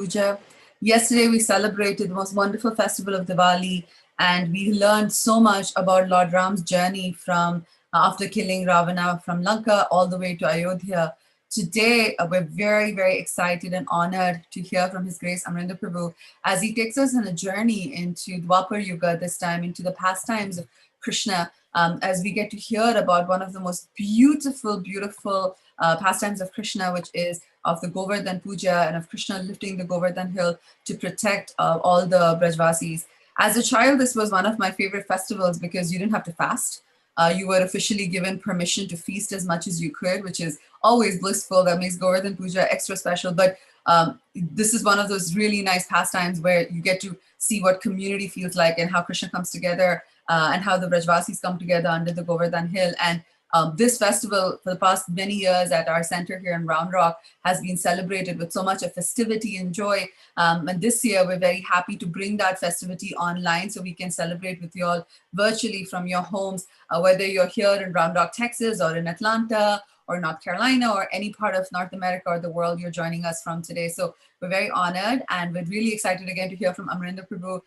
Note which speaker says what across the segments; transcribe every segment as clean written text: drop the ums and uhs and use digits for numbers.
Speaker 1: Puja. Yesterday we celebrated the most wonderful festival of Diwali, and we learned so much about Lord Ram's journey from after killing Ravana from Lanka all the way to Ayodhya. Today we're very, very excited and honored to hear from His Grace Amarendra Prabhu as he takes us on a journey into Dwapar Yuga, this time into the pastimes of Krishna, as we get to hear about one of the most beautiful pastimes of Krishna, which is of the Govardhana Puja and of Krishna lifting the Govardhana hill to protect all the Brajvasis. As a child, this was one of my favorite festivals because you didn't have to fast. You were officially given permission to feast as much as you could, which is always blissful. That makes Govardhana Puja extra special. But this is one of those really nice pastimes where you get to see what community feels like and how Krishna comes together and how the Brajvasis come together under the Govardhana hill. And this festival for the past many years at our center here in Round Rock has been celebrated with so much of festivity and joy. And this year, we're very happy to bring that festivity online so we can celebrate with you all virtually from your homes, whether you're here in Round Rock, Texas, or in Atlanta, or North Carolina, or any part of North America or the world you're joining us from today. So we're very honored, and we're really excited again to hear from Amarendra Prabhu.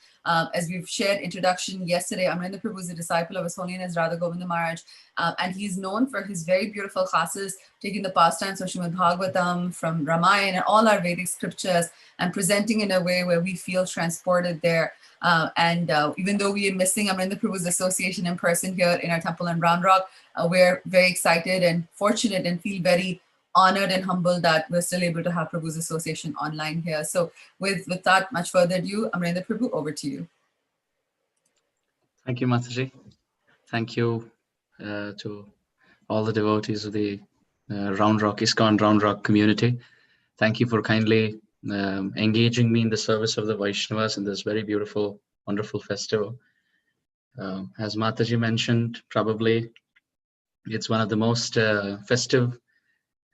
Speaker 1: As we've shared introduction yesterday, Amarendra Prabhu is a disciple of His Holiness Radha Govinda Maharaj, and he's known for his very beautiful classes, taking the pastimes of Srimad Bhagavatam, from Ramayana, and all our Vedic scriptures, and presenting in a way where we feel transported there. Even though we are missing Amarendra Prabhu's association in person here in our temple in Round Rock, we're very excited and fortunate and feel very honored and humbled that we're still able to have Prabhu's association online here. So without much further ado, Amarendra Prabhu, over to you.
Speaker 2: Thank you, Mataji. Thank you to all the devotees of the Round Rock, ISKCON Round Rock community. Thank you for kindly engaging me in the service of the Vaishnavas in this very beautiful, wonderful festival. As Mataji mentioned, probably it's one of the most festive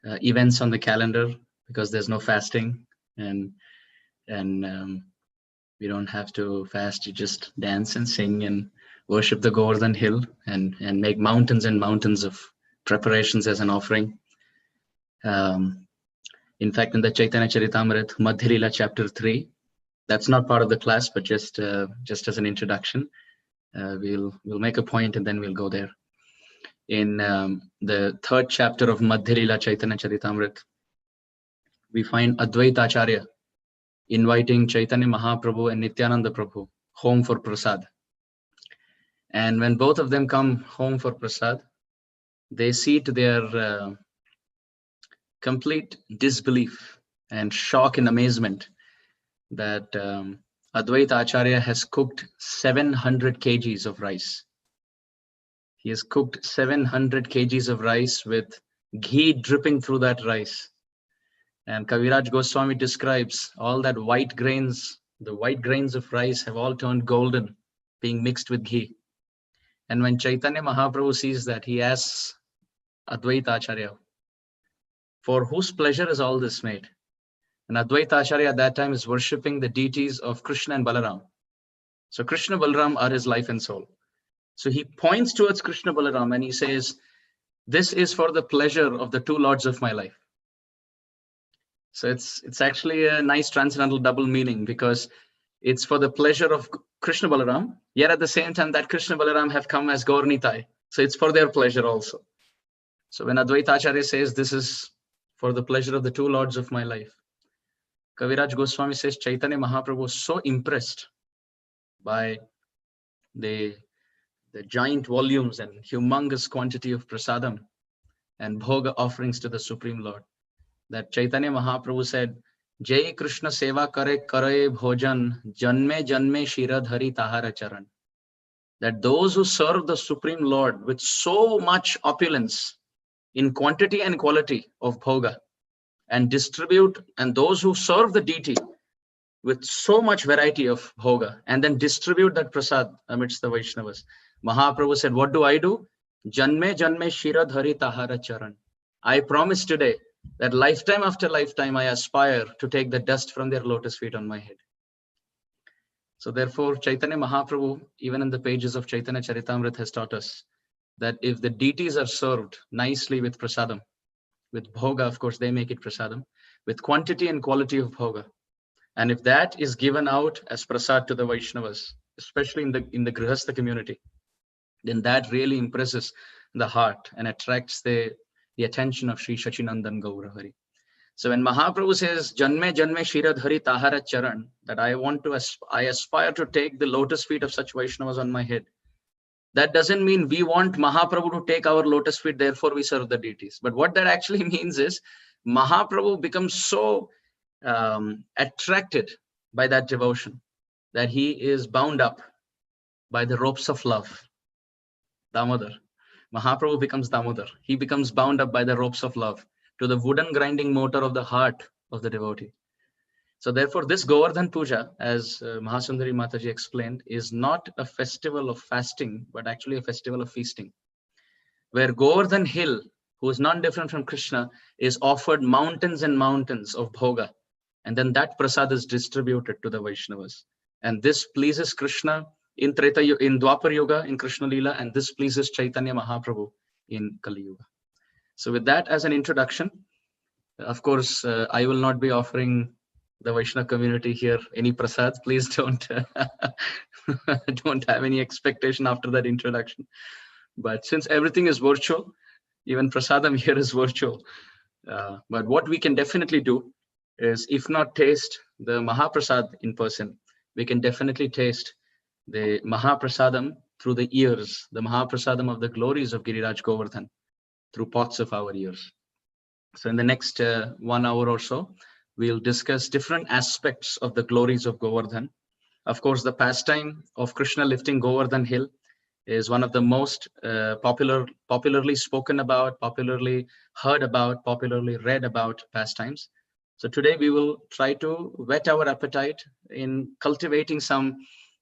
Speaker 2: events on the calendar because there's no fasting and we don't have to fast. You just dance and sing and worship the Govardhana hill and make mountains and mountains of preparations as an offering. In fact, in the Chaitanya Charitamrita, Madhya Leela chapter 3, that's not part of the class, but just as an introduction, we'll make a point and then we'll go there. In the third chapter of Madhya Leela Chaitanya Charitamrita, we find Advaita Acharya inviting Chaitanya Mahaprabhu and Nityananda Prabhu home for prasad. And when both of them come home for prasad, they see to their complete disbelief and shock and amazement that Advaita Acharya has cooked 700 kgs of rice. He has cooked 700 kgs of rice with ghee dripping through that rice. And Kaviraj Goswami describes all that white grains, the white grains of rice have all turned golden, being mixed with ghee. And when Chaitanya Mahaprabhu sees that, he asks Advaita Acharya, for whose pleasure is all this made? And Advaita Acharya at that time is worshipping the deities of Krishna and Balaram. So Krishna and Balaram are his life and soul. So he points towards Krishna Balaram and he says, this is for the pleasure of the two lords of my life. So it's actually a nice transcendental double meaning because it's for the pleasure of Krishna Balaram, yet at the same time that Krishna Balaram have come as Gaur Nitai. So it's for their pleasure also. So when Advaita Acharya says, this is for the pleasure of the two lords of my life, Kaviraj Goswami says Chaitanya Mahaprabhu was so impressed by the giant volumes and humongous quantity of prasadam and bhoga offerings to the Supreme Lord, that Chaitanya Mahaprabhu said, Jai Krishna Seva Kare Kare Bhojan Janme Janme Shiradhari Tahara Charan. That those who serve the Supreme Lord with so much opulence in quantity and quality of bhoga and distribute, and those who serve the deity with so much variety of bhoga and then distribute that prasad amidst the Vaishnavas. Mahaprabhu said, what do? Janme Janme Shiradhari Tahara Charan. I promise today that lifetime after lifetime I aspire to take the dust from their lotus feet on my head. So therefore Chaitanya Mahaprabhu, even in the pages of Chaitanya Charitamrita, has taught us that if the deities are served nicely with prasadam, with bhoga, of course they make it prasadam, with quantity and quality of bhoga, And if that is given out as prasad to the Vaishnavas, especially in the Grihastha community, then that really impresses the heart and attracts the attention of Sri Shachinandan Gaurahari. So when Mahaprabhu says, Janme Janme Shiradhari Tahara Charan, that I aspire to take the lotus feet of such Vaishnavas on my head, that doesn't mean we want Mahaprabhu to take our lotus feet, therefore we serve the deities. But what that actually means is Mahaprabhu becomes so attracted by that devotion that he is bound up by the ropes of love. Damodar. Mahaprabhu becomes Damodar. He becomes bound up by the ropes of love to the wooden grinding motor of the heart of the devotee. So therefore, this Govardhan Puja, as Mahasundari Mataji explained, is not a festival of fasting, but actually a festival of feasting, where Govardhan Hill, who is none different from Krishna, is offered mountains and mountains of bhoga, and then that prasad is distributed to the Vaishnavas. And this pleases Krishna in Dwapar Yuga, in Krishna Leela, and this pleases Chaitanya Mahaprabhu in Kali Yuga. So with that as an introduction, of course, I will not be offering the Vaishnava community here any prasad. Please don't have any expectation after that introduction. But since everything is virtual, even prasadam here is virtual. But what we can definitely do is, if not taste the Mahaprasad in person, we can definitely taste the Mahaprasadam through the ears, the Mahaprasadam of the glories of Giriraj Govardhan through pots of our ears. So in the next 1 hour or so, we'll discuss different aspects of the glories of Govardhan. Of course, the pastime of Krishna lifting Govardhan Hill is one of the most popularly spoken about, popularly heard about, popularly read about pastimes. So today we will try to whet our appetite in cultivating some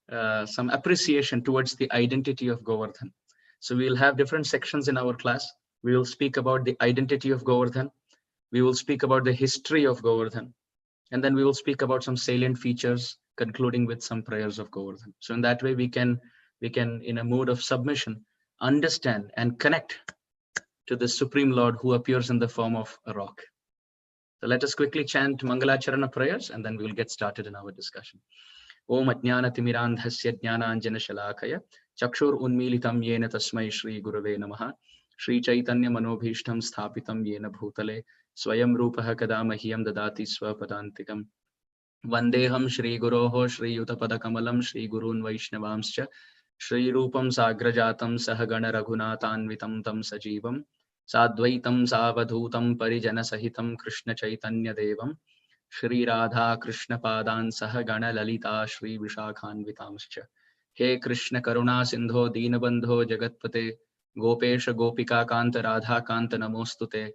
Speaker 2: appreciation towards the identity of Govardhan. So we'll have different sections in our class. We will speak about the identity of Govardhan. We will speak about the history of Govardhan. And then we will speak about some salient features, concluding with some prayers of Govardhan. So in that way, we can, in a mood of submission, understand and connect to the Supreme Lord who appears in the form of a rock. So let us quickly chant Mangalacharana prayers, and then we will get started in our discussion. Om Ajnana Timirandhasya Jnananjana Shalakaya Chakshur Unmilitam Yena Tasmai Shri Gurave Namaha Shri Chaitanya Manobhishtam Sthapitam Yena Bhutale Swayam Rupaha Kadamahyam Dadati Swapadantikam Vandeham Shri Guroho Shri Yutapada Kamalam Shri Gurun Vaishnavamscha Shri Rupam Sagrajatam Sahagana Raghunathanvitam Tam Sajivam Sadvaitam Savadhutam Parijana Sahitam Krishna Chaitanya Devam Shri Radha Krishna Padan Sahagana Lalita Shri Vishakhanvitamscha He Krishna Karuna Sindho Deenabandho Jagatpate Gopesha Gopika Kanta Radha Kanta Namostute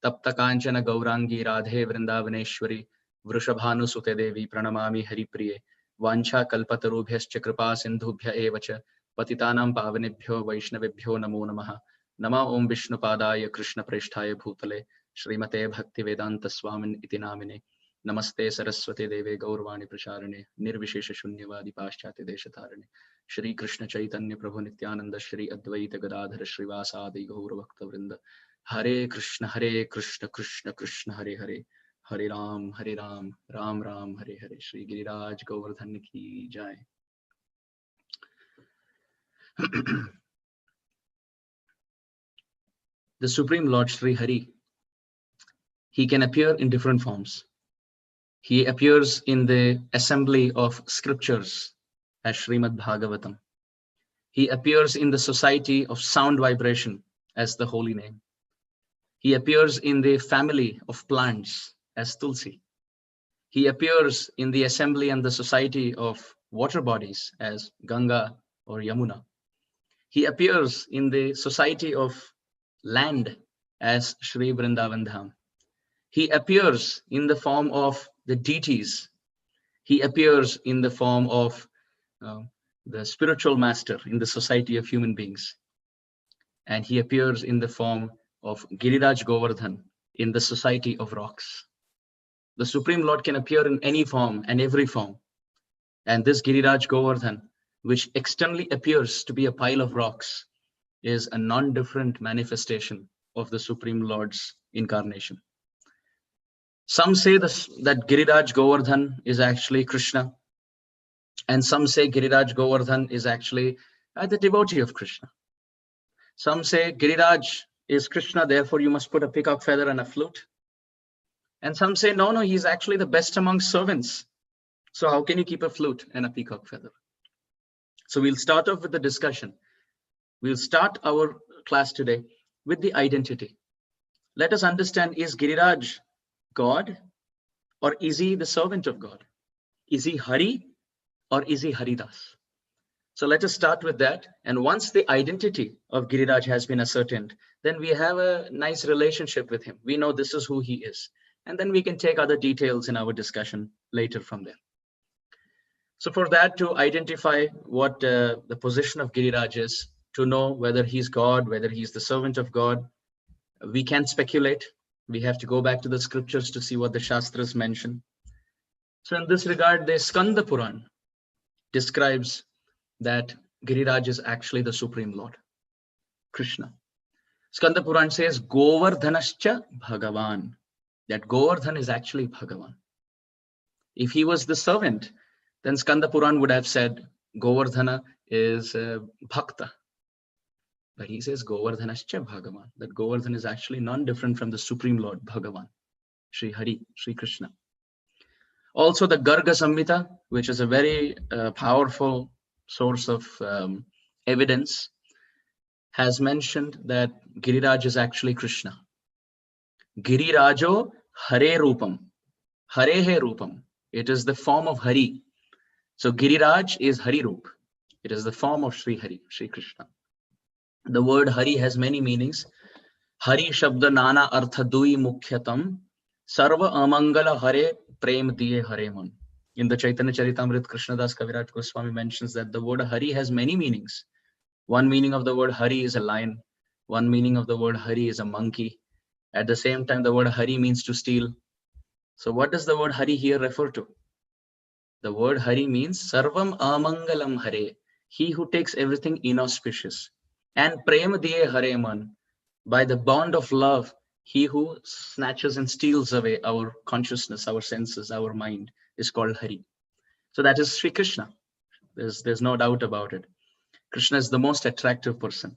Speaker 2: Tapta Kanchana Gaurangi Radhe Vrindavaneshwari Vrishabhanu Sute Devi Pranamami Haripriye Vancha Kalpatarubhyascha Kripa Sindhubhya Evacha Patitanam Pavanebhyo Vaishnavebhyo Namo Namaha Nama Om Vishnupadaya Krishna Presthaya Bhutale Srimate Bhakti Vedanta Swamin Iti Namine Namaste Saraswati Deve Gaurvani Pracharane Nirvishesha Shunyavadi Paschati Deshatarane Shri Krishna Chaitanya Prabhu Nityananda Shri Advaita Gadadhara Srivasadi Gauravakta Vrinda Hare Krishna Krishna Krishna Hare Hare Hare Ram Ram Ram Hare Hare Shri Giriraj Govardhan Ki Jai. The Supreme Lord Sri Hari, he can appear in different forms. He appears in the assembly of scriptures as Srimad Bhagavatam. He appears in the society of sound vibration as the holy name. He appears in the family of plants as Tulsi. He appears in the assembly and the society of water bodies as Ganga or Yamuna. He appears in the society of land as Shri Vrindavan Dham. He appears in the form of the deities. He appears in the form of the spiritual master in the society of human beings. And he appears in the form of Giriraj Govardhan in the society of rocks. The Supreme Lord can appear in any form and every form. And this Giriraj Govardhan, which externally appears to be a pile of rocks, is a non-different manifestation of the Supreme Lord's incarnation. Some say that Giriraj Govardhan is actually Krishna. And some say Giriraj Govardhan is actually the devotee of Krishna. Some say Giriraj is Krishna, therefore you must put a peacock feather and a flute. And some say, no, he's actually the best among servants. So how can you keep a flute and a peacock feather? So we'll start off with the discussion. We'll start our class today with the identity. Let us understand, is Giriraj God, or is he the servant of God? Is he Hari, or is he Haridas? So let us start with that. And once the identity of Giriraj has been ascertained, then we have a nice relationship with him. We know this is who he is. And then we can take other details in our discussion later from there. So for that, to identify what the position of Giriraj is, to know whether he's God, whether he's the servant of God, we can't speculate. We have to go back to the scriptures to see what the Shastras mention. So in this regard, the Skanda Puran describes that Giriraj is actually the Supreme Lord, Krishna. Skanda Puran says, Govardhanascha Bhagavan, that Govardhan is actually Bhagavan. If he was the servant, then Skanda Puran would have said Govardhana is Bhakta. But he says Govardhanascha Bhagavan, that Govardhan is actually none different from the Supreme Lord, Bhagavan, Sri Hari, Sri Krishna. Also the Garga Samhita, which is a very powerful source of evidence, has mentioned that Giriraj is actually Krishna. Girirajo Hare Rupam, Harehe Rupam. It is the form of Hari. So Giriraj is Hari Rup. It is the form of Sri Hari, Sri Krishna. The word Hari has many meanings. Hari Shabda Nana Artha Dui Mukhyatam Sarva Amangala Hare Prem Diye Hare Man. In the Chaitanya Charitamrita, Krishnadas Kaviraj Goswami mentions that the word Hari has many meanings. One meaning of the word Hari is a lion. One meaning of the word Hari is a monkey. At the same time, the word Hari means to steal. So what does the word Hari here refer to? The word Hari means Sarvam Amangalam Hare, he who takes everything inauspicious. And Prema Diye Hare Man, by the bond of love, he who snatches and steals away our consciousness, our senses, our mind, is called Hari. So that is Sri Krishna. There's no doubt about it. Krishna is the most attractive person.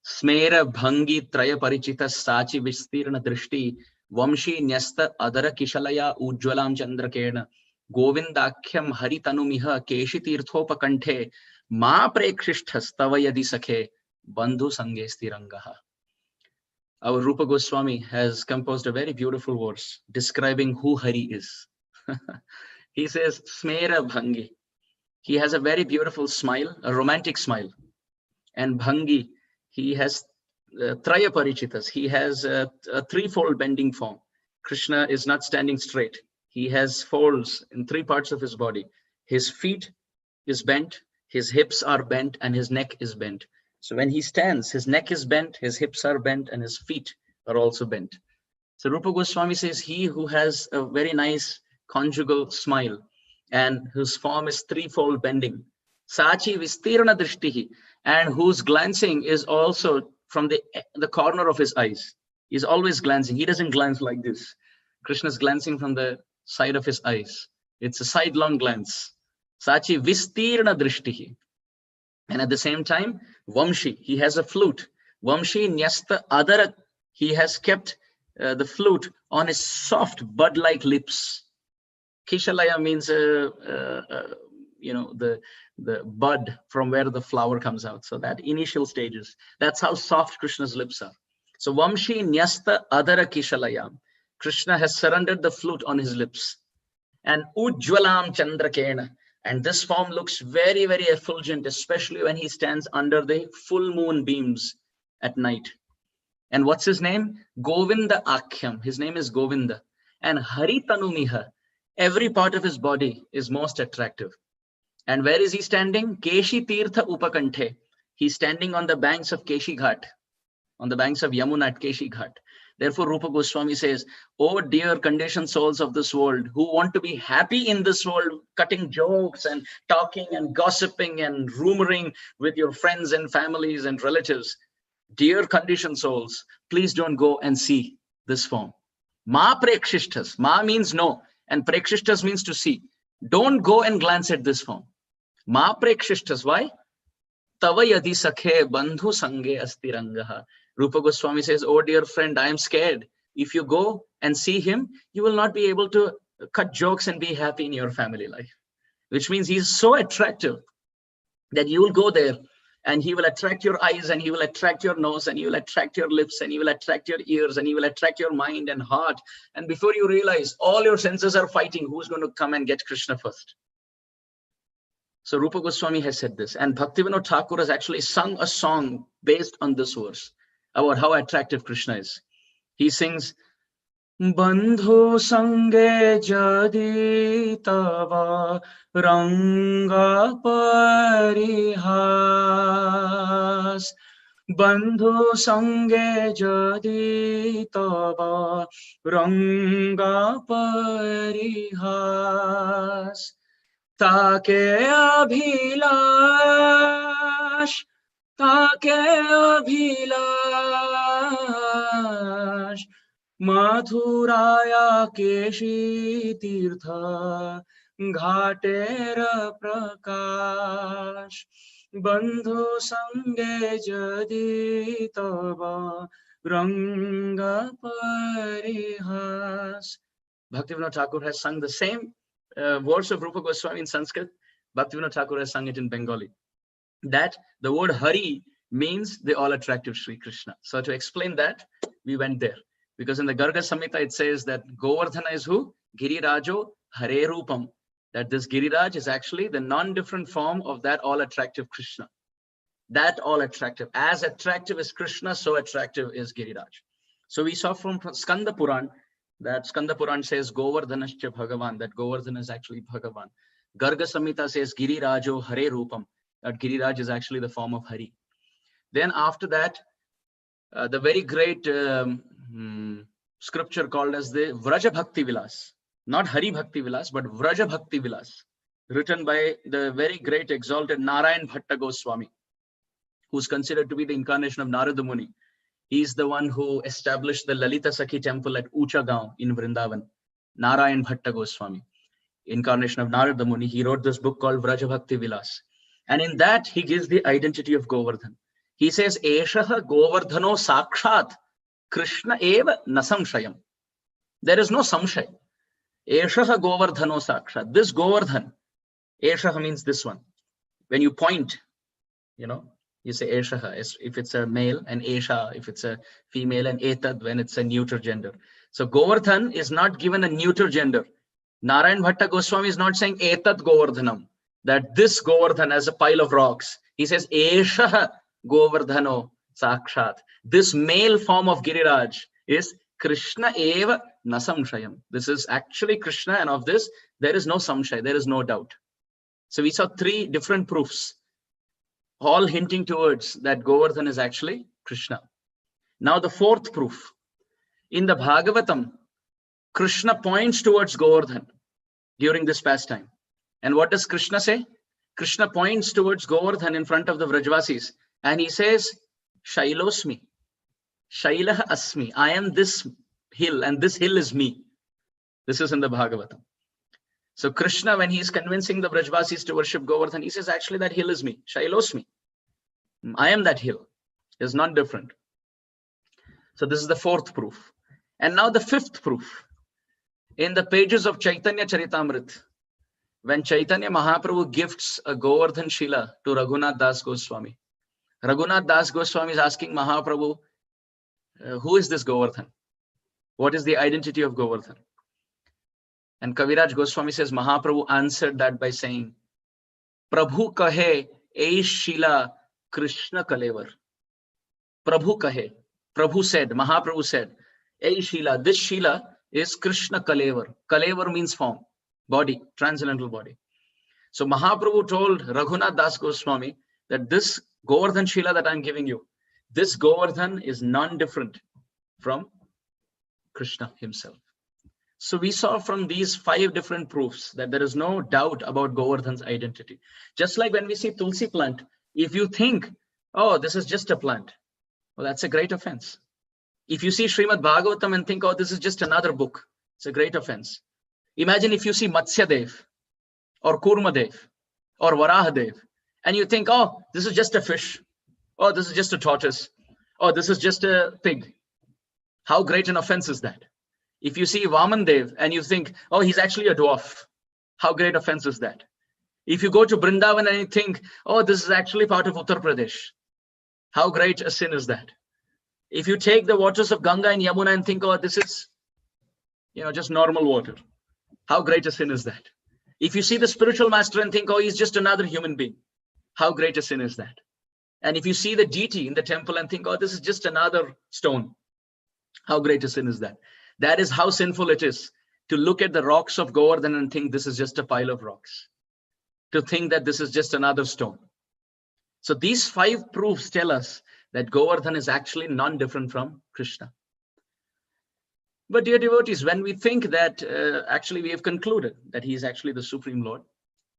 Speaker 2: Smera Bhangi Traya Parichita Sachi Vistirna Drishti Vamshi Nyasta Adara Kishalaya Ujwalam Chandrakena Govindakhyam Haritanumiha Keshi Tirthopakanthe Ma Prekshishthas Tavayadi Sakhe Bandhu Sange Stirangaha. Our Rupa Goswami has composed a very beautiful verse describing who Hari is. He says, Smera Bhangi. He has a very beautiful smile, a romantic smile. And Bhangi, he has Traya Parichitas. He has a threefold bending form. Krishna is not standing straight. He has folds in three parts of his body. His feet is bent, his hips are bent, and his neck is bent. So when he stands, his neck is bent, his hips are bent, and his feet are also bent. So Rupa Goswami says, he who has a very nice conjugal smile and whose form is threefold bending, Sachi Vistirna Drishtihi, and whose glancing is also from the corner of his eyes. He's always glancing. He doesn't glance like this. Krishna's glancing from the side of his eyes. It's a sidelong glance. Sachi Vistirna Drishtihi. And at the same time, Vamshi, he has a flute. Vamshi Nyasta Adara, he has kept the flute on his soft bud-like lips. Kishalaya means, the bud from where the flower comes out. So that initial stages, that's how soft Krishna's lips are. So Vamshi Nyasta Adara Kishalaya. Krishna has surrendered the flute on his lips. And Ujwalam Chandrakena. And this form looks very, very effulgent, especially when he stands under the full moon beams at night. And what's his name? Govinda Akhyam. His name is Govinda. And Haritanumiha. Every part of his body is most attractive. And where is he standing? Keshi Tirtha Upakanthe. He's standing on the banks of Keshi Ghat, on the banks of Yamuna at Keshi Ghat. Therefore, Rupa Goswami says, oh dear conditioned souls of this world who want to be happy in this world, cutting jokes and talking and gossiping and rumoring with your friends and families and relatives. Dear conditioned souls, please don't go and see this form. Ma prekshishtas. Ma means no, and prekshishtas means to see. Don't go and glance at this form. Ma prekshishtas. Why? Tava yadi sakhe bandhu sange astirangaha. Rupa Goswami says, oh dear friend, I am scared. If you go and see him, you will not be able to cut jokes and be happy in your family life. Which means he's so attractive that you will go there and he will attract your eyes, and he will attract your nose, and he will attract your lips, and he will attract your ears, and he will attract your mind and heart. And before you realize, all your senses are fighting who's going to come and get Krishna first. So Rupa Goswami has said this, and Bhaktivinoda Thakur has actually sung a song based on this verse about how attractive Krishna is. He sings, Bandhu sange jadi tava ranga parihas. Bandhu sange jadi tava ranga parihas. Take abhilash, take abhilash. Mathuraya keshi tirtha ghatera prakash. Bandhu sange jadi tava ranga parihas. Bhaktivinoda Thakur has sung the same words of Rupa Goswami in Sanskrit. Bhaktivinoda Thakur has sung it in Bengali. That the word Hari means the all-attractive Sri Krishna. So to explain that, we went there. Because in the Garga Samhita, it says that Govardhana is who? Girirajo Hare Rupam. That this Giriraj is actually the non-different form of that all-attractive Krishna. That all-attractive. As attractive as Krishna, so attractive is Giriraj. So we saw from Skanda Puran, that Skanda Puran says Govardhanascha Bhagavan, that Govardhana is actually Bhagavan. Garga Samhita says Girirajo Hare Rupam, that Giriraj is actually the form of Hari. Then after that, the very great scripture called as the Vraja Bhakti Vilas, not Hari Bhakti Vilas, but Vraja Bhakti Vilas, written by the very great exalted Narayan Bhatta Goswami, who's considered to be the incarnation of Narada Muni. He's the one who established the Lalita Sakhi temple at Ucha Gaon in Vrindavan. Narayan Bhatta Goswami, incarnation of Narada Muni. He wrote this book called Vraja Bhakti Vilas. And in that, he gives the identity of Govardhan. He says, Eshaha Govardhano Sakshat Krishna eva nasamshayam. There is no samshay. Eshaha Govardhano Sakshat. This Govardhan, Eshaha means this one. When you point, you say Eshaha if it's a male, and Esha if it's a female, and Etad when it's a neuter gender. So Govardhan is not given a neuter gender. Narayan Bhatta Goswami is not saying Etad Govardhanam, that this Govardhan as a pile of rocks. He says Eshaha Govardhano Sakshat. This male form of Giriraj is Krishna eva nasamshayam. This is actually Krishna, and of this there is no samshay, there is no doubt. So we saw three different proofs, all hinting towards that Govardhan is actually Krishna. Now the fourth proof. In the Bhagavatam, Krishna points towards Govardhan during this pastime. And what does Krishna say? Krishna points towards Govardhan in front of the Vrajvasis, and he says, Shailosmi, Shailah Asmi. I am this hill, and this hill is me. This is in the Bhagavatam. So Krishna, when he is convincing the Vrajvasis to worship Govardhan, he says, actually that hill is me, Shailosmi. I am that hill. It's not different. So this is the fourth proof. And now the fifth proof. In the pages of Chaitanya Charitamrita, when Chaitanya Mahaprabhu gifts a Govardhan Shila to Raghunath Das Goswami, Raghunath Das Goswami is asking Mahaprabhu, who is this Govardhan? What is the identity of Govardhan? And Kaviraj Goswami says, Mahaprabhu answered that by saying, Prabhu kahe eish Shila Krishna Kalevar. Prabhu kahe. Prabhu said, Mahaprabhu said, eish Shila, this Shila is Krishna Kalevar. Kalevar means form, body, transcendental body. So Mahaprabhu told Raghunath Das Goswami that this Govardhan Shila that I'm giving you, this Govardhan is non-different from Krishna himself. So we saw from these 5 different proofs that there is no doubt about Govardhan's identity. Just like when we see Tulsi plant, if you think, oh, this is just a plant, well, that's a great offense. If you see Srimad Bhagavatam and think, oh, this is just another book, it's a great offense. Imagine if you see Matsyadev or Kurmadev or Varahadev and you think, oh, this is just a fish. Oh, this is just a tortoise. Oh, this is just a pig. How great an offense is that? If you see Vamandev and you think, oh, he's actually a dwarf. How great offense is that? If you go to Vrindavan and you think, oh, this is actually part of Uttar Pradesh. How great a sin is that? If you take the waters of Ganga and Yamuna and think, oh, this is, just normal water. How great a sin is that? If you see the spiritual master and think, oh, he's just another human being. How great a sin is that? And if you see the deity in the temple and think, oh, this is just another stone. How great a sin is that? That is how sinful it is to look at the rocks of Govardhana and think this is just a pile of rocks. To think that this is just another stone. So these 5 proofs tell us that Govardhana is actually non-different from Krishna. But dear devotees, when we think that actually we have concluded that he is actually the Supreme Lord,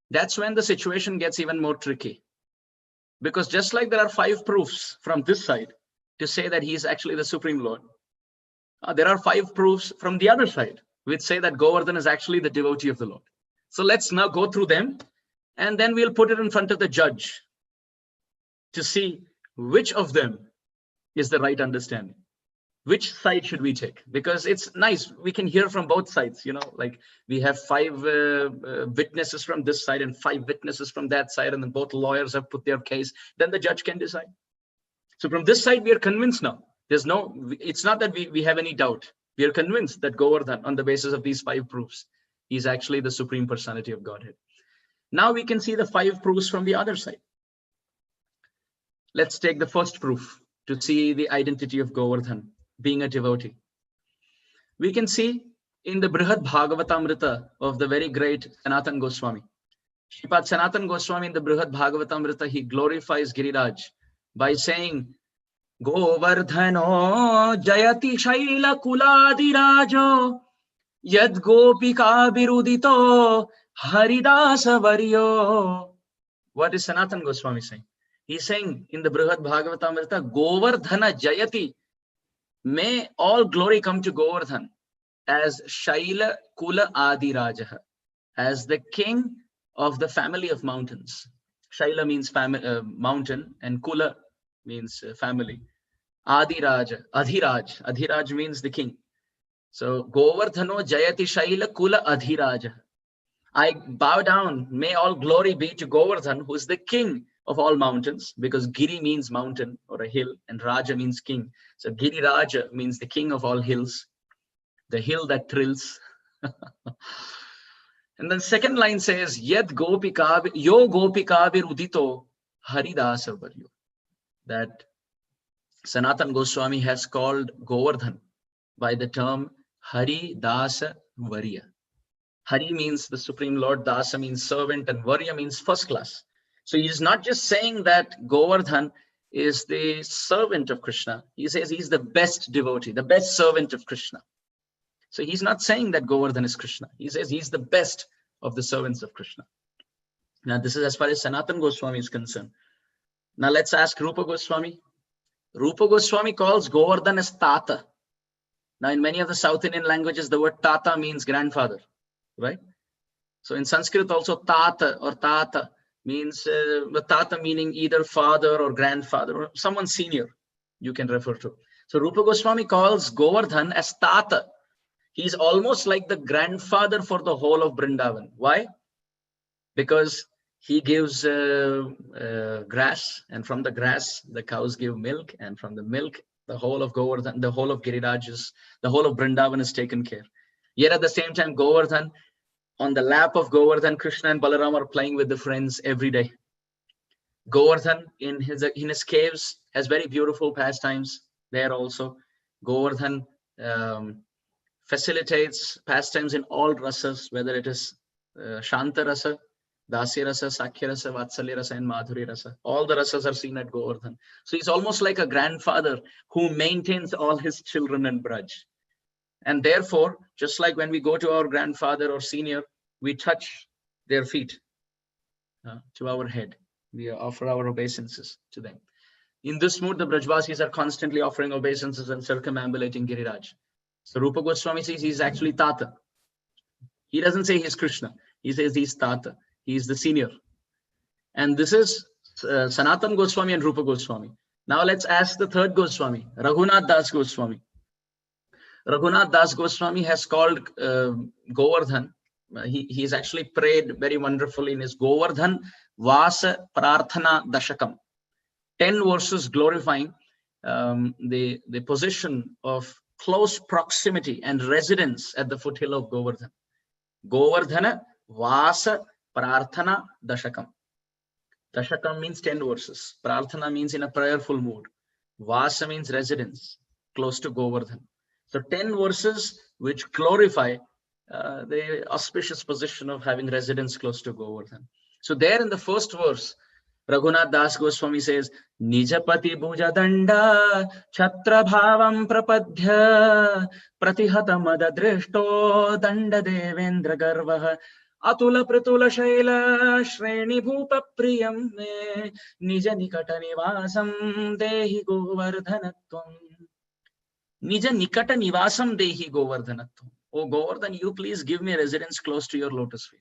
Speaker 2: that's when the situation gets even more tricky. Because just like there are 5 proofs from this side to say that he is actually the Supreme Lord, there are 5 proofs from the other side which say that Govardhana is actually the devotee of the Lord. So let's now go through them and then we'll put it in front of the judge to see which of them is the right understanding. Which side should we take? Because it's nice, we can hear from both sides, like we have 5 witnesses from this side and 5 witnesses from that side, and then both lawyers have put their case, then the judge can decide. So from this side, we are convinced now. It's not that we have any doubt. We are convinced that Govardhana, on the basis of these 5 proofs, is actually the Supreme Personality of Godhead. Now we can see the 5 proofs from the other side. Let's take the first proof to see the identity of Govardhana being a devotee. We can see in the Brihad Bhagavatamrita of the very great Sanatana Goswami. Sripad Sanatana Goswami in the Brihad Bhagavatamrita, he glorifies Giriraj by saying, Govardhano jayati shaila kuladirajo yad gopika birudito haridasa varyo. What is Sanatana Goswami saying? He's saying in the Brihad Bhagavatamrita, Govardhana jayati. May all glory come to Govardhana as Shaila Kula Adi Raja, as the king of the family of mountains. Shaila means mountain and Kula means family. Adi Raja, Adhiraj. Adhiraj means the king. So Govardhano Jayati Shaila Kula Adhiraja. I bow down, may all glory be to Govardhana, who is the king of all mountains, because Giri means mountain or a hill and Raja means king. So Giri Raja means the king of all hills, the hill that thrills. And then second line says, Yad Gopikavi, Yo Gopikavi Udito Haridasa Varyo. That Sanatana Goswami has called Govardhan by the term Hari Dasa Varya. Hari means the Supreme Lord, Dasa means servant, and Varya means first class. So he is not just saying that Govardhan is the servant of Krishna. He says he's the best devotee, the best servant of Krishna. So he's not saying that Govardhan is Krishna. He says he's the best of the servants of Krishna. Now this is as far as Sanatana Goswami is concerned. Now let's ask Rupa Goswami. Rupa Goswami calls Govardhan as Tata. Now in many of the South Indian languages, the word Tata means grandfather, right? So in Sanskrit also Tata or Tata means Tata meaning either father or grandfather or someone senior you can refer to. So Rupa Goswami calls Govardhan as Tata. He's almost like the grandfather for the whole of Vrindavan. Why? Because he gives grass, and from the grass the cows give milk, and from the milk the whole of Govardhan, the whole of Giriraj, the whole of Vrindavan is taken care. Yet at the same time, Govardhan, on the lap of Govardhan, Krishna and Balaram are playing with the friends every day. Govardhan in his caves has very beautiful pastimes there also. Govardhan facilitates pastimes in all rasas, whether it is Shanta rasa, Dasya rasa, Sakya rasa, Vatsalya rasa, and Madhuri rasa. All the rasas are seen at Govardhan. So he's almost like a grandfather who maintains all his children in Braj. And therefore, just like when we go to our grandfather or senior, we touch their feet to our head. We offer our obeisances to them. In this mood, the Brajvasis are constantly offering obeisances and circumambulating Giriraj. So Rupa Goswami says he's actually Tata. He doesn't say he's Krishna. He says he's Tata. He's the senior. And this is Sanatan Goswami and Rupa Goswami. Now let's ask the third Goswami, Raghunath Das Goswami. Raghunath Das Goswami has called Govardhan. He's actually prayed very wonderfully in his Govardhan Vasa Prarthana Dashakam. 10 verses glorifying the position of close proximity and residence at the foothill of Govardhan. Govardhana Vasa Prarthana Dashakam. Dashakam means 10 verses. Prarthana means in a prayerful mood. Vasa means residence, close to Govardhan. So 10 verses which glorify the auspicious position of having residence close to Govardhan. So there in the first verse, Raghunath Das Goswami says, Nijapati Puja Danda Chatra Bhavam Prapadhya Pratihata Madadrishto Danda Devendra Garvaha Atula Pratula Shaila Shreni Bhupa Priyam Me Nija Nikata Nivasam Dehi Govardhanatvam. Nija Nikata Nivasam Dehi Govardhanatvam. Oh Govardhan, you please give me residence close to your lotus feet.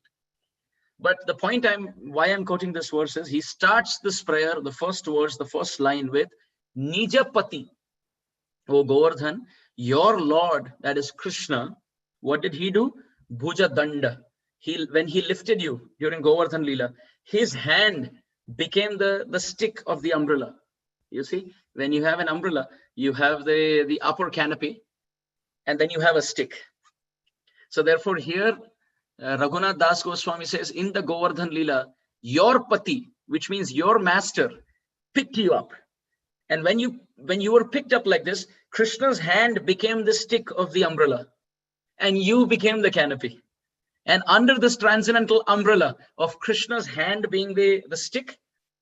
Speaker 2: But the point why I'm quoting this verse is he starts this prayer, the first verse, the first line with Nijapati. O Govardhan, your Lord, that is Krishna, what did he do? Bhuja Danda. When he lifted you during Govardhan Leela, his hand became the stick of the umbrella. You see, when you have an umbrella, you have the upper canopy, and then you have a stick. So therefore here, Raghunath Das Goswami says, in the Govardhan Leela, your pati, which means your master, picked you up. And when you were picked up like this, Krishna's hand became the stick of the umbrella, and you became the canopy. And under this transcendental umbrella of Krishna's hand being the stick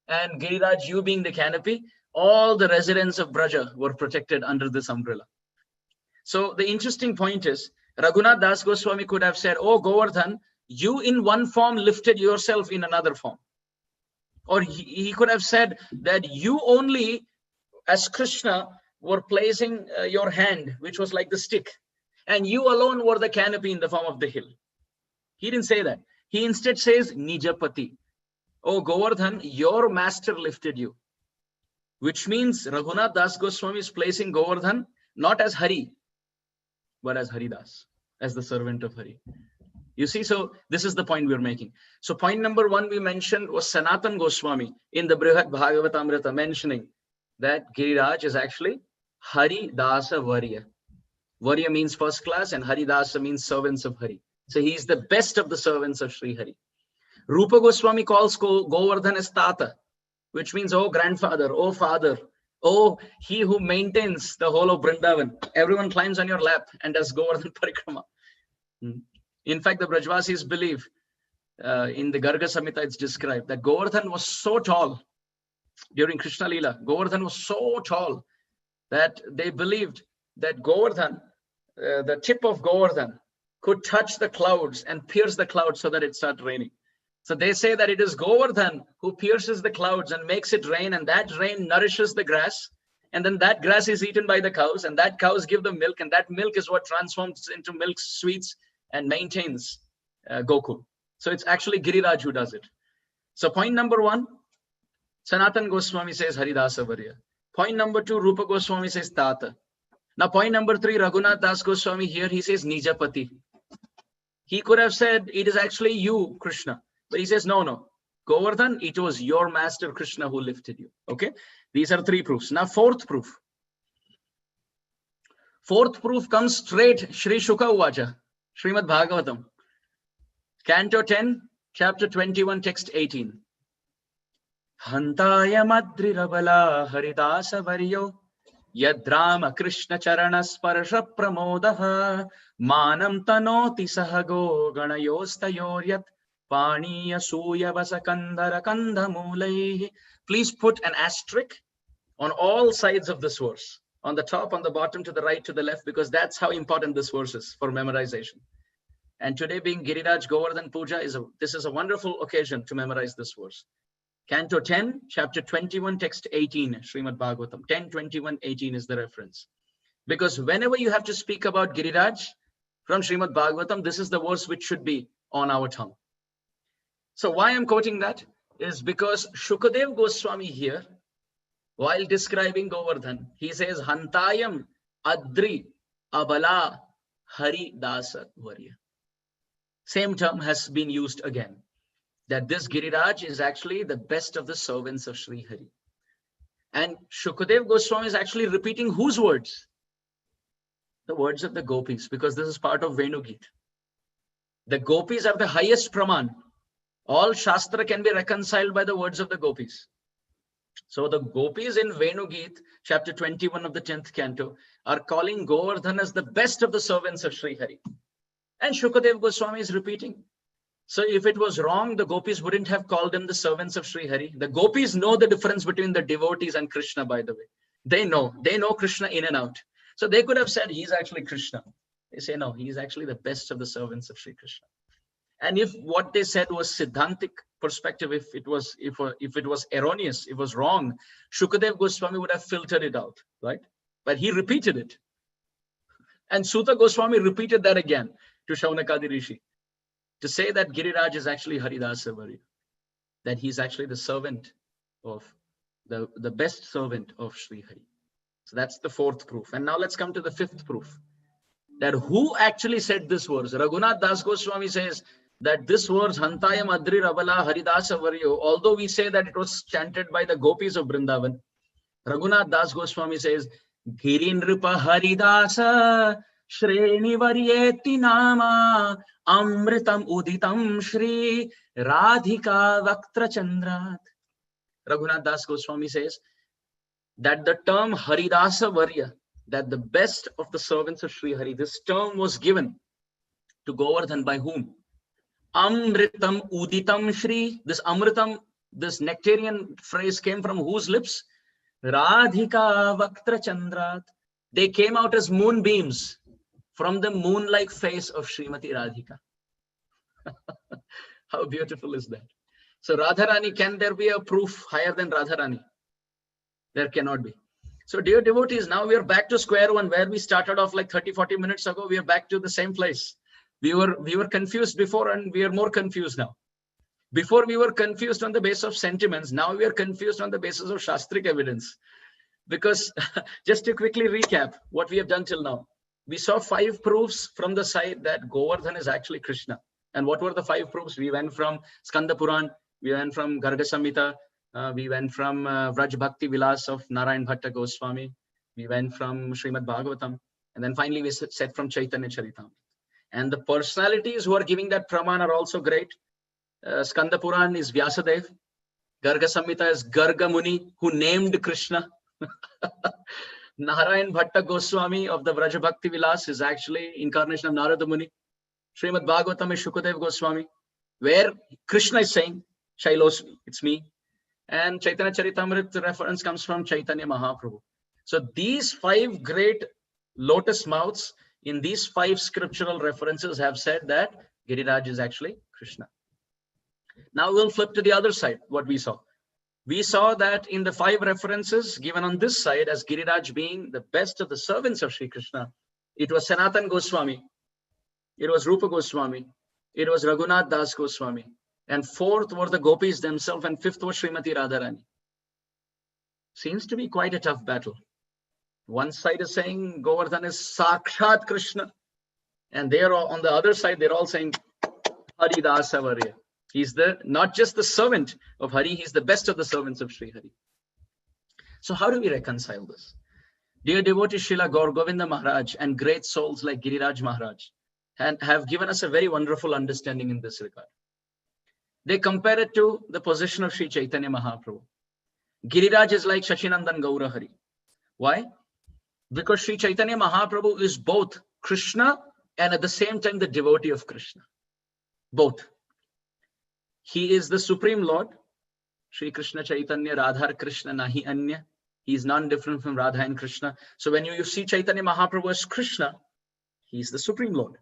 Speaker 2: and Giriraj, you being the canopy, all the residents of Braja were protected under this umbrella. So the interesting point is, Raghunath Das Goswami could have said, oh Govardhan, you in one form lifted yourself in another form. Or he could have said that you only, as Krishna, were placing your hand, which was like the stick, and you alone were the canopy in the form of the hill. He didn't say that. He instead says, Nijapati. Oh Govardhan, your master lifted you. Which means Raghunath Das Goswami is placing Govardhan not as Hari, but as Haridas, as the servant of Hari. You see, so this is the point we're making. So point number 1 we mentioned was Sanatan Goswami in the Brihad Bhagavatamrita mentioning that Giriraj is actually Haridasa Varya. Varya means first class and Haridasa means servants of Hari. So he is the best of the servants of Sri Hari. Rupa Goswami calls Govardhan as Tata, which means, oh grandfather, oh father, oh, he who maintains the whole of Vrindavan. Everyone climbs on your lap and does Govardhan Parikrama. In fact, the Brajvasis believe, in the Garga Samhita it's described, that Govardhan was so tall during Krishna Leela. Govardhan was so tall that they believed that Govardhan, the tip of Govardhan, could touch the clouds and pierce the clouds so that it started raining. So they say that it is Govardhan who pierces the clouds and makes it rain, and that rain nourishes the grass, and then that grass is eaten by the cows, and that cows give the milk, and that milk is what transforms into milk sweets and maintains Gokul. So it's actually Giriraj who does it. So point number 1, Sanatan Goswami says Haridasa Varya. Point number 2, Rupa Goswami says Tata. Now point number 3, Raghunath Das Goswami here, he says Nijapati. He could have said it is actually you, Krishna. But he says, no. Govardhan, it was your master Krishna who lifted you. Okay. These are 3 proofs. Now, 4th proof. 4th proof comes straight Shri Shuka Uvacha, Srimad Bhagavatam. Canto 10, chapter 21, text 18. Hantaya madri rabala haridasa varyo yadrama Krishna charana sparsha pramodaha manam tanoti sahago ganayostayoryat Paniya Suya Vasakandara Kandhamulai. Please put an asterisk on all sides of this verse, on the top, on the bottom, to the right, to the left, because that's how important this verse is for memorization. And today being Giriraj Govardhan Puja, this is a wonderful occasion to memorize this verse. Canto 10, chapter 21, text 18, Srimad Bhagavatam. 10, 21, 18 is the reference. Because whenever you have to speak about Giriraj from Srimad Bhagavatam, this is the verse which should be on our tongue. So why I'm quoting that is because Shukadev Goswami here, while describing Govardhan, he says, Hantayam Adri Abala Hari Dasa Varya. Same term has been used again, that this Giriraj is actually the best of the servants of Sri Hari. And Shukadev Goswami is actually repeating whose words? The words of the gopis, because this is part of Venugit. The gopis are the highest praman. All Shastra can be reconciled by the words of the gopis. So the gopis in Venugit, chapter 21 of the 10th canto, are calling Govardhan as the best of the servants of Sri Hari. And Shukadev Goswami is repeating. So if it was wrong, the gopis wouldn't have called him the servants of Sri Hari. The gopis know the difference between the devotees and Krishna, by the way. They know Krishna in and out. So they could have said he's actually Krishna. They say no, he's actually the best of the servants of Sri Krishna. And if what they said was Siddhantic perspective, if it was erroneous, it was wrong, Shukadev Goswami would have filtered it out, right? But he repeated it. And Suta Goswami repeated that again to Shaunakadi Rishi, to say that Giriraj is actually Haridasa Varya, that he's actually the servant of, the best servant of Sri Hari. So that's the fourth proof. And now let's come to the fifth proof. That who actually said this verse? Raghunath Das Goswami says that this verse, Hantayam Adri Rabala Haridasa Varyo, although we say that it was chanted by the gopis of Vrindavan, Raghunath Das Goswami says, Girinripa Haridasa Shreni Varyeti Nama Amritam Uditam Shri Radhika Vaktra Chandrat. Raghunath Das Goswami says that the term Haridasa Varya, that the best of the servants of Sri Hari, this term was given to Govardhan by whom? Amritam Uditam Shri. This Amritam, this nectarian phrase came from whose lips? Radhika Vaktra Chandrat. They came out as moonbeams from the moon-like face of Srimati Radhika. How beautiful is that? So Radharani, can there be a proof higher than Radharani? There cannot be. So dear devotees, now we are back to square one, where we started off like 30-40 minutes ago. We are back to the same place. We were confused before, and we are more confused now. Before we were confused on the basis of sentiments. Now we are confused on the basis of Shastric evidence. Because just to quickly recap what we have done till now, we saw 5 proofs from the side that Govardhan is actually Krishna. And what were the 5 proofs? We went from Skanda Puran, we went from Garga Samhita, we went from Vraj Bhakti Vilas of Narayan Bhatta Goswami, we went from Srimad Bhagavatam, and then finally we said from Chaitanya Charitamrita. And the personalities who are giving that praman are also great. Skanda Puran is Vyasadev, Garga Samhita is Garga Muni, who named Krishna. Narayan Bhatta Goswami of the Vraj Bhakti Vilas is actually incarnation of Narada Muni. Srimad Bhagavatam is Shukadev Goswami, where Krishna is saying, Shailosmi, it's me. And Chaitanya Charitamrita reference comes from Chaitanya Mahaprabhu. So these 5 great lotus mouths in these 5 scriptural references have said that Giriraj is actually Krishna. Now we'll flip to the other side, what we saw. We saw that in the 5 references given on this side as Giriraj being the best of the servants of Sri Krishna, it was Sanatan Goswami, it was Rupa Goswami, it was Raghunath Das Goswami, and 4th were the gopis themselves, and 5th was Srimati Radharani. Seems to be quite a tough battle. One side is saying Govardhan is Sakshat Krishna, and they're all, on the other side, they're all saying Haridasa Varya. He's not just the servant of Hari, he's the best of the servants of Sri Hari. So how do we reconcile this? Dear devotee Srila Gaur Govinda Maharaj and great souls like Giriraj Maharaj have given us a very wonderful understanding in this regard. They compare it to the position of Sri Chaitanya Mahaprabhu. Giriraj is like Shashinandan Gaura Hari. Why? Because Sri Chaitanya Mahaprabhu is both Krishna and at the same time the devotee of Krishna. Both. He is the Supreme Lord, Sri Krishna Chaitanya Radhar Krishna Nahi Anya. He is none different from Radha and Krishna. So when you see Chaitanya Mahaprabhu as Krishna, he is the Supreme Lord.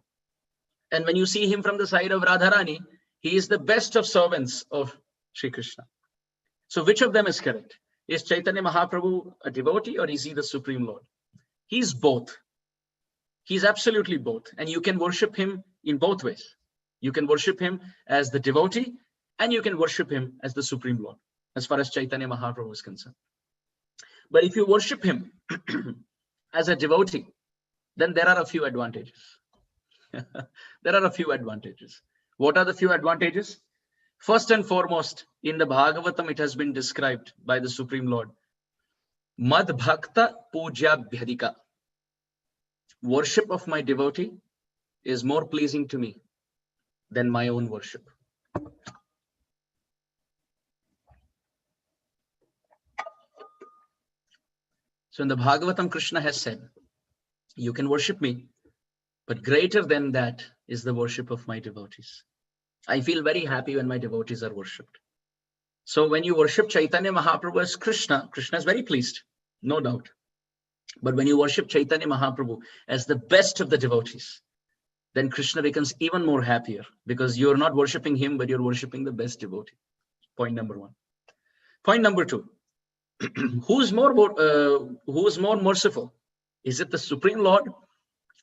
Speaker 2: And when you see him from the side of Radharani, he is the best of servants of Sri Krishna. So which of them is correct? Is Chaitanya Mahaprabhu a devotee or is he the Supreme Lord? He's both. He's absolutely both. And you can worship him in both ways. You can worship him as the devotee and you can worship him as the Supreme Lord, as far as Chaitanya Mahaprabhu is concerned. But if you worship him as a devotee, then there are a few advantages. There are a few advantages. What are the few advantages? First and foremost, in the Bhagavatam, it has been described by the Supreme Lord. Mad Bhakta Puja Bhyadika. Worship of my devotee is more pleasing to me than my own worship. So in the Bhagavatam, Krishna has said, you can worship me, but greater than that is the worship of my devotees. I feel very happy when my devotees are worshipped. So when you worship Chaitanya Mahaprabhu as Krishna, Krishna is very pleased, no doubt. But when you worship Chaitanya Mahaprabhu as the best of the devotees, then Krishna becomes even more happier because you're not worshipping him, but you're worshipping the best devotee. Point number one. Point number two, who's more merciful? Is it the Supreme Lord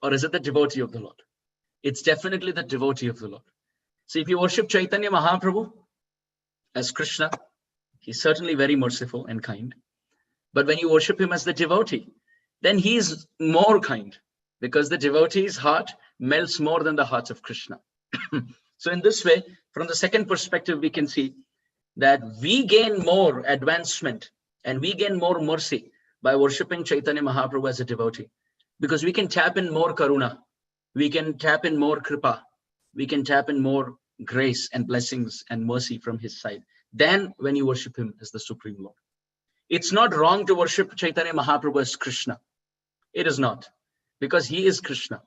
Speaker 2: or is it the devotee of the Lord? It's definitely the devotee of the Lord. So if you worship Chaitanya Mahaprabhu as Krishna, he's certainly very merciful and kind. But when you worship him as the devotee, then he's more kind because the devotee's heart melts more than the heart of Krishna. So in this way, from the second perspective, we can see that we gain more advancement and we gain more mercy by worshipping Chaitanya Mahaprabhu as a devotee, because we can tap in more karuna, we can tap in more kripa, we can tap in more grace and blessings and mercy from his side than when you worship him as the Supreme Lord. It's not wrong to worship Chaitanya Mahaprabhu as Krishna. It is not, because he is Krishna.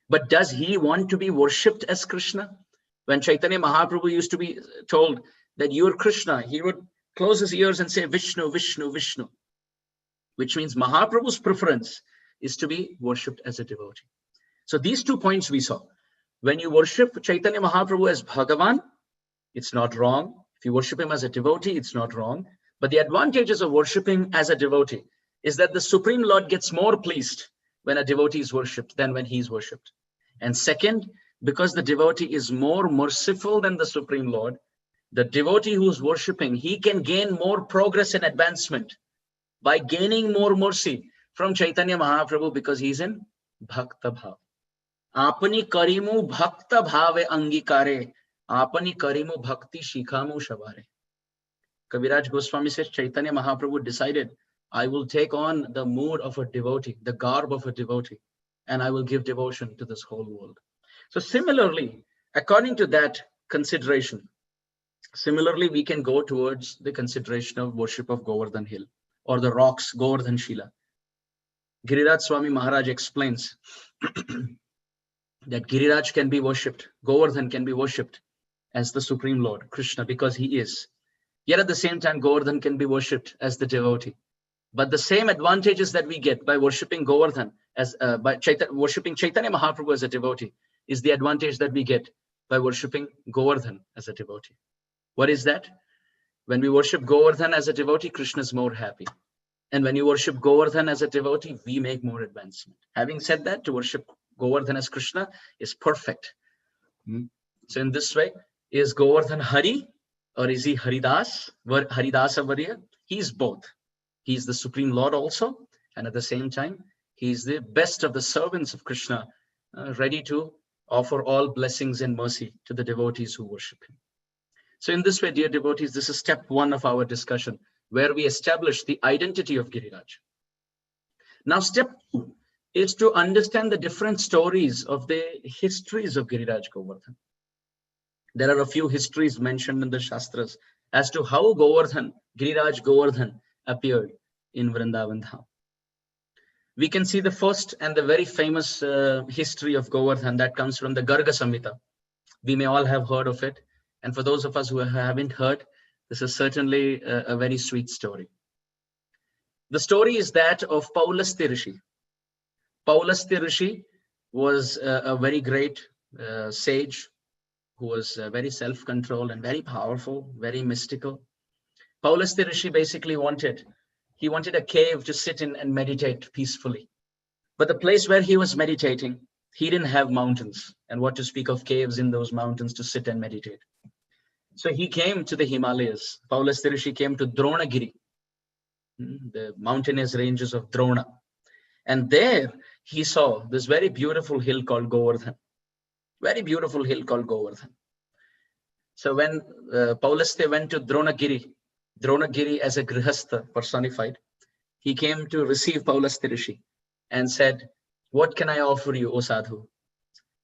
Speaker 2: But does he want to be worshipped as Krishna? When Chaitanya Mahaprabhu used to be told that you're Krishna, he would close his ears and say Vishnu, Vishnu, Vishnu, which means Mahaprabhu's preference is to be worshipped as a devotee. So these 2 points we saw. When you worship Chaitanya Mahaprabhu as Bhagavan, it's not wrong. If you worship him as a devotee, it's not wrong. But the advantages of worshiping as a devotee is that the Supreme Lord gets more pleased when a devotee is worshipped than when he is worshipped. And second, because the devotee is more merciful than the Supreme Lord, the devotee who is worshipping, he can gain more progress and advancement by gaining more mercy from Chaitanya Mahaprabhu because he's in Bhakta Bhav. Apani karimu bhakta bhave angikare, apani karimu bhakti shikhamu shabare. Kaviraj Goswami says Chaitanya Mahaprabhu decided, I will take on the mood of a devotee, the garb of a devotee, and I will give devotion to this whole world. So similarly, according to that consideration, similarly, we can go towards the consideration of worship of Govardhan Hill or the rocks, Govardhan Shila. Giriraj Swami Maharaj explains that Giriraj can be worshipped, Govardhan can be worshipped as the Supreme Lord, Krishna, because he is. Yet at the same time, Govardhan can be worshipped as the devotee. But the same advantages that we get by worshipping Govardhan, worshipping Chaitanya Mahaprabhu as a devotee, is the advantage that we get by worshipping Govardhan as a devotee. What is that? When we worship Govardhan as a devotee, Krishna is more happy. And when you worship Govardhan as a devotee, we make more advancement. Having said that, to worship Govardhan as Krishna is perfect. So in this way, is Govardhan Hari or is he Haridas, Haridasa Varya? He's both. He's the Supreme Lord also, and at the same time, he's the best of the servants of Krishna, ready to offer all blessings and mercy to the devotees who worship him. So in this way, dear devotees, this is step 1 of our discussion, where we establish the identity of Giriraj. Now, step 2 is to understand the different stories of the histories of Giriraj Govardhan. There are a few histories mentioned in the Shastras as to how Giriraj Govardhan appeared in Vrindavan Dham. We can see the first and the very famous history of Govardhan that comes from the Garga Samhita. We may all have heard of it. And for those of us who haven't heard, this is certainly a very sweet story. The story is that of Paulasthi Rishi. Paulasthi Rishi was a very great sage who was very self-controlled and very powerful, very mystical. Paulastya Rishi basically wanted a cave to sit in and meditate peacefully. But the place where he was meditating, he didn't have mountains. And what to speak of caves in those mountains to sit and meditate. So he came to the Himalayas. Paulastya Rishi came to Dronagiri, the mountainous ranges of Drona. And there he saw this very beautiful hill called Govardhana. Very beautiful hill called Govardhana. So when Paulastya went to Dronagiri as a Grihastha personified, he came to receive Paulastya Rishi and said, "What can I offer you, O Sadhu?"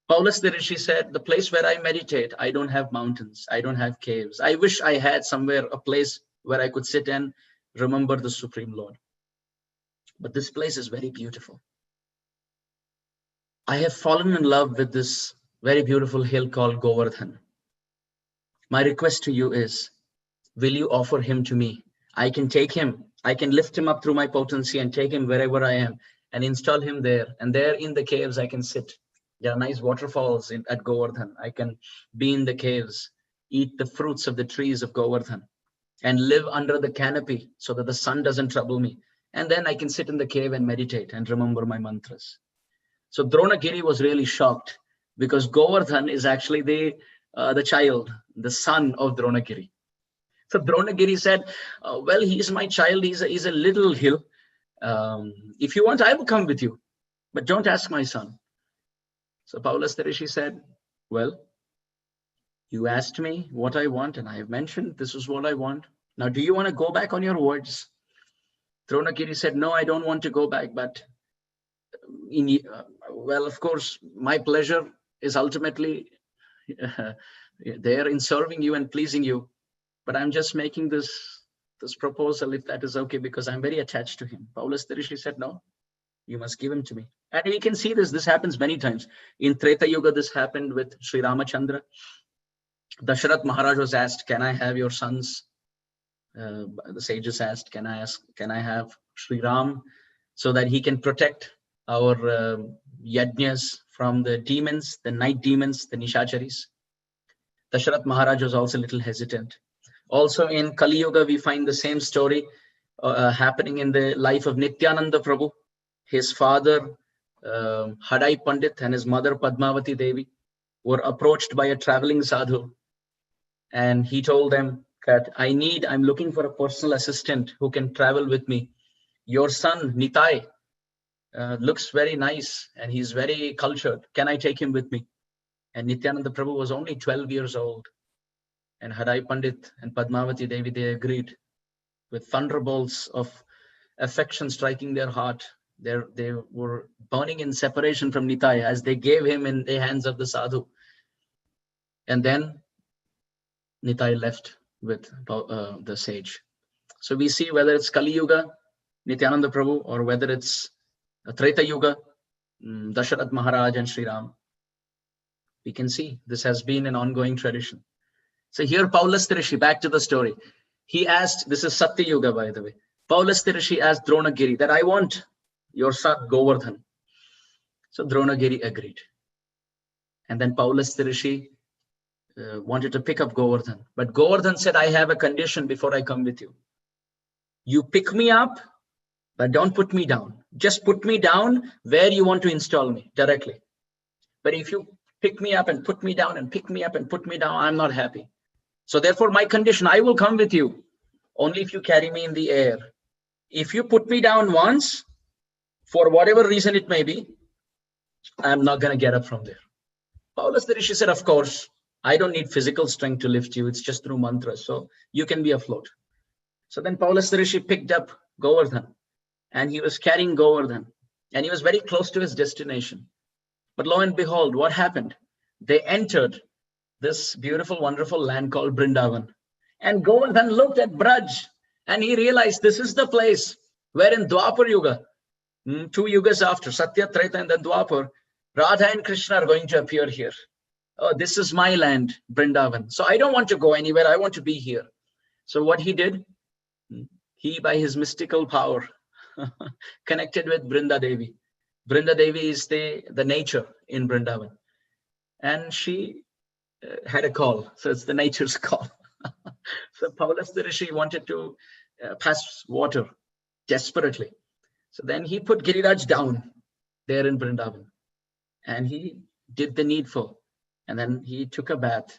Speaker 2: Paulastya Rishi said, "The place where I meditate, I don't have mountains, I don't have caves. I wish I had somewhere, a place where I could sit and remember the Supreme Lord. But this place is very beautiful. I have fallen in love with this very beautiful hill called Govardhan. My request to you is, will you offer him to me? I can take him, I can lift him up through my potency and take him wherever I am and install him there. And there in the caves, I can sit. There are nice waterfalls at Govardhan. I can be in the caves, eat the fruits of the trees of Govardhan, and live under the canopy so that the sun doesn't trouble me. And then I can sit in the cave and meditate and remember my mantras." So Dronagiri was really shocked because Govardhan is actually the child, the son of Dronagiri. So Dronagiri said, "Well, he is my child. He's a little hill. If you want, I will come with you, but don't ask my son." So Paulastya Rishi said, "Well, you asked me what I want, and I have mentioned this is what I want. Now, do you want to go back on your words?" Dronagiri said, "No, I don't want to go back, but well, of course, my pleasure is ultimately there in serving you and pleasing you. But I'm just making this proposal, if that is okay, because I'm very attached to him." Paulastya Rishi said, "No, you must give him to me." And we can see this happens many times. In Treta Yuga, this happened with Sri Ramachandra. Dasharath Maharaj was asked, "Can I have your sons?" The sages asked, can I have Sri Ram so that he can protect our yajnas from the demons, the night demons, the nishacharis? Dasharath Maharaj was also a little hesitant. Also in Kali Yuga, we find the same story happening in the life of Nityananda Prabhu. His father, Hadai Pandit, and his mother, Padmavati Devi, were approached by a traveling sadhu. And he told them that I'm looking for a personal assistant who can travel with me. Your son, Nitai, looks very nice and he's very cultured. Can I take him with me? And Nityananda Prabhu was only 12 years old. And Hadai Pandit and Padmavati Devi, they agreed with thunderbolts of affection striking their heart. They were burning in separation from Nitai as they gave him in the hands of the sadhu. And then Nitai left with the sage. So we see whether it's Kali Yuga, Nityananda Prabhu, or whether it's Treta Yuga, Dasharath Maharaj and Sri Ram, we can see this has been an ongoing tradition. So here Paulastya Rishi, back to the story. He asked, this is Satya Yuga, by the way. Paulastya Rishi asked Dronagiri that I want your son Govardhan. So Dronagiri agreed. And then Paulastya Rishi wanted to pick up Govardhan. But Govardhan said, I have a condition before I come with you. You pick me up, but don't put me down. Just put me down where you want to install me directly. But if you pick me up and put me down and pick me up and put me down, I'm not happy. So therefore, my condition, I will come with you only if you carry me in the air. If you put me down once, for whatever reason it may be, I'm not going to get up from there. Paulastya Rishi said, of course, I don't need physical strength to lift you. It's just through mantras. So you can be afloat. So then Paulastya Rishi picked up Govardhan and he was carrying Govardhan and he was very close to his destination. But lo and behold, what happened? They entered this beautiful, wonderful land called Vrindavan. And Govardhan looked at Braj and he realized this is the place where in Dwapar Yuga, 2 yugas after, Satya, Treta, and then Dwapar, Radha and Krishna are going to appear here. Oh, this is my land, Vrindavan. So I don't want to go anywhere. I want to be here. So what he did, he, by his mystical power, connected with Brinda Devi. Brinda Devi is the nature in Vrindavan. And she had a call. So it's the nature's call. So Paulus the Rishi wanted to pass water desperately. So then he put Giriraj down there in Vrindavan, and he did the needful. And then he took a bath,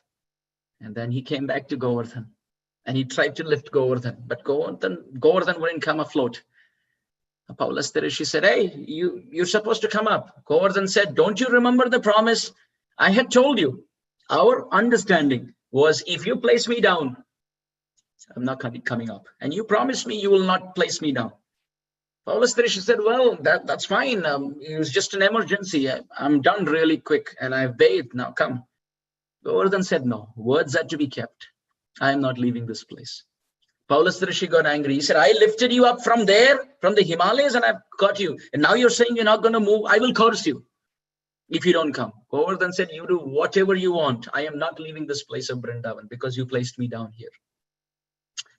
Speaker 2: and then he came back to Govardhan, and he tried to lift Govardhan, but Govardhan wouldn't come afloat. Paulus the Rishi said, "Hey, you're supposed to come up." Govardhan said, "Don't you remember the promise? I had told you. Our understanding was, if you place me down, I'm not coming up. And you promised me you will not place me down." Paulus the Rishi said, "Well, that's fine. It was just an emergency. I'm done really quick, and I've bathed. Now come." Govardhan said, "No, words are to be kept. I am not leaving this place." Paulus the Rishi got angry. He said, "I lifted you up from there, from the Himalayas, and I've got you. And now you're saying you're not going to move. I will curse you if you don't come." Govardhan said, "You do whatever you want. I am not leaving this place of Vrindavan because you placed me down here."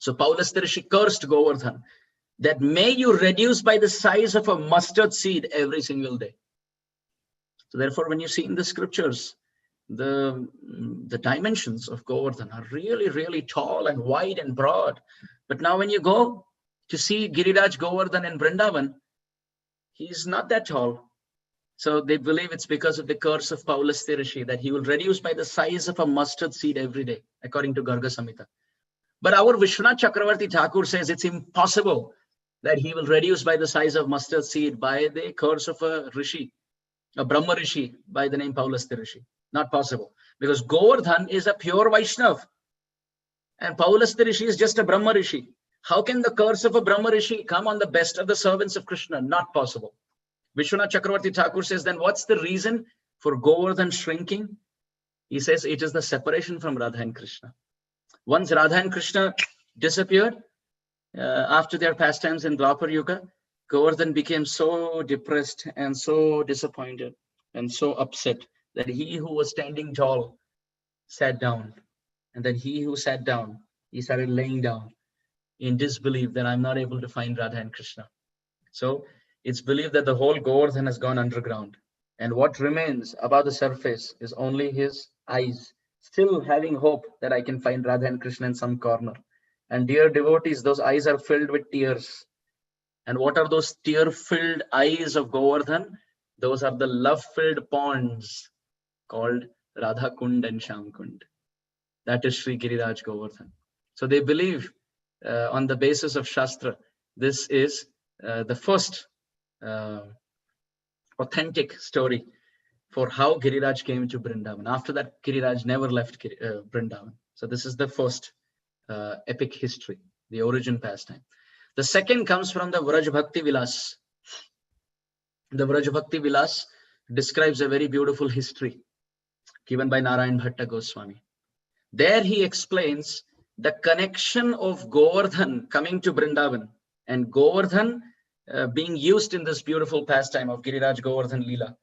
Speaker 2: So Paulus the Rishi cursed Govardhan that may you reduce by the size of a mustard seed every single day. So therefore, when you see in the scriptures, the dimensions of Govardhan are really, really tall and wide and broad. But now when you go to see Giriraj Govardhan in Vrindavan, he's not that tall. So they believe it's because of the curse of Paulus the Rishi that he will reduce by the size of a mustard seed every day, according to Garga Samhita. But our Vishwanath Chakravarti Thakur says it's impossible that he will reduce by the size of mustard seed by the curse of a Rishi, a Brahma Rishi by the name Paulus the Rishi. Not possible, because Govardhan is a pure Vaishnav and Paulus the Rishi is just a Brahma Rishi. How can the curse of a Brahma Rishi come on the best of the servants of Krishna? Not possible. Vishwanath Chakravarti Thakur says, then what's the reason for Govardhan shrinking? He says it is the separation from Radha and Krishna. Once Radha and Krishna disappeared after their pastimes in Dwapar Yuga, Govardhan became so depressed and so disappointed and so upset that he who was standing tall sat down. And then he who sat down, he started laying down in disbelief that I'm not able to find Radha and Krishna. So it's believed that the whole Govardhan has gone underground. And what remains above the surface is only his eyes, still having hope that I can find Radha and Krishna in some corner. And dear devotees, those eyes are filled with tears. And what are those tear-filled eyes of Govardhan? Those are the love-filled ponds called Radha Kund and Sham Kund. That is Sri Giriraj Govardhan. So they believe on the basis of Shastra, this is the first authentic story for how Giriraj came to Vrindavan. After that, Giriraj never left Vrindavan. So this is the first epic history, the origin pastime. The second comes from the Vraj Bhakti Vilas. The Vraj Bhakti Vilas describes a very beautiful history given by Narayan Bhatta Goswami. There he explains the connection of Govardhan coming to Vrindavan and Govardhan being used in this beautiful pastime of Giriraj Govardhan Leela.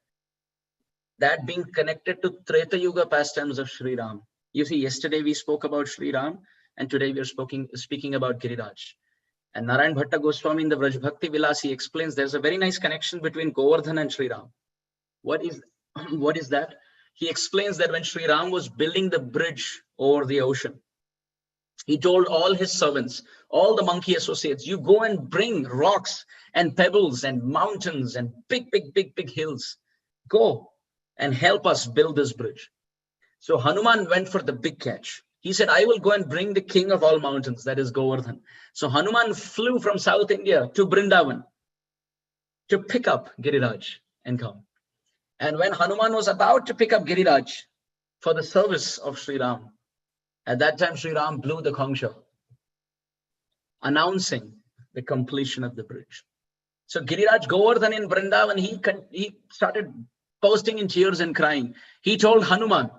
Speaker 2: That being connected to Treta Yuga pastimes of Sri Ram. You see, yesterday we spoke about Sri Ram and today we are speaking about Giriraj. And Narayan Bhatta Goswami in the Vraj Bhakti Vilas, he explains there's a very nice connection between Govardhan and Sri Ram. What is that? He explains that when Sri Ram was building the bridge over the ocean, he told all his servants, all the monkey associates, you go and bring rocks and pebbles and mountains and big hills. Go and help us build this bridge. So Hanuman went for the big catch. He said, I will go and bring the king of all mountains, that is Govardhan. So Hanuman flew from South India to Vrindavan to pick up Giriraj and come. And when Hanuman was about to pick up Giriraj for the service of Sri Ram, at that time Sri Ram blew the conch shell, announcing the completion of the bridge. So Giriraj Govardhan in Vrindavan, he started bursting in tears and crying. He told Hanuman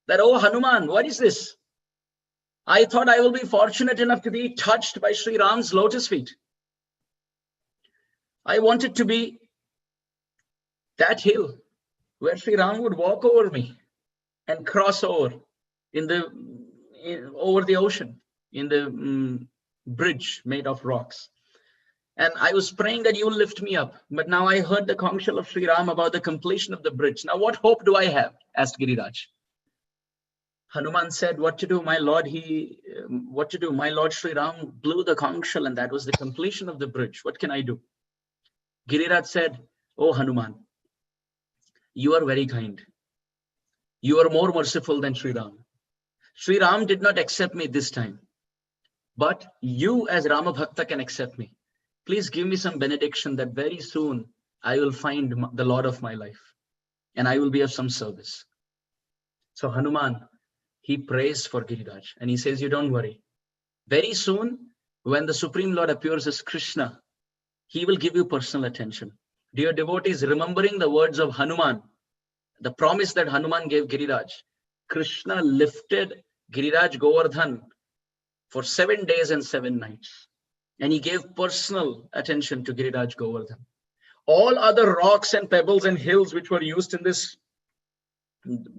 Speaker 2: that, oh Hanuman, what is this? I thought I will be fortunate enough to be touched by Sri Ram's lotus feet. I wanted to be that hill where Sri Ram would walk over me and cross over over the ocean in the bridge made of rocks. And I was praying that you will lift me up. But now I heard the conch shell of Sri Ram about the completion of the bridge. Now what hope do I have? Asked Giriraj. Hanuman said, what to do, my lord? What to do? My lord Sri Ram blew the conch shell, and that was the completion of the bridge. What can I do? Giriraj said, oh Hanuman, you are very kind. You are more merciful than Sri Ram. Sri Ram did not accept me this time, but you as Rama Bhakta can accept me. Please give me some benediction that very soon I will find the Lord of my life and I will be of some service. So Hanuman, he prays for Giriraj and he says, you don't worry. Very soon, when the Supreme Lord appears as Krishna, he will give you personal attention. Dear devotees, remembering the words of Hanuman, the promise that Hanuman gave Giriraj, Krishna lifted Giriraj Govardhan for 7 days and 7 nights. And he gave personal attention to Giriraj Govardhan. All other rocks and pebbles and hills which were used in this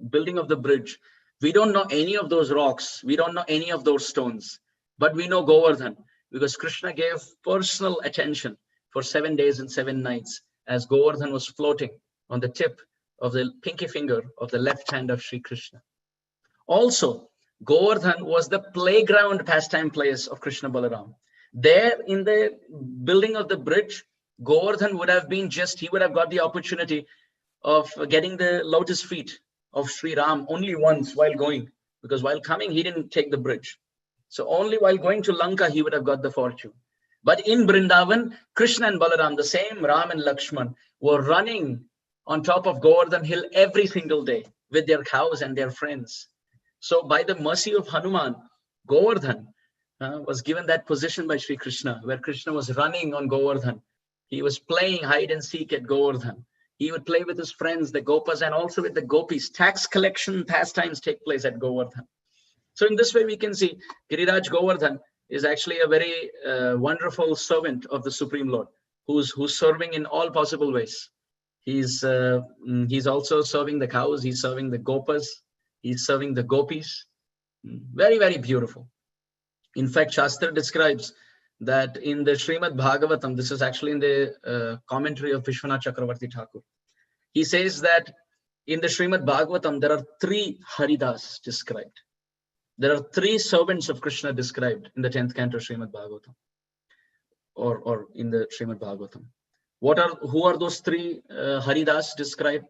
Speaker 2: building of the bridge, we don't know any of those rocks. We don't know any of those stones. But we know Govardhan because Krishna gave personal attention for 7 days and 7 nights as Govardhan was floating on the tip of the pinky finger of the left hand of Sri Krishna. Also, Govardhan was the playground pastime place of Krishna Balaram. There in the building of the bridge, Govardhan would have been he would have got the opportunity of getting the lotus feet of Sri Ram only once while going, because while coming, he didn't take the bridge. So only while going to Lanka, he would have got the fortune. But in Vrindavan, Krishna and Balaram, the same Ram and Lakshman, were running on top of Govardhan hill every single day with their cows and their friends. So by the mercy of Hanuman, Govardhan was given that position by Sri Krishna, where Krishna was running on Govardhan. He was playing hide and seek at Govardhan. He would play with his friends, the Gopas, and also with the Gopis. Tax collection pastimes take place at Govardhan. So in this way, we can see Giriraj Govardhan is actually a very wonderful servant of the Supreme Lord, who's serving in all possible ways. He's also serving the cows. He's serving the Gopas. He's serving the Gopis. Very, very beautiful. In fact, Shastra describes that in the Srimad Bhagavatam, this is actually in the commentary of Vishwanath Chakravarti Thakur. He says that in the Srimad Bhagavatam, there are 3 Haridas described. There are 3 servants of Krishna described in the 10th canto Srimad Bhagavatam, or in the Srimad Bhagavatam. Who are those 3 Haridas described?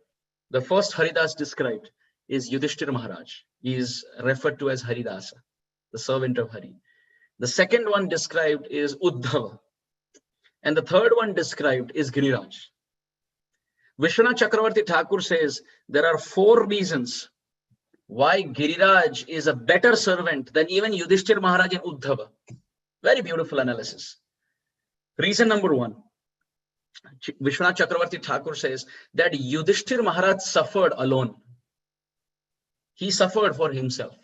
Speaker 2: The first Haridas described is Yudhishthira Maharaj. He is referred to as Haridasa, the servant of Hari. The second one described is Uddhava. And the third one described is Giriraj. Vishwanath Chakravarti Thakur says there are 4 reasons why Giriraj is a better servant than even Yudhishthira Maharaj and Uddhava. Very beautiful analysis. Reason number 1, Vishwanath Chakravarti Thakur says that Yudhishthira Maharaj suffered alone. He suffered for himself.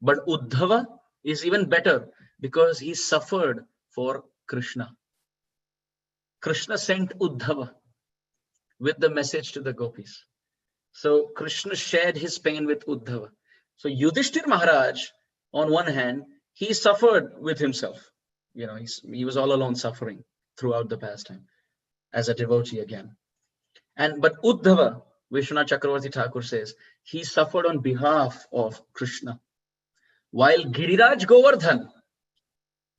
Speaker 2: But Uddhava is even better because he suffered for Krishna. Krishna sent Uddhava with the message to the gopis. So Krishna shared his pain with Uddhava. So Yudhishthira Maharaj, on one hand, he suffered with himself. You know, he was all alone suffering throughout the pastime as a devotee again. But Uddhava, Vishwanath Chakravarti Thakur says, he suffered on behalf of Krishna. While Giriraj Govardhan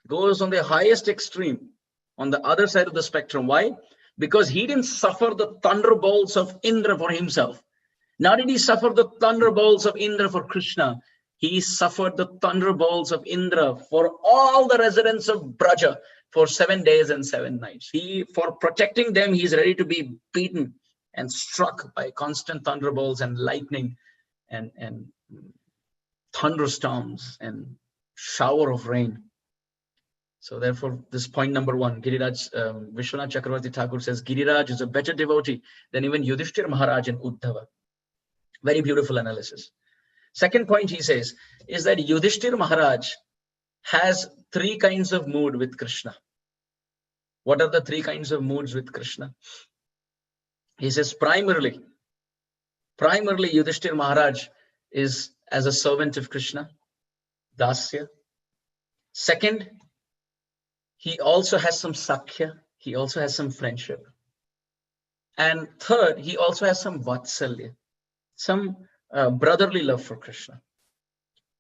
Speaker 2: goes on the highest extreme, on the other side of the spectrum. Why? Because he didn't suffer the thunderbolts of Indra for himself. Nor did he suffer the thunderbolts of Indra for Krishna. He suffered the thunderbolts of Indra for all the residents of Braja for 7 days and 7 nights. For protecting them, he's ready to be beaten and struck by constant thunderbolts and lightning and thunderstorms and shower of rain. So therefore, this point number 1, Giriraj, Vishwanath Chakravarti Thakur says, Giriraj is a better devotee than even Yudhishthira Maharaj and Uddhava. Very beautiful analysis. Second point he says is that Yudhishthira Maharaj has 3 kinds of mood with Krishna. What are the 3 kinds of moods with Krishna? He says primarily Yudhishthira Maharaj is as a servant of Krishna, Dasya. Second, he also has some Sakhya, he also has some friendship. And third, he also has some Vatsalya, some brotherly love for Krishna.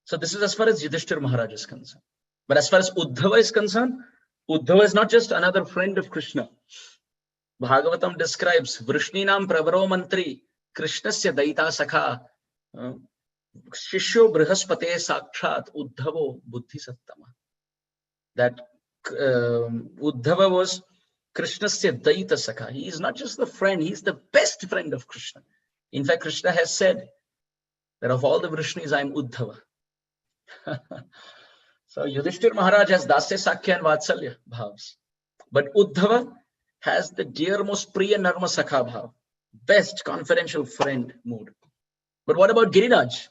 Speaker 2: So this is as far as Yudhishthira Maharaj is concerned. But as far as Uddhava is concerned, Uddhava is not just another friend of Krishna. Bhagavatam describes Vrishninam Pravaro Mantri Krishnasya Daita Sakha Shishyo Brihaspate Sakshat Uddhavo Buddhi Sattama. That Uddhava was Krishnasya Daita Sakha. He is not just the friend, he is the best friend of Krishna. In fact, Krishna has said that of all the Vrishnis, I am Uddhava. So Yudhishthira Maharaj has Dasya, Sakya and Vatsalya bhavs. But Uddhava has the dearmost Priya Narma Sakha bhav, best confidential friend mood. But what about Giriraj?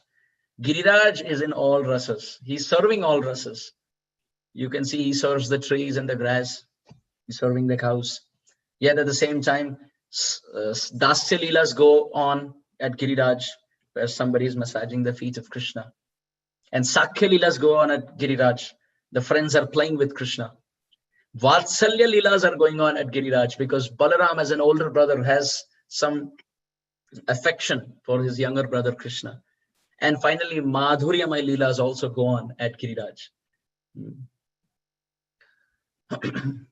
Speaker 2: Giriraj is in all rasas. He's serving all rasas. You can see he serves the trees and the grass. He's serving the cows. Yet at the same time, Dasya Leelas go on at Giriraj, where somebody is massaging the feet of Krishna. And Sakya Leelas go on at Giriraj. The friends are playing with Krishna. Vatsalya Leelas are going on at Giriraj because Balaram, as an older brother, has some affection for his younger brother Krishna. And finally, Madhuryamay Leelas also go on at Giriraj.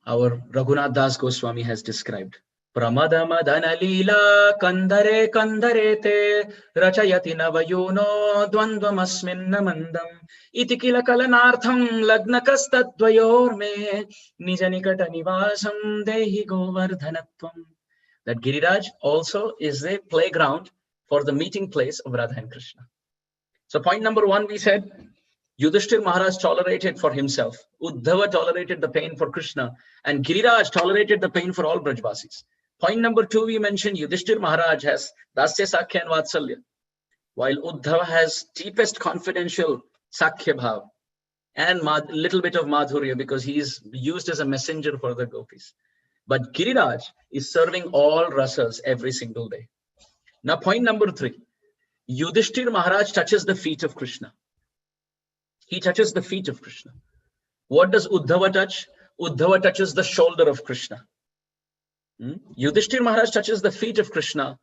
Speaker 2: Our Raghunath Das Goswami has described Pramada Madana Leela Kandare Kandare Te Rachayati Navayuno Dvandvam Asmin Namandam Itikila Kalanartham Lagnakastadvayor Me Nijanikata Nivasam Dehi Govardhanatvam. That Giriraj also is a playground for the meeting place of Radha and Krishna. So point number one, we said Yudhishthira Maharaj tolerated for himself. Uddhava tolerated the pain for Krishna. And Giriraj tolerated the pain for all Brajvasis. Point number two, we mentioned Yudhishthira Maharaj has Dasya, Sakya and Vatsalya. While Uddhava has deepest confidential Sakya bhav and little bit of Madhurya because he is used as a messenger for the gopis. But Giriraj is serving all rasas every single day. Now point number three, Yudhishthira Maharaj touches the feet of Krishna. He touches the feet of Krishna. What does Uddhava touch? Uddhava touches the shoulder of Krishna. Yudhishthira Maharaj touches the feet of Krishna.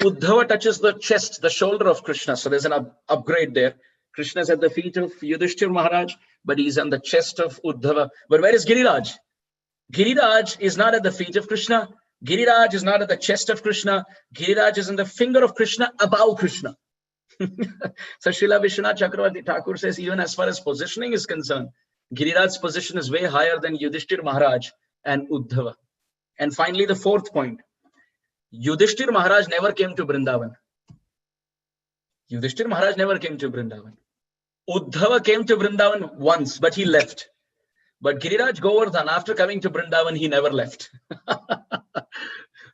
Speaker 2: Uddhava touches the chest, the shoulder of Krishna. So there's an upgrade there. Krishna is at the feet of Yudhishthira Maharaj, but he's on the chest of Uddhava. But where is Giriraj? Giriraj is not at the feet of Krishna. Giriraj is not at the chest of Krishna. Giriraj is in the finger of Krishna, above Krishna. So Srila Vishwanath Chakravarti Thakur says, even as far as positioning is concerned, Giriraj's position is way higher than Yudhishthira Maharaj and Uddhava. And finally, the fourth point, Yudhishthira Maharaj never came to Vrindavan. Yudhishthira Maharaj never came to Vrindavan. Uddhava came to Vrindavan once, but he left. But Giriraj Govardhana, after coming to Vrindavan, he never left.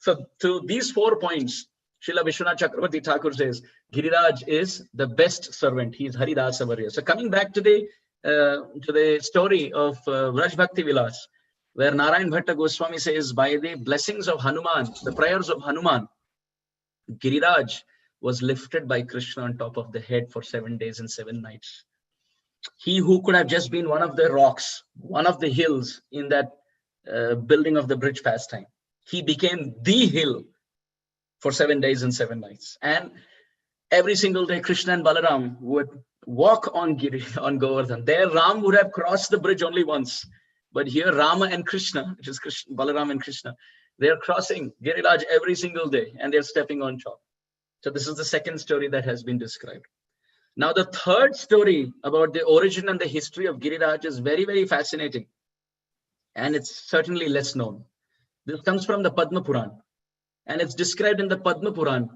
Speaker 2: So to these 4 points, Srila Vishwanath Chakravarti Thakur says, Giriraj is the best servant. He is Haridasa Varya. So coming back to the story of Vraj Bhakti Vilas, where Narayan Bhatta Goswami says, by the blessings of Hanuman, the prayers of Hanuman, Giriraj was lifted by Krishna on top of the head for 7 days and 7 nights. He who could have just been one of the rocks, one of the hills in that building of the bridge pastime, he became the hill for 7 days and 7 nights. And every single day, Krishna and Balaram would walk on Govardhan. There, Ram would have crossed the bridge only once. But here, Rama and Krishna, which is Krishna, Balaram and Krishna, they are crossing Giriraj every single day and they're stepping on top. So this is the second story that has been described. Now, the third story about the origin and the history of Giriraj is very, very fascinating. And it's certainly less known. This comes from the Padma Puran. And it's described in the Padma Puran.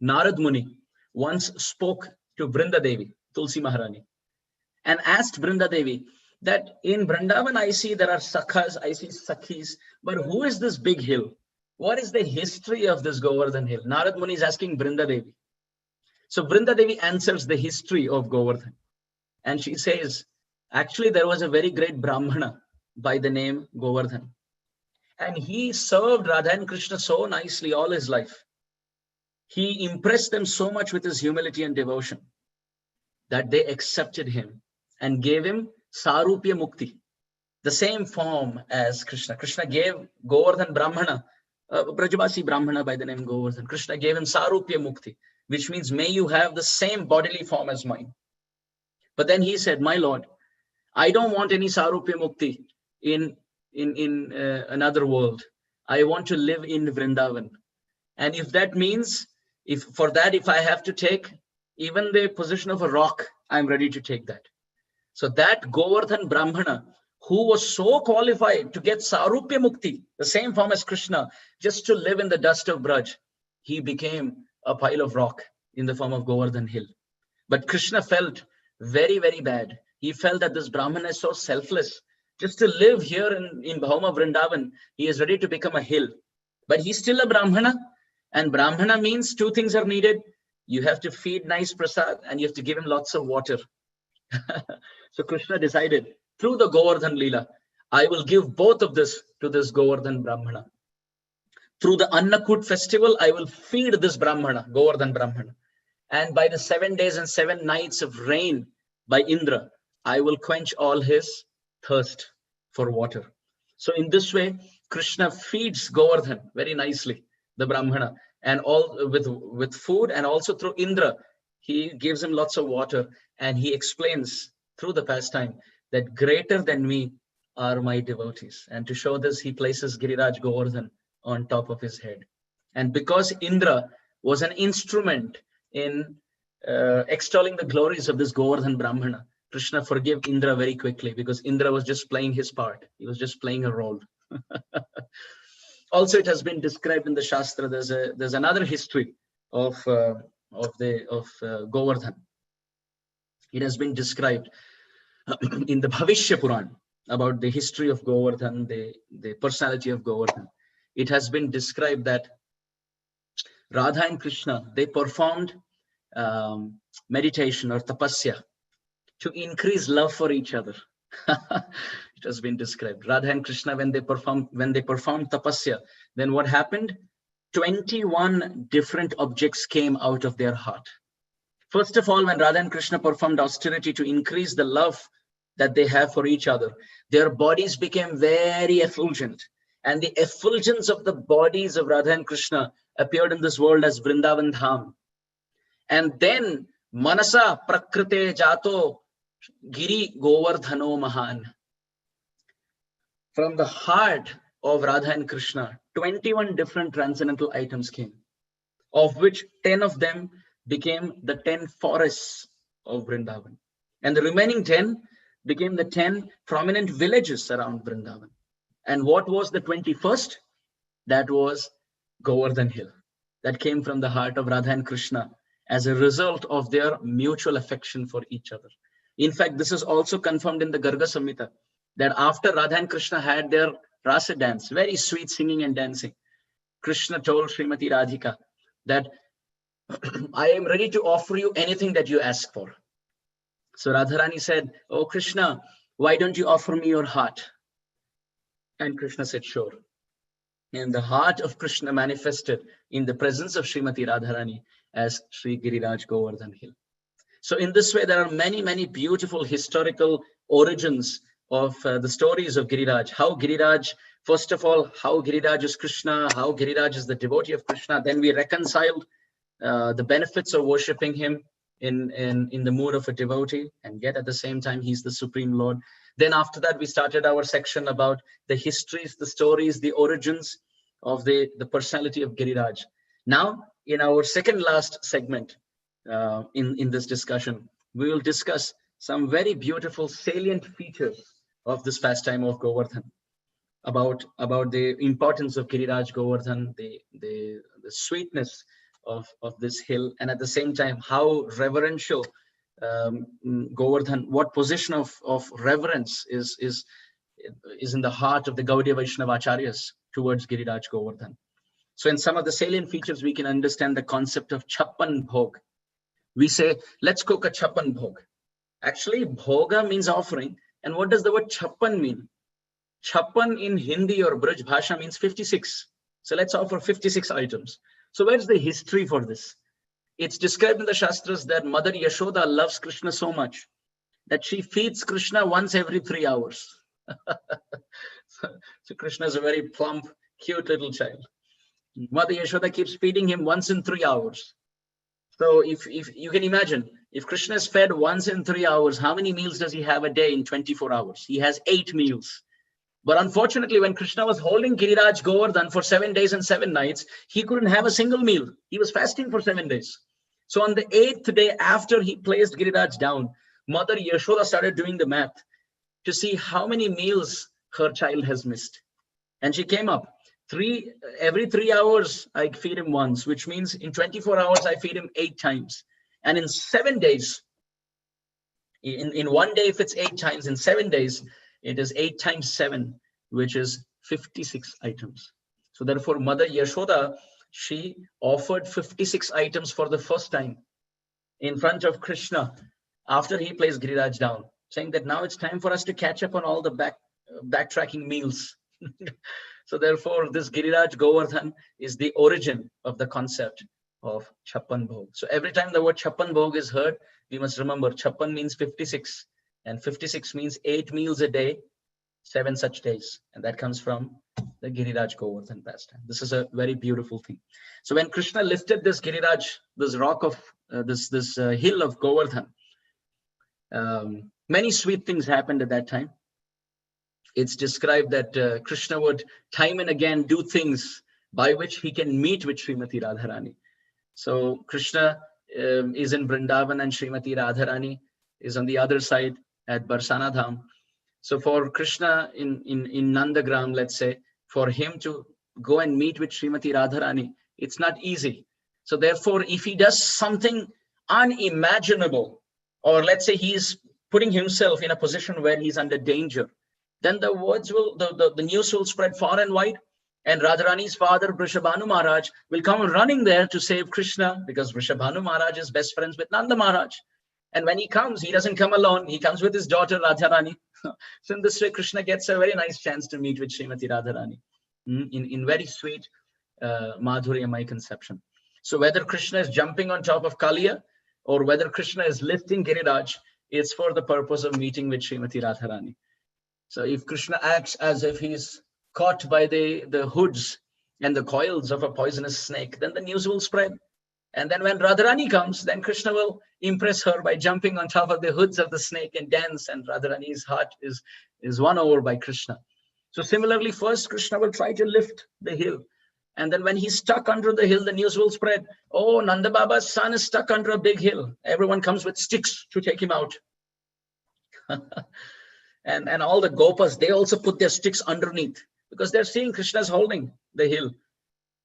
Speaker 2: Narad Muni once spoke to Brinda Devi, Tulsi Maharani, and asked Brinda Devi that in Vrindavan, I see there are sakhas, I see sakhis, but who is this big hill? What is the history of this Govardhan hill? Narad Muni is asking Brinda Devi. So Brinda Devi answers the history of Govardhan. And she says, actually, there was a very great Brahmana by the name Govardhan. And he served Radha and Krishna so nicely all his life. He impressed them so much with his humility and devotion that they accepted him and gave him Sarupya Mukti, the same form as Krishna. Krishna gave Govardhan Brahmana, Brajavasi Brahmana by the name Govardhan. Krishna gave him Sarupya Mukti, which means may you have the same bodily form as mine. But then he said, my Lord, I don't want any Sarupya Mukti in another world. I want to live in Vrindavan. And if that means, if I have to take even the position of a rock, I'm ready to take that. So that Govardhan Brahmana, who was so qualified to get Sarupya Mukti, the same form as Krishna, just to live in the dust of Braj, he became a pile of rock in the form of Govardhan hill. But Krishna felt very, very bad. He felt that this Brahmana is so selfless. Just to live here in Bhauma Vrindavan, he is ready to become a hill. But he's still a Brahmana. And Brahmana means two things are needed. You have to feed nice prasad and you have to give him lots of water. So Krishna decided, through the Govardhan Leela, I will give both of this to this Govardhan Brahmana. Through the Annakut festival, I will feed this Brahmana, Govardhan Brahmana. And by the 7 days and 7 nights of rain by Indra, I will quench all his thirst for water. So in this way, Krishna feeds Govardhan very nicely, the Brahmana, and all with food, and also through Indra, he gives him lots of water, and he explains through the pastime that greater than me are my devotees. And to show this, he places Giriraj Govardhan on top of his head. And because Indra was an instrument in extolling the glories of this Govardhan Brahmana, Krishna forgave Indra very quickly, because Indra was just playing his part. He was just playing a role. Also, it has been described in the Shastra. There's another history of Govardhan. It has been described in the Bhavishya Puran about the history of Govardhan, the personality of Govardhan. It has been described that Radha and Krishna, they performed meditation or tapasya to increase love for each other. It has been described. Radha and Krishna, when they performed tapasya, then what happened? 21 different objects came out of their heart. First of all, when Radha and Krishna performed austerity to increase the love that they have for each other, their bodies became very effulgent. And the effulgence of the bodies of Radha and Krishna appeared in this world as Vrindavan Dham. And then, Manasa Prakrite Jato Giri Govardhano Mahan. From the heart of Radha and Krishna, 21 different transcendental items came, of which 10 of them became the 10 forests of Vrindavan. And the remaining 10 became the 10 prominent villages around Vrindavan. And what was the 21st? That was Govardhan Hill. That came from the heart of Radha and Krishna as a result of their mutual affection for each other. In fact, this is also confirmed in the Garga Samhita, that after Radha and Krishna had their rasa dance, very sweet singing and dancing, Krishna told Srimati Radhika that I am ready to offer you anything that you ask for. So Radharani said, oh Krishna, why don't you offer me your heart? And Krishna said, sure. And the heart of Krishna manifested in the presence of Srimati Radharani as Sri Giriraj Govardhan Hill. So in this way, there are many, many beautiful historical origins of the stories of Giriraj. How Giriraj, first of all, how Giriraj is Krishna, how Giriraj is the devotee of Krishna. Then we reconciled the benefits of worshipping him in the mood of a devotee, and yet at the same time, he's the Supreme Lord. Then after that, we started our section about the histories, the stories, the origins of the personality of Giriraj. Now, in our second last segment in this discussion, we will discuss some very beautiful salient features of this pastime of Govardhan, about the importance of Giriraj Govardhan, the sweetness of this hill, and at the same time, how reverential Govardhan, what position of reverence is in the heart of the Gaudiya Vaishnava Acharyas towards Giriraj Govardhan. So in some of the salient features, we can understand the concept of Chappan Bhog. We say, let's cook a Chappan Bhog. Actually, Bhoga means offering. And what does the word Chappan mean? Chappan in Hindi or Braj Bhasha means 56. So let's offer 56 items. So where's the history for this? It's described in the Shastras that Mother Yashoda loves Krishna so much that she feeds Krishna once every 3 hours. So Krishna is a very plump, cute little child. Mother Yashoda keeps feeding him once in 3 hours. So if you can imagine, If Krishna is fed once in 3 hours, how many meals does he have a day in 24 hours? He has 8 meals. But unfortunately, when Krishna was holding Giriraj Govardhan for 7 days and 7 nights, he couldn't have a single meal. He was fasting for 7 days. So on the 8th day after he placed Giriraj down, Mother Yashoda started doing the math to see how many meals her child has missed. And she came up, every 3 hours, I feed him once, which means in 24 hours, I feed him 8 times. And in 7 days, in one day, if it's 8 times, in 7 days, it is 8 times 7, which is 56 items. So therefore, Mother Yashoda, she offered 56 items for the first time in front of Krishna after he placed Giriraj down, saying that now it's time for us to catch up on all the backtracking meals. So therefore, this Giriraj Govardhan is the origin of the concept of Chappan Bhog. So every time the word Chappan Bhog is heard, we must remember Chappan means 56, and 56 means 8 meals a day, 7 such days. And that comes from the Giriraj Govardhan pastime. This is a very beautiful thing. So when Krishna lifted this Giriraj, this rock of this hill of Govardhan, many sweet things happened at that time. It's described that Krishna would time and again do things by which he can meet with Srimati Radharani. So Krishna is in Vrindavan and Srimati Radharani is on the other side at Barsana Dham. So for Krishna in Nandagram, let's say, for him to go and meet with Srimati Radharani, it's not easy. So therefore, if he does something unimaginable, or let's say he's putting himself in a position where he's under danger, then the words will, the news will spread far and wide, and Radharani's father, Vrishabhanu Maharaj, will come running there to save Krishna, because Vrishabhanu Maharaj is best friends with Nanda Maharaj. And when he comes, he doesn't come alone. He comes with his daughter, Radharani. So in this way, Krishna gets a very nice chance to meet with Srimati Radharani in very sweet Madhuryamai conception. So whether Krishna is jumping on top of Kaliya or whether Krishna is lifting Giriraj, it's for the purpose of meeting with Srimati Radharani. So if Krishna acts as if he's caught by the hoods and the coils of a poisonous snake, then the news will spread. And then when Radharani comes, then Krishna will impress her by jumping on top of the hoods of the snake and dance, and Radharani's heart is won over by Krishna. So similarly, first Krishna will try to lift the hill. And then when he's stuck under the hill, the news will spread. Oh, Nanda Baba's son is stuck under a big hill. Everyone comes with sticks to take him out. And all the gopas, they also put their sticks underneath because they're seeing Krishna's holding the hill.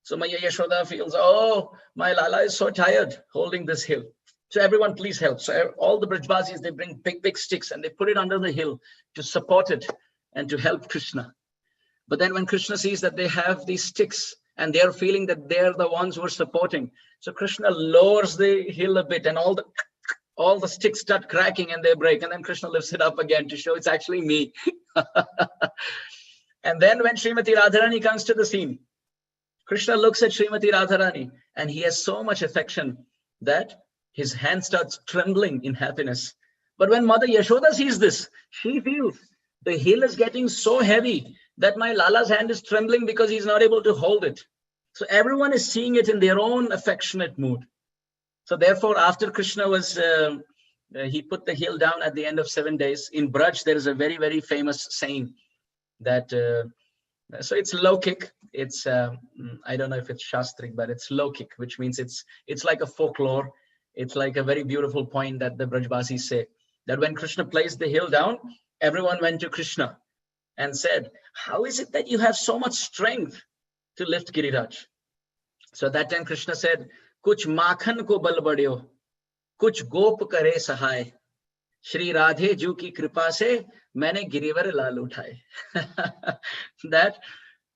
Speaker 2: So Maya Yashoda feels, oh, my Lala is so tired holding this hill. So everyone please help. So all the Brajbasis, they bring big sticks and they put it under the hill to support it and to help Krishna. But then when Krishna sees that they have these sticks and they're feeling that they're the ones who are supporting, so Krishna lowers the hill a bit and all the sticks start cracking and they break, and then Krishna lifts it up again to show it's actually me. And then when Srimati Radharani comes to the scene, Krishna looks at Srimati Radharani and he has so much affection that his hand starts trembling in happiness. But when Mother Yashoda sees this, she feels the hill is getting so heavy that my Lala's hand is trembling because he's not able to hold it. So everyone is seeing it in their own affectionate mood. So therefore, after Krishna was, he put the hill down at the end of 7 days. In Braj, there is a very, very famous saying that, so it's Lokik. It's, I don't know if it's Shastrik, but it's Lokik, which means it's like a folklore. It's like a very beautiful point that the Brajbasis say, that when Krishna placed the hill down, everyone went to Krishna and said, how is it that you have so much strength to lift Giriraj? So at that time, Krishna said, Kuch makhan ko bal badyo, kuch gop kare sahai. Shri Radhe Ju ki kripa se maine girivar lal uthaye. That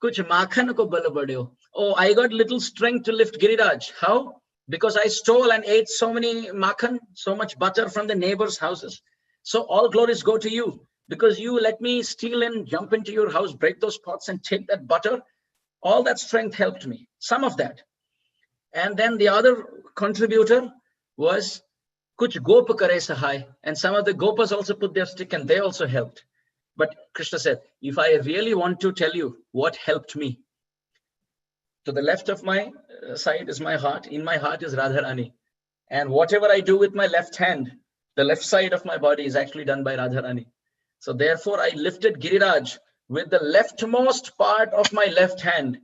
Speaker 2: kuch makhan ko bal badyo. Oh, I got little strength to lift Giriraj. How? Because I stole and ate so many makhan, so much butter from the neighbors' houses. So all glories go to you, because you let me steal and jump into your house, break those pots and take that butter. All that strength helped me, some of that. And then the other contributor was Kuch Gop Kare Sahai. And some of the Gopas also put their stick and they also helped. But Krishna said, if I really want to tell you what helped me, to the left of my side is my heart. In my heart is Radharani. And whatever I do with my left hand, the left side of my body is actually done by Radharani. So therefore, I lifted Giriraj with the leftmost part of my left hand.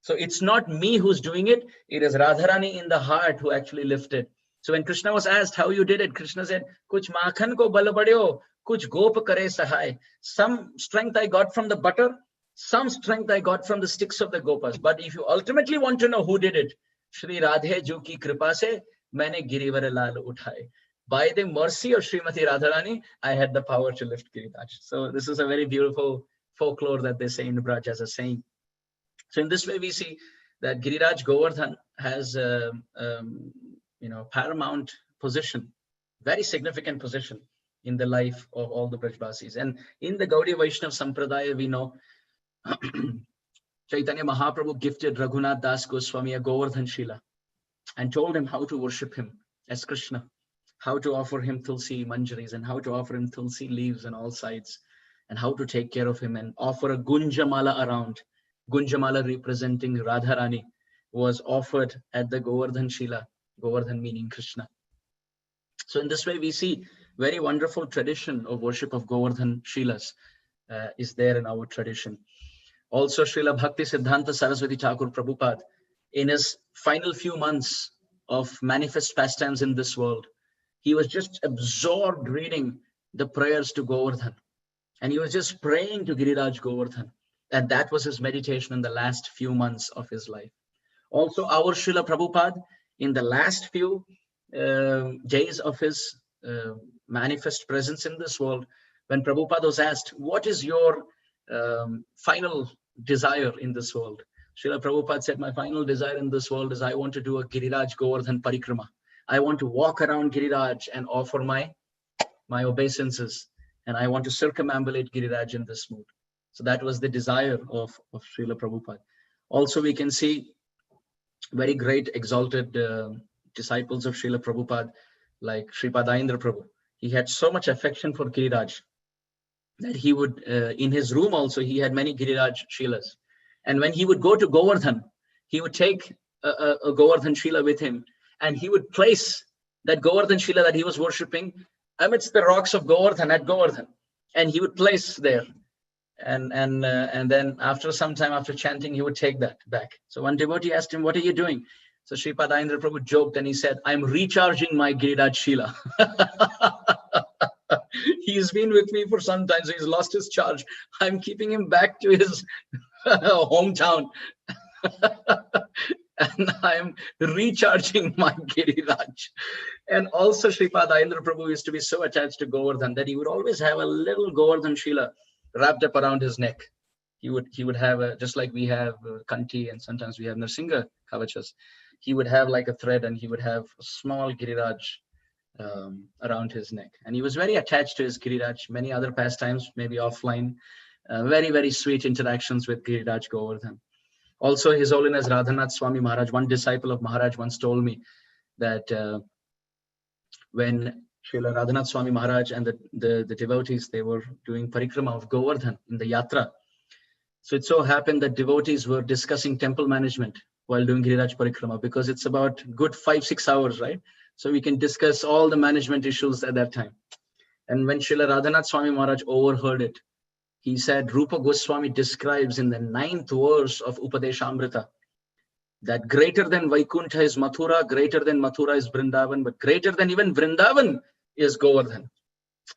Speaker 2: So it's not me who's doing it. It is Radharani in the heart who actually lifted. So when Krishna was asked how you did it, Krishna said, Kuch makhan ko bal badyo, kuch gop kare sahai. Some strength I got from the butter, some strength I got from the sticks of the gopas. But if you ultimately want to know who did it, Shri Radhe Ju ki kripa se maine Girivar lal uthaye. By the mercy of Srimati Radharani, I had the power to lift Giriraj. So this is a very beautiful folklore that they say in Braj as a saying. So in this way, we see that Giriraj Govardhan has paramount position, very significant position in the life of all the Brajbasis. And in the Gaudiya Vaishnava Sampradaya, we know Chaitanya Mahaprabhu gifted Raghunath Das Goswami a Govardhan Shila and told him how to worship him as Krishna, how to offer him tulsi manjaris and how to offer him tulsi leaves on all sides, and how to take care of him and offer a Gunjamala around. Gunjamala representing Radharani was offered at the Govardhan Shila, Govardhan meaning Krishna. So in this way, we see very wonderful tradition of worship of Govardhan Shilas is there in our tradition. Also, Srila Bhakti Siddhanta Saraswati Thakur Prabhupada, in his final few months of manifest pastimes in this world, he was just absorbed reading the prayers to Govardhan. And he was just praying to Giriraj Govardhan. And that was his meditation in the last few months of his life. Also, our Srila Prabhupada, in the last few days of his manifest presence in this world, when Prabhupada was asked, what is your final desire in this world? Srila Prabhupada said, my final desire in this world is I want to do a Giriraj Govardhan Parikrama. I want to walk around Giriraj and offer my obeisances. And I want to circumambulate Giriraj in this mood. So that was the desire of Srila Prabhupada. Also, we can see very great exalted disciples of Srila Prabhupada, like Sripadayendra Prabhu. He had so much affection for Giriraj that he would, in his room also, he had many Giriraj Shilas. And when he would go to Govardhan, he would take a Govardhan Shila with him, and he would place that Govardhan Shila that he was worshipping amidst the rocks of Govardhan at Govardhan, and he would place there. And then after some time, after chanting, he would take that back. So one devotee asked him, what are you doing? So Sripadayendra Prabhu joked and he said, I'm recharging my Giriraj Shila. He's been with me for some time, so he's lost his charge. I'm keeping him back to his hometown. And I'm recharging my Giriraj. And also Sripadayendra Prabhu used to be so attached to Govardhan that he would always have a little Govardhan Shila wrapped up around his neck. He would have just like we have Kanti and sometimes we have Narsingha Kavachas. He would have like a thread and he would have a small Giriraj around his neck. And he was very attached to his Giriraj. Many other pastimes, maybe offline. Very, very sweet interactions with Giriraj Govardhan. Also, His Holiness Raghunath Swami Maharaj, one disciple of Maharaj once told me that when Srila Raghunath Swami Maharaj and the devotees, they were doing parikrama of Govardhan in the yatra. So it so happened that devotees were discussing temple management while doing Giriraj parikrama, because it's about good 5-6 hours, right? So we can discuss all the management issues at that time. And when Srila Raghunath Swami Maharaj overheard it, he said, Rupa Goswami describes in the 9th verse of Upadeshamrita that greater than Vaikuntha is Mathura, greater than Mathura is Vrindavan, but greater than even Vrindavan is Govardhan.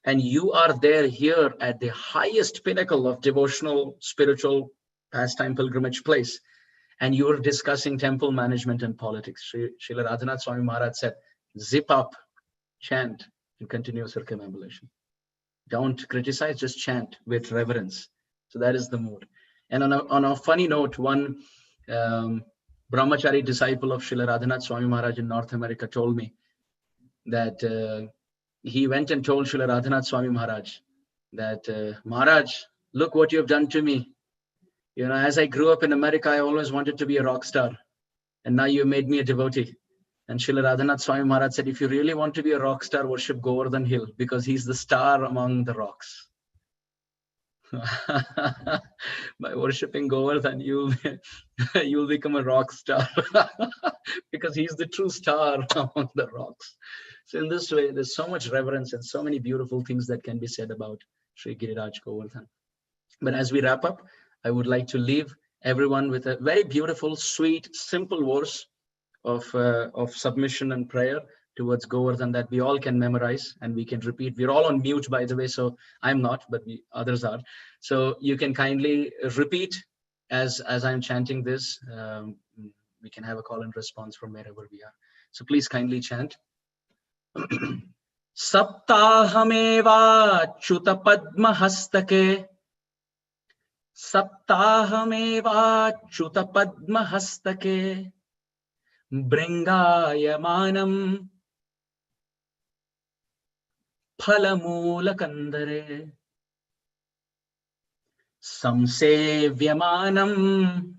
Speaker 2: And you are there here at the highest pinnacle of devotional, spiritual, pastime pilgrimage place. And you are discussing temple management and politics. Srila Raghunath Swami Maharaj said, zip up, chant, and continue circumambulation. Don't criticize, just chant with reverence. So that is the mood. And on a funny note, one Brahmachari disciple of Srila Raghunath Swami Maharaj in North America told me that he went and told Srila Raghunath Swami Maharaj that, Maharaj, look what you have done to me. You know, as I grew up in America, I always wanted to be a rock star. And now you made me a devotee. And Srila Raghunath Swami Maharaj said, if you really want to be a rock star, worship Govardhan Hill, because he's the star among the rocks. By worshipping Govardhan, you'll become a rock star because he's the true star among the rocks. So in this way, there's so much reverence and so many beautiful things that can be said about Sri Giriraj Govardhan. But as we wrap up, I would like to leave everyone with a very beautiful, sweet, simple verse of submission and prayer towards Govardhan that we all can memorize and we can repeat. We're all on mute, by the way, so I'm not, but others are. So you can kindly repeat as I'm chanting this. We can have a call and response from wherever we are. So please kindly chant. Saptahameva chuta padma hastake. Saptahameva chuta padma hastake. Bringayamanam phalamulakandare. Samsevyamanam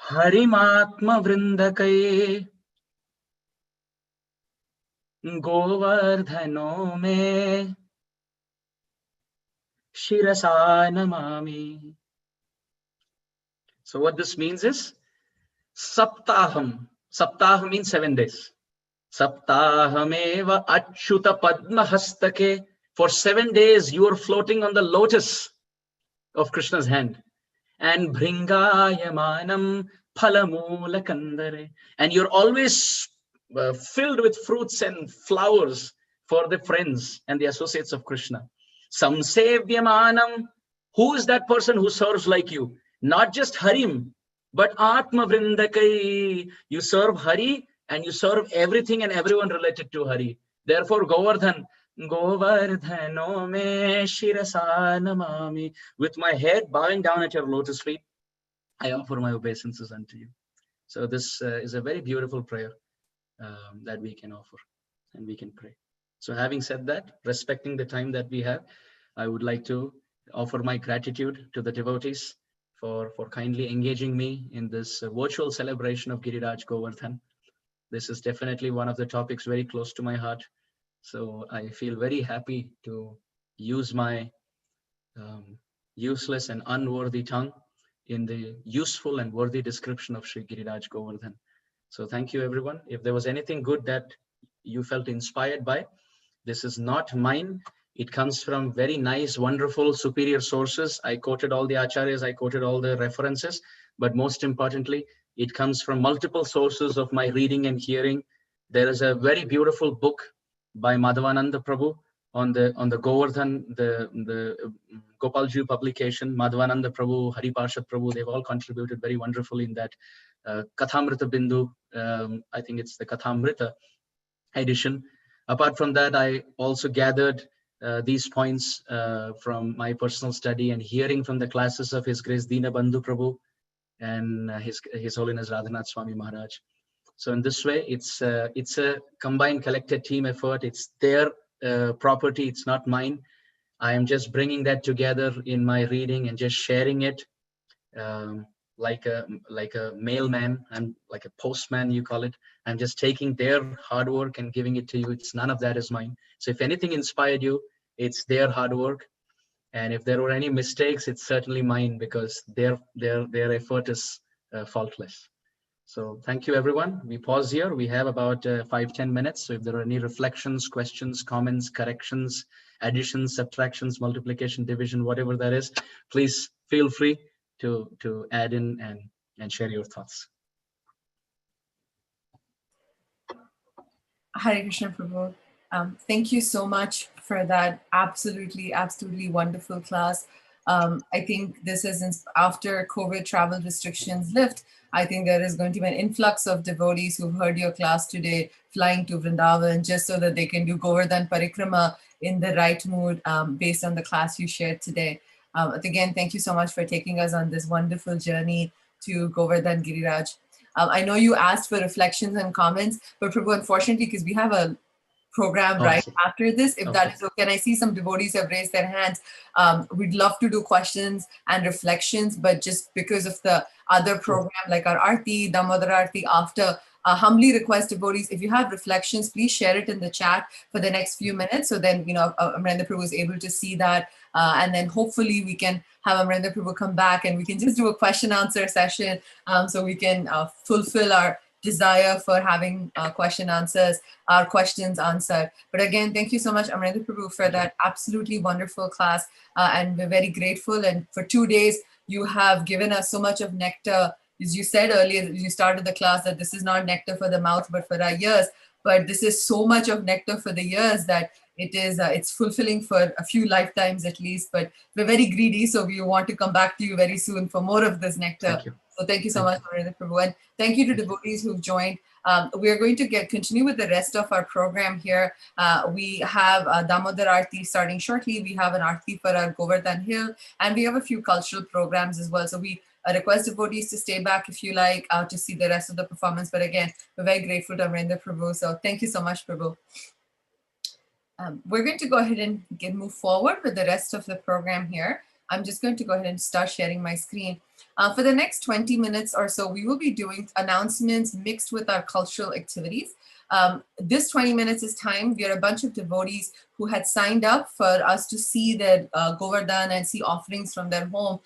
Speaker 2: harimatma vrindakai. Govardhano me shirasa namami. So what this means is Saptaham. Saptaham means 7 days. Saptahameva achyuta padma hastake. For 7 days you are floating on the lotus of Krishna's hand. And bringayamanam phalamula kandare. And you're always filled with fruits and flowers for the friends and the associates of Krishna. Samsevyamanam. Who is that person who serves like you? Not just Harim, but Atma Vrindakai. You serve Hari and you serve everything and everyone related to Hari. Therefore, Govardhan, Govardhano me shirasa namami. With my head bowing down at your lotus feet, I offer my obeisances unto you. So this is a very beautiful prayer that we can offer and we can pray. So having said that, respecting the time that we have, I would like to offer my gratitude to the devotees for kindly engaging me in this virtual celebration of Giriraj Govardhan. This is definitely one of the topics very close to my heart. So I feel very happy to use my useless and unworthy tongue in the useful and worthy description of Sri Giriraj Govardhan. So thank you, everyone. If there was anything good that you felt inspired by, this is not mine. It comes from very nice, wonderful, superior sources. I quoted all the acharyas, I quoted all the references, but most importantly, it comes from multiple sources of my reading and hearing. There is a very beautiful book by Madhavananda Prabhu on the Govardhan, the Gopalji publication. Madhavananda Prabhu, Haripashad Prabhu, they've all contributed very wonderfully in that Kathamrita Bindu. I think it's the Kathamrita edition. Apart from that, I also gathered these points from my personal study and hearing from the classes of His Grace Dinabandhu Prabhu and His Holiness Raghunath Swami Maharaj. So in this way, it's a combined, collected team effort. It's their property. It's not mine. I am just bringing that together in my reading and just sharing it like a mailman and like a postman, you call it. I'm just taking their hard work and giving it to you. It's none of that is mine. So if anything inspired you, it's their hard work. And if there were any mistakes, it's certainly mine because their effort is faultless. So thank you, everyone. We pause here. We have about 5-10 minutes. So if there are any reflections, questions, comments, corrections, additions, subtractions, multiplication, division, whatever that is, please feel free to add in and share your thoughts.
Speaker 1: Hare Krishna Prabhu. Thank you so much for that absolutely wonderful class. I think this is after COVID travel restrictions lift. I think there is going to be an influx of devotees who've heard your class today, flying to Vrindavan just so that they can do Govardhan Parikrama in the right mood based on the class you shared today. Again, thank you so much for taking us on this wonderful journey to Govardhan Giriraj. I know you asked for reflections and comments, but Prabhu, unfortunately, because we have a program right after this, if that is okay. And I see some devotees have raised their hands. We'd love to do questions and reflections, but just because of the other program, like our Arti, Damodar Arti after, humbly request devotees, if you have reflections, please share it in the chat for the next few minutes. So then, Amarendra Prabhu is able to see that. And then hopefully we can have Amarendra Prabhu come back and we can just do a question answer session, so we can fulfill our desire for having our questions answered. But again, thank you so much, Amarendra Prabhu, for that absolutely wonderful class. And we're very grateful. And for 2 days, you have given us so much of nectar. As you said earlier, you started the class, that this is not nectar for the mouth, but for our ears. But this is so much of nectar for the ears that it's fulfilling for a few lifetimes at least. But we're very greedy, so we want to come back to you very soon for more of this nectar.
Speaker 2: Thank you.
Speaker 1: So thank you so much, Amarendra Prabhu. And thank you to devotees who've joined. We are going to continue with the rest of our program here. We have Damodar Arti starting shortly. We have an Arti for our Govardhana Hill, and we have a few cultural programs as well. So we request devotees to stay back if you like to see the rest of the performance. But again, we're very grateful to Amarendra Prabhu. So thank you so much, Prabhu. We're going to go ahead and move forward with the rest of the program here. I'm just going to go ahead and start sharing my screen. For the next 20 minutes or so, we will be doing announcements mixed with our cultural activities. This 20 minutes is time. We are a bunch of devotees who had signed up for us to see their Govardhana and see offerings from their home.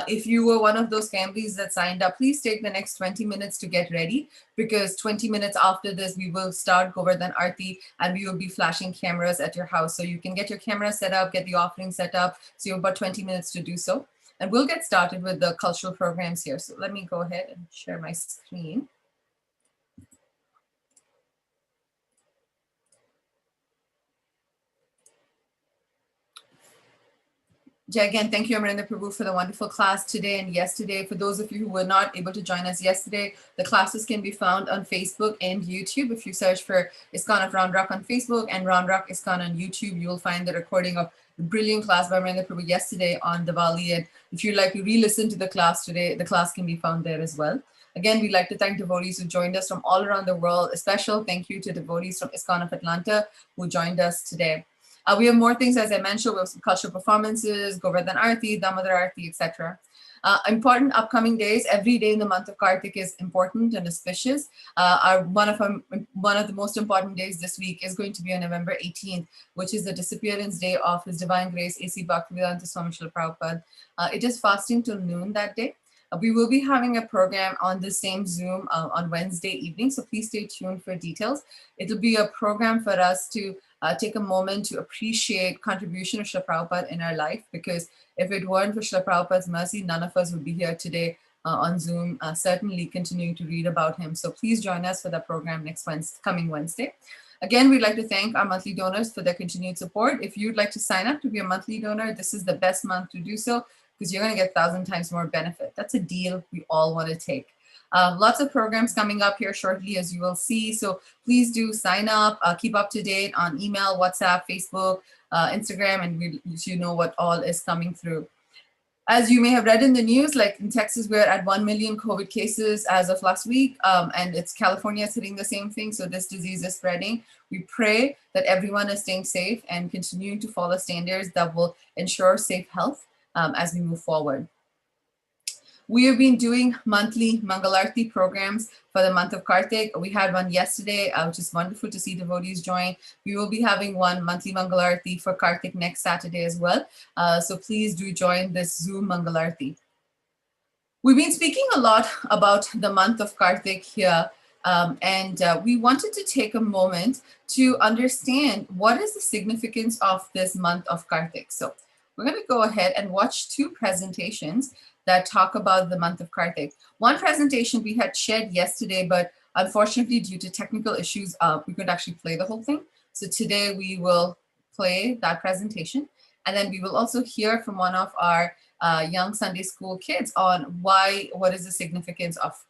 Speaker 1: If you were one of those families that signed up, please take the next 20 minutes to get ready, because 20 minutes after this, we will start Govardhana Arti and we will be flashing cameras at your house. So you can get your camera set up, get the offering set up. So you have about 20 minutes to do so. And we'll get started with the cultural programs here. So let me go ahead and share my screen. Jai, again, thank you, Amarendra Prabhu, for the wonderful class today and yesterday. For those of you who were not able to join us yesterday, the classes can be found on Facebook and YouTube. If you search for ISKCON of Round Rock on Facebook and Round Rock ISKCON on YouTube, you will find the recording of the brilliant class by Amarendra Prabhu yesterday on Diwali. And if you'd like to re-listen to the class today, the class can be found there as well. Again, we'd like to thank devotees who joined us from all around the world. A special thank you to devotees from ISKCON of Atlanta who joined us today. We have more things, as I mentioned. We have some cultural performances, Govardhana Arti, Damodar Arti, etc. Important upcoming days. Every day in the month of Kartik is important and auspicious. One of the most important days this week is going to be on November 18th, which is the disappearance day of His Divine Grace A.C. Bhaktivedanta Swami Srila Prabhupada. It is fasting till noon that day. We will be having a program on the same Zoom on Wednesday evening, so please stay tuned for details. It'll be a program for us to take a moment to appreciate contribution of Srila Prabhupada in our life, because if it weren't for Srila Prabhupada's mercy, none of us would be here today on Zoom, certainly continuing to read about him. So please join us for that program coming Wednesday. Again, we'd like to thank our monthly donors for their continued support. If you'd like to sign up to be a monthly donor, this is the best month to do so, because you're going to get 1,000 times more benefit. That's a deal we all want to take. Lots of programs coming up here shortly, as you will see. So please do sign up, keep up to date on email, WhatsApp, Facebook, Instagram, and we'll let you know what all is coming through. As you may have read in the news, like in Texas, we're at 1 million COVID cases as of last week, and California is hitting the same thing. So this disease is spreading. We pray that everyone is staying safe and continuing to follow standards that will ensure safe health as we move forward. We have been doing monthly Mangalarti programs for the month of Kartik. We had one yesterday, which is wonderful to see devotees join. We will be having one monthly Mangalarti for Kartik next Saturday as well. So please do join this Zoom Mangalarti. We've been speaking a lot about the month of Kartik here, and we wanted to take a moment to understand what is the significance of this month of Kartik. So we're going to go ahead and watch two presentations that talk about the month of Kartik. One presentation we had shared yesterday, but unfortunately due to technical issues, we couldn't actually play the whole thing. So today we will play that presentation, and then we will also hear from one of our young Sunday school kids on what is the significance of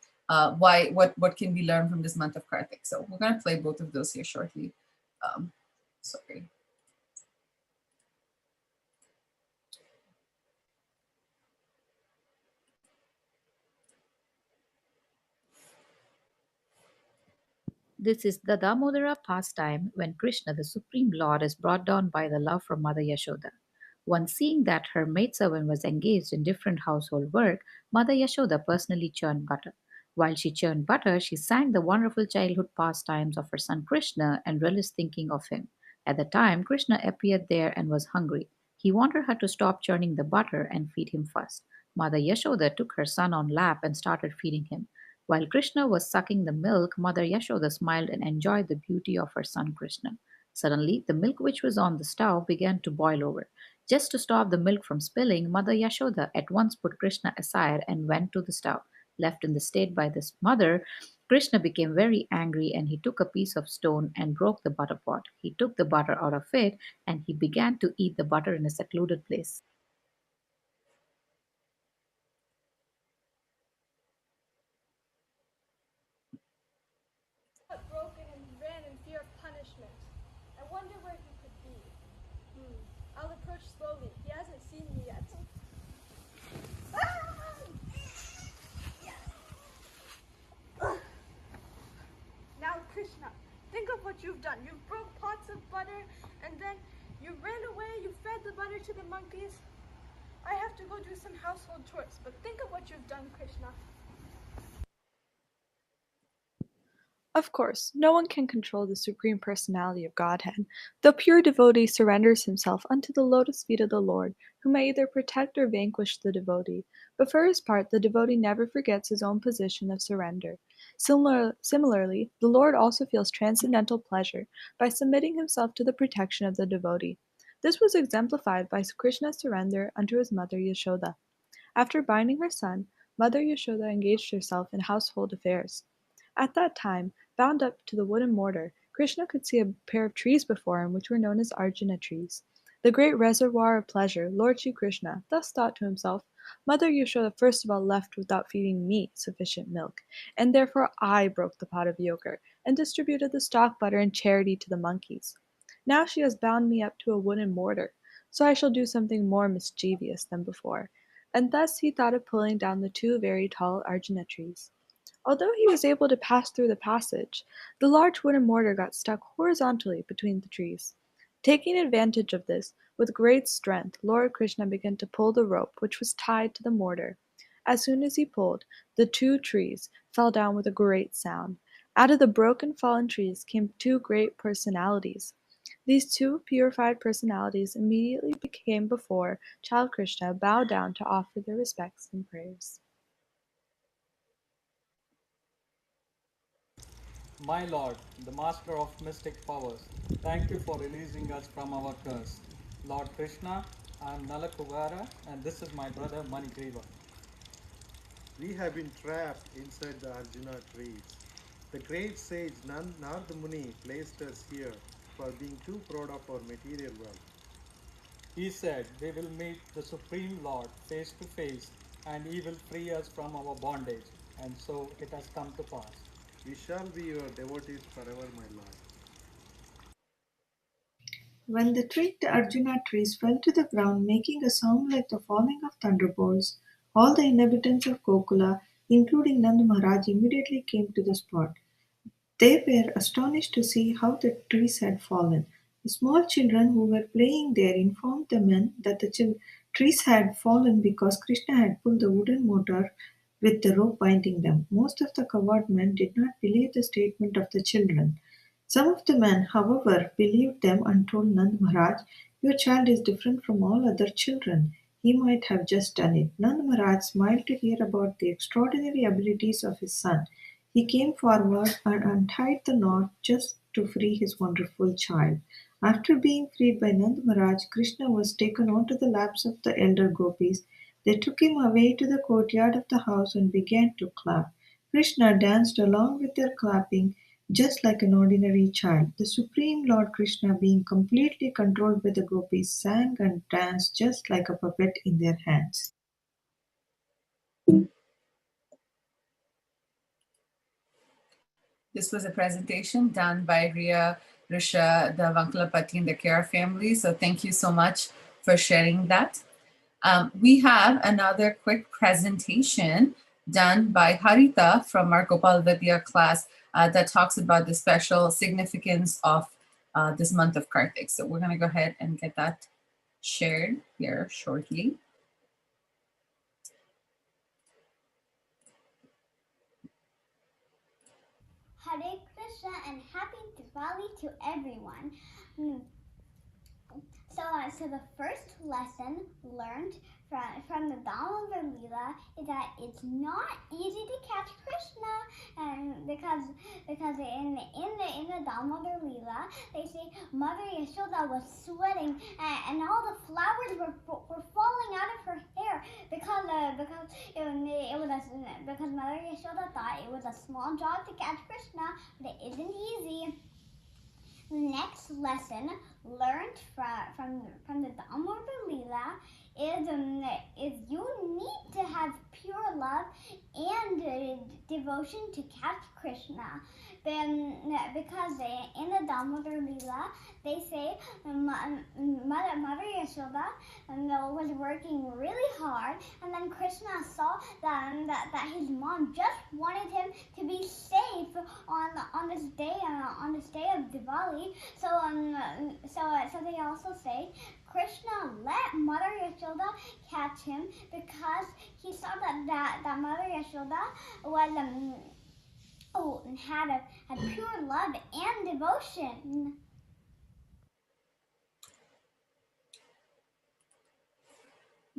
Speaker 1: what can we learn from this month of Kartik. So we're going to play both of those here shortly. Sorry.
Speaker 3: This is the Damodara pastime when Krishna, the Supreme Lord, is brought down by the love from Mother Yashoda. One seeing that her maidservant was engaged in different household work, Mother Yashoda personally churned butter. While she churned butter, she sang the wonderful childhood pastimes of her son Krishna and relished thinking of him. At the time, Krishna appeared there and was hungry. He wanted her to stop churning the butter and feed him first. Mother Yashoda took her son on lap and started feeding him. While Krishna was sucking the milk, Mother Yashoda smiled and enjoyed the beauty of her son Krishna. Suddenly, the milk which was on the stove began to boil over. Just to stop the milk from spilling, Mother Yashoda at once put Krishna aside and went to the stove. Left in the state by this mother, Krishna became very angry and he took a piece of stone and broke the butter pot. He took the butter out of it and he began to eat the butter in a secluded place.
Speaker 4: Broke it and ran in fear of punishment. I wonder where he could be. I'll approach slowly. He hasn't seen me yet. Now, Krishna, think of what you've done. You broke pots of butter and then you ran away. You fed the butter to the monkeys. I have to go do some household chores, but think of what you've done, Krishna.
Speaker 5: Of course, no one can control the Supreme Personality of Godhead. The pure devotee surrenders himself unto the lotus feet of the Lord, who may either protect or vanquish the devotee. But for his part, the devotee never forgets his own position of surrender. Similarly, the Lord also feels transcendental pleasure by submitting himself to the protection of the devotee. This was exemplified by Krishna's surrender unto his mother Yashoda. After binding her son, Mother Yashoda engaged herself in household affairs. At that time, bound up to the wooden mortar, Krishna could see a pair of trees before him which were known as Arjuna trees. The great reservoir of pleasure, Lord Shri Krishna thus thought to himself, Mother Yashoda first of all left without feeding me sufficient milk, and therefore I broke the pot of yogurt and distributed the stock butter in charity to the monkeys. Now she has bound me up to a wooden mortar, so I shall do something more mischievous than before. And thus he thought of pulling down the two very tall Arjuna trees. Although he was able to pass through the passage, the large wooden mortar got stuck horizontally between the trees. Taking advantage of this, with great strength, Lord Krishna began to pull the rope which was tied to the mortar. As soon as he pulled, the two trees fell down with a great sound. Out of the broken fallen trees came two great personalities. These two purified personalities immediately became before Child Krishna bowed down to offer their respects and prayers.
Speaker 6: My Lord, the Master of mystic powers, thank you for releasing us from our curse. Lord Krishna, I am Nalakuvara and this is my brother Manigriva.
Speaker 7: We have been trapped inside the Arjuna trees. The great sage Narada Muni placed us here for being too proud of our material wealth.
Speaker 6: He said we will meet the Supreme Lord face to face and he will free us from our bondage, and so it has come to pass.
Speaker 7: We shall be your devotees forever, my Lord.
Speaker 8: When the tricked Arjuna trees fell to the ground, making a sound like the falling of thunderbolts, all the inhabitants of Gokula, including Nand Maharaj, immediately came to the spot. They were astonished to see how the trees had fallen. The small children who were playing there informed the men that the trees had fallen because Krishna had pulled the wooden motor with the rope binding them. Most of the coward men did not believe the statement of the children. Some of the men, however, believed them and told Nand Maharaj, "Your child is different from all other children. He might have just done it." Nand Maharaj smiled to hear about the extraordinary abilities of his son. He came forward and untied the knot just to free his wonderful child. After being freed by Nand Maharaj, Krishna was taken onto the laps of the elder gopis. They took him away to the courtyard of the house and began to clap. Krishna danced along with their clapping just like an ordinary child. The Supreme Lord Krishna, being completely controlled by the gopis, sang and danced just like a puppet in their hands.
Speaker 1: This was a presentation done by Ria, Risha, the Vankalapati, and the Kara family. So thank you so much for sharing that. We have another quick presentation done by Harita from our Gopal Vidya class that talks about the special significance of this month of Kartik. So we're going to go ahead and get that shared here shortly.
Speaker 9: Hare Krishna and happy Diwali to everyone. So the first lesson learned from the Damodar Leela is that it's not easy to catch Krishna, and because in the Damodar Leela they say Mother Yashoda was sweating and all the flowers were falling out of her hair because Mother Yashoda thought it was a small job to catch Krishna, but it isn't easy. The next lesson learned from the Damodar Leela is you need to have pure love and devotion to catch Krishna. Because in the Damodar Leela, they say Mother Yashoda was working really hard, and then Krishna saw that his mom just wanted him to be safe on this day of Diwali. So they also say Krishna let Mother Yashoda catch him because he saw that Mother Yashoda was had pure love and devotion.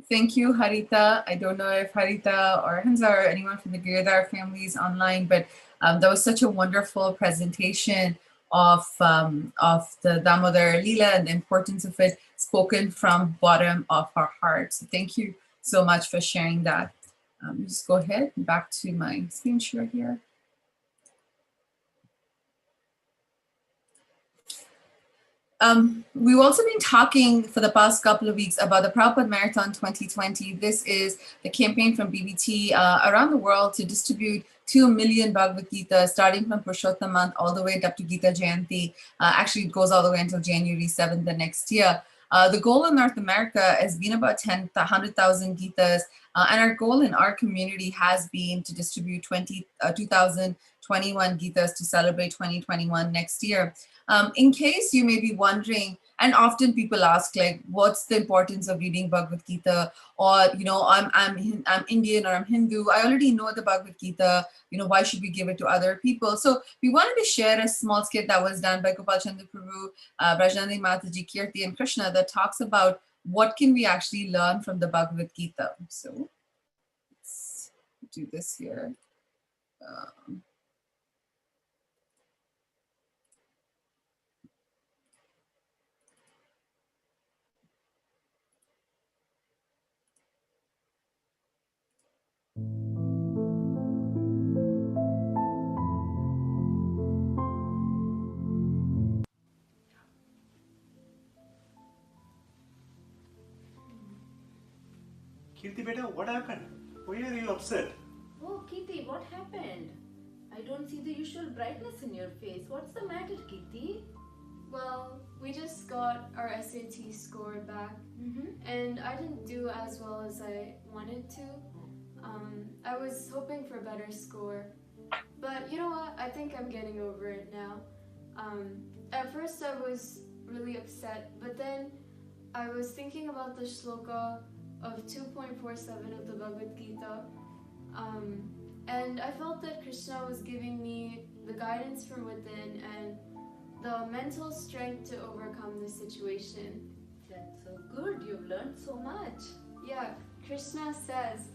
Speaker 1: Thank you, Harita. I don't know if Harita or Hamza or anyone from the Girdhar family is online, but that was such a wonderful presentation of the Damodar Leela and the importance of it, spoken from bottom of our heart. So thank you so much for sharing that. Just go ahead, back to my screen share here. We've also been talking for the past couple of weeks about the Prabhupada Marathon 2020. This is the campaign from BBT around the world to distribute 2 million Bhagavad Gita, starting from Purushottam month all the way up to Gita Jayanti. Actually, it goes all the way until January 7th the next year. The goal in North America has been about 100,000 Gitas, and our goal in our community has been to distribute 2,021 Gitas to celebrate 2021 next year. In case you may be wondering, and often people ask, like, what's the importance of reading Bhagavad Gita? Or, you know, I'm Indian or I'm Hindu. I already know the Bhagavad Gita. You know, why should we give it to other people? So we wanted to share a small skit that was done by Gopal Chandra Prabhu, Brajnandi Mataji, Kirti, and Krishna that talks about what can we actually learn from the Bhagavad Gita. So let's do this here.
Speaker 10: Kirti beta, what happened? Why are you upset?
Speaker 11: Oh, Kirti, what happened? I don't see the usual brightness in your face. What's the matter, Kirti?
Speaker 12: Well, we just got our SAT score back, and I didn't do as well as I wanted to. I was hoping for a better score, but you know what? I think I'm getting over it now. At first I was really upset, but then I was thinking about the shloka of 2.47 of the Bhagavad Gita, and I felt that Krishna was giving me the guidance from within and the mental strength to overcome the situation.
Speaker 11: That's so good, you've learned so much.
Speaker 12: Yeah, Krishna says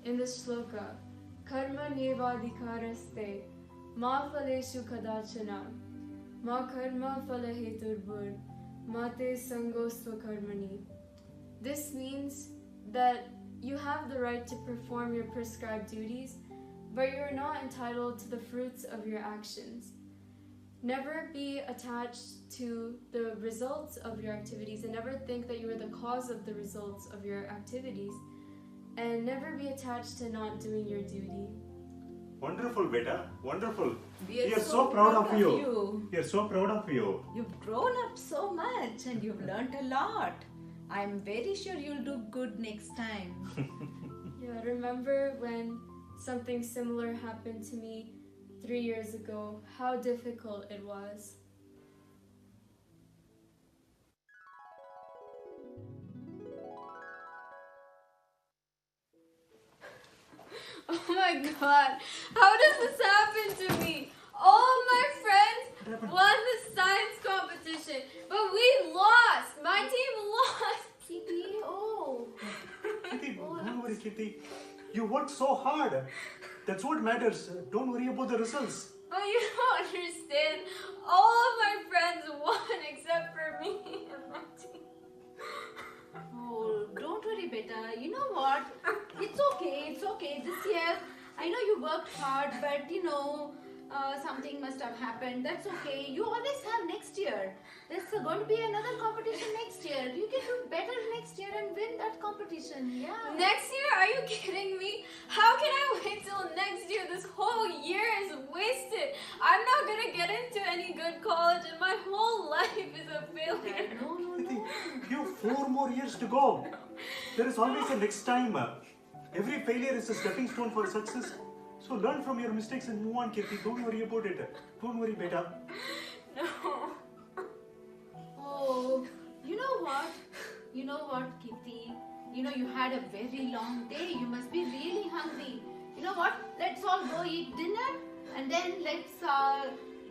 Speaker 12: in the shloka, Karma nevadhikaraste ma phaleshu kadachana ma karma phalaheturbhur ma te sangosva karmani. This means that you have the right to perform your prescribed duties, but you're not entitled to the fruits of your actions. Never be attached to the results of your activities, and never think that you are the cause of the results of your activities, and never be attached to not doing your duty.
Speaker 10: Wonderful, beta. Wonderful.
Speaker 11: We are so proud of you.
Speaker 10: We are so proud of you.
Speaker 11: You've grown up so much and you've learned a lot. I'm very sure you'll do good next time.
Speaker 12: Yeah, remember when something similar happened to me 3 years ago, how difficult it was. Oh my god, how does this happen to me? All my friends won the science competition, but we lost. My team lost.
Speaker 11: Kitty, oh.
Speaker 10: Kitty, don't worry, Kitty. You worked so hard. That's what matters. Don't worry about the results.
Speaker 12: But you don't understand. All of my friends won except for me and my team.
Speaker 11: Oh, don't worry, beta. You know what? It's okay. This year, I know you worked hard, but something must have happened. That's okay. You always have next year. There's going to be another competition next year. You can do better next year and win that competition. Yeah.
Speaker 12: Next year? Are you kidding me? How can I wait till next year? This whole year is wasted. I'm not gonna get into any good college and my whole life is a failure.
Speaker 11: No.
Speaker 10: Kitty, you have 4 more years to go. There is always a next time. Every failure is a stepping stone for success. So learn from your mistakes and move on, Kitty. Don't worry about it. Don't worry, beta.
Speaker 12: No.
Speaker 11: Oh, you know what, Kitty? You had a very long day. You must be really hungry. You know what? Let's all go eat dinner and then let's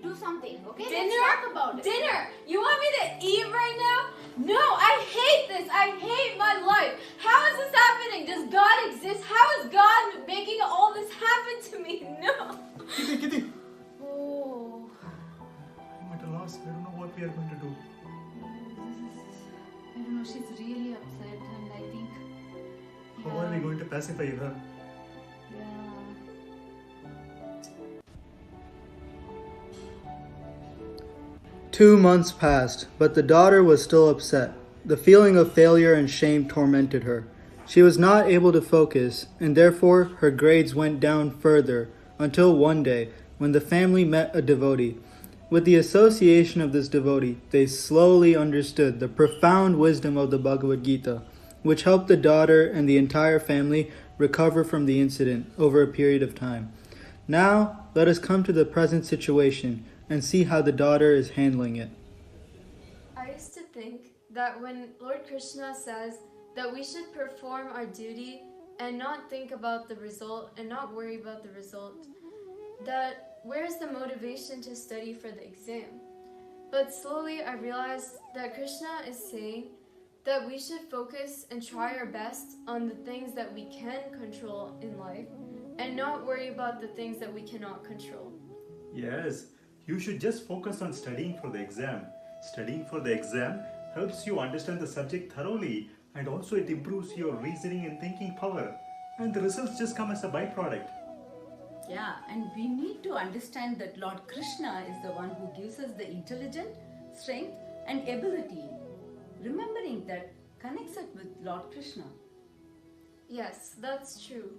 Speaker 11: do something, okay?
Speaker 12: Dinner?
Speaker 11: Let's talk about it.
Speaker 12: Dinner? You want me to eat right now? No, I hate this. I hate my life. How is this happening? Does God exist? How is God making all this happen to me? No.
Speaker 10: Kitty.
Speaker 11: Oh,
Speaker 10: I'm at a loss. I don't know what we are going to do.
Speaker 11: I don't know. She's really upset, and I think.
Speaker 10: How are we going to pacify her?
Speaker 11: Yeah.
Speaker 13: 2 months passed, but the daughter was still upset. The feeling of failure and shame tormented her. She was not able to focus, and therefore her grades went down further, until one day, when the family met a devotee. With the association of this devotee, they slowly understood the profound wisdom of the Bhagavad Gita, which helped the daughter and the entire family recover from the incident over a period of time. Now, let us come to the present situation and see how the daughter is handling it.
Speaker 12: I used to think that when Lord Krishna says that we should perform our duty and not think about the result and not worry about the result, that where's the motivation to study for the exam? But slowly I realized that Krishna is saying that we should focus and try our best on the things that we can control in life and not worry about the things that we cannot control.
Speaker 10: Yes, you should just focus on studying for the exam. Studying for the exam helps you understand the subject thoroughly, and also it improves your reasoning and thinking power. And the results just come as a byproduct.
Speaker 14: Yeah, and we need to understand that Lord Krishna is the one who gives us the intelligence, strength and ability. Remembering that connects us with Lord Krishna.
Speaker 12: Yes, that's true.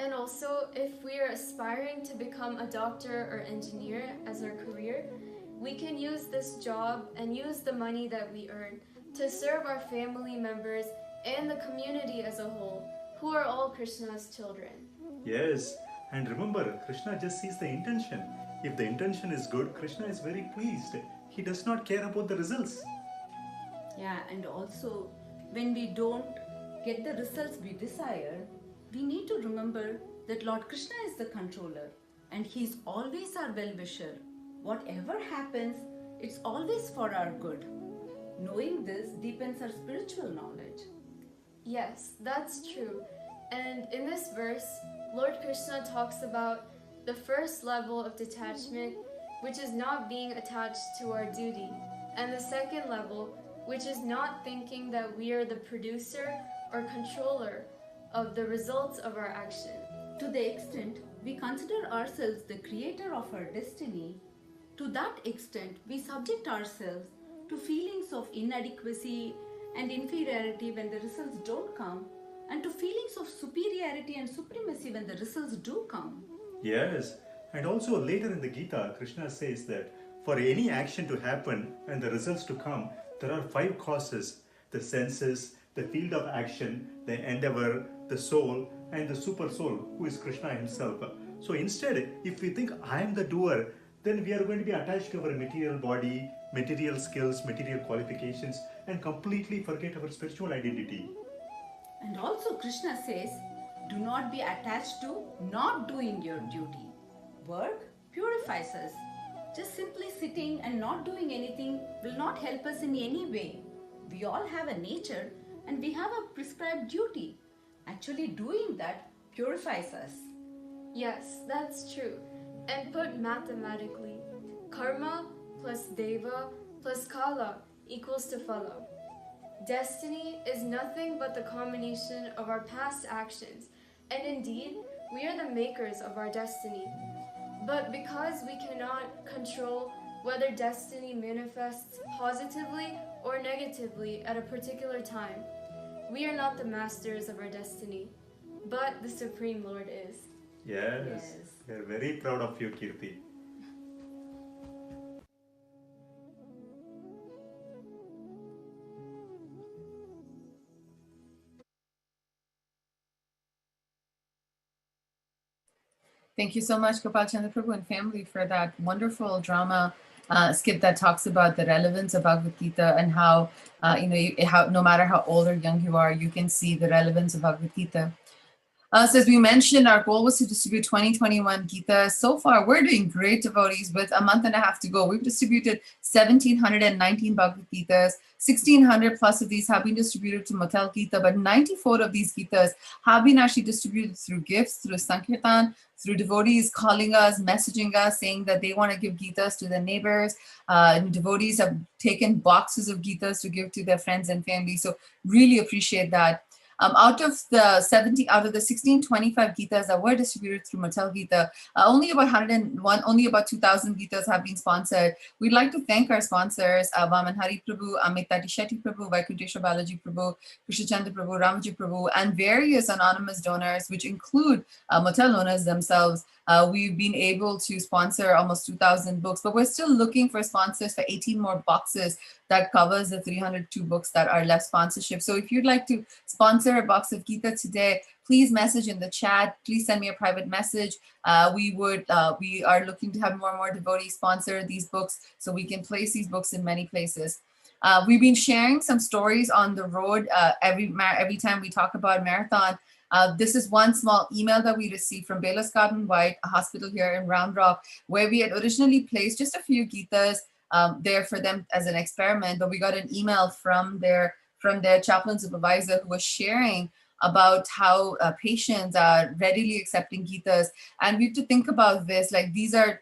Speaker 12: And also, if we are aspiring to become a doctor or engineer as our career, we can use this job and use the money that we earn to serve our family members and the community as a whole, who are all Krishna's children.
Speaker 10: Yes, and remember, Krishna just sees the intention. If the intention is good, Krishna is very pleased. He does not care about the results.
Speaker 14: Yeah, and also when we don't get the results we desire, we need to remember that Lord Krishna is the controller and He is always our well-wisher. Whatever happens, it's always for our good. Knowing this deepens our spiritual knowledge.
Speaker 12: Yes, that's true. And in this verse, Lord Krishna talks about the first level of detachment, which is not being attached to our duty, and the second level, which is not thinking that we are the producer or controller of the results of our action.
Speaker 14: To the extent we consider ourselves the creator of our destiny, to that extent we subject ourselves to feelings of inadequacy and inferiority when the results don't come, and to feelings of superiority and supremacy when the results do come.
Speaker 10: Yes, and also later in the Gita, Krishna says that for any action to happen and the results to come, there are 5 causes: the senses, the field of action, the endeavor, the soul, and the super soul, who is Krishna himself. So instead, if we think I am the doer, then we are going to be attached to our material body, material skills, material qualifications, and completely forget our spiritual identity.
Speaker 14: And also Krishna says, do not be attached to not doing your duty. Work purifies us Just simply sitting and not doing anything will not help us in any way. We all have a nature and we have a prescribed duty. Actually, doing that purifies us.
Speaker 12: Yes, that's true. And put mathematically, karma plus deva plus kala equals to phala. Destiny is nothing but the combination of our past actions, and indeed, we are the makers of our destiny. But because we cannot control whether destiny manifests positively or negatively at a particular time, we are not the masters of our destiny, but the Supreme Lord is.
Speaker 10: Yes. We are very proud of you, Kirti.
Speaker 1: Thank you so much, Gopal Chandra Prabhu and family, for that wonderful drama skit that talks about the relevance of Bhagavad Gita and how, how no matter how old or young you are, you can see the relevance of Bhagavad Gita. So as we mentioned, our goal was to distribute 2021 Gita. So far, we're doing great, devotees. With a month and a half to go, we've distributed 1,719 Bhagavad Gitas. 1,600 plus of these have been distributed to Motel Gita, but 94 of these Gitas have been actually distributed through gifts, through Sankirtan, through devotees calling us, messaging us, saying that they want to give Gitas to their neighbors. And devotees have taken boxes of Gitas to give to their friends and family. So really appreciate that. Out of the 1625 Gitas that were distributed through Motel Gita, only about 101, only about 2,000 Gitas have been sponsored. We'd like to thank our sponsors, Vaman Hari Prabhu, Amit Tati Shetty Prabhu, Vaikuntesha Balaji Prabhu, Krishna Chandra Prabhu, Ramaji Prabhu, and various anonymous donors, which include Motel owners themselves. We've been able to sponsor almost 2,000 books, but we're still looking for sponsors for 18 more boxes that covers the 302 books that are left sponsorship. So if you'd like to sponsor a box of Gita today, please message in the chat. Please send me a private message. We are looking to have more and more devotees sponsor these books so we can place these books in many places. We've been sharing some stories on the road every time we talk about marathon. This is one small email that we received from Bayless Garden White, a hospital here in Round Rock, where we had originally placed just a few Gitas there for them as an experiment, but we got an email from their chaplain supervisor who was sharing about how patients are readily accepting Gitas. And we have to think about this, like these are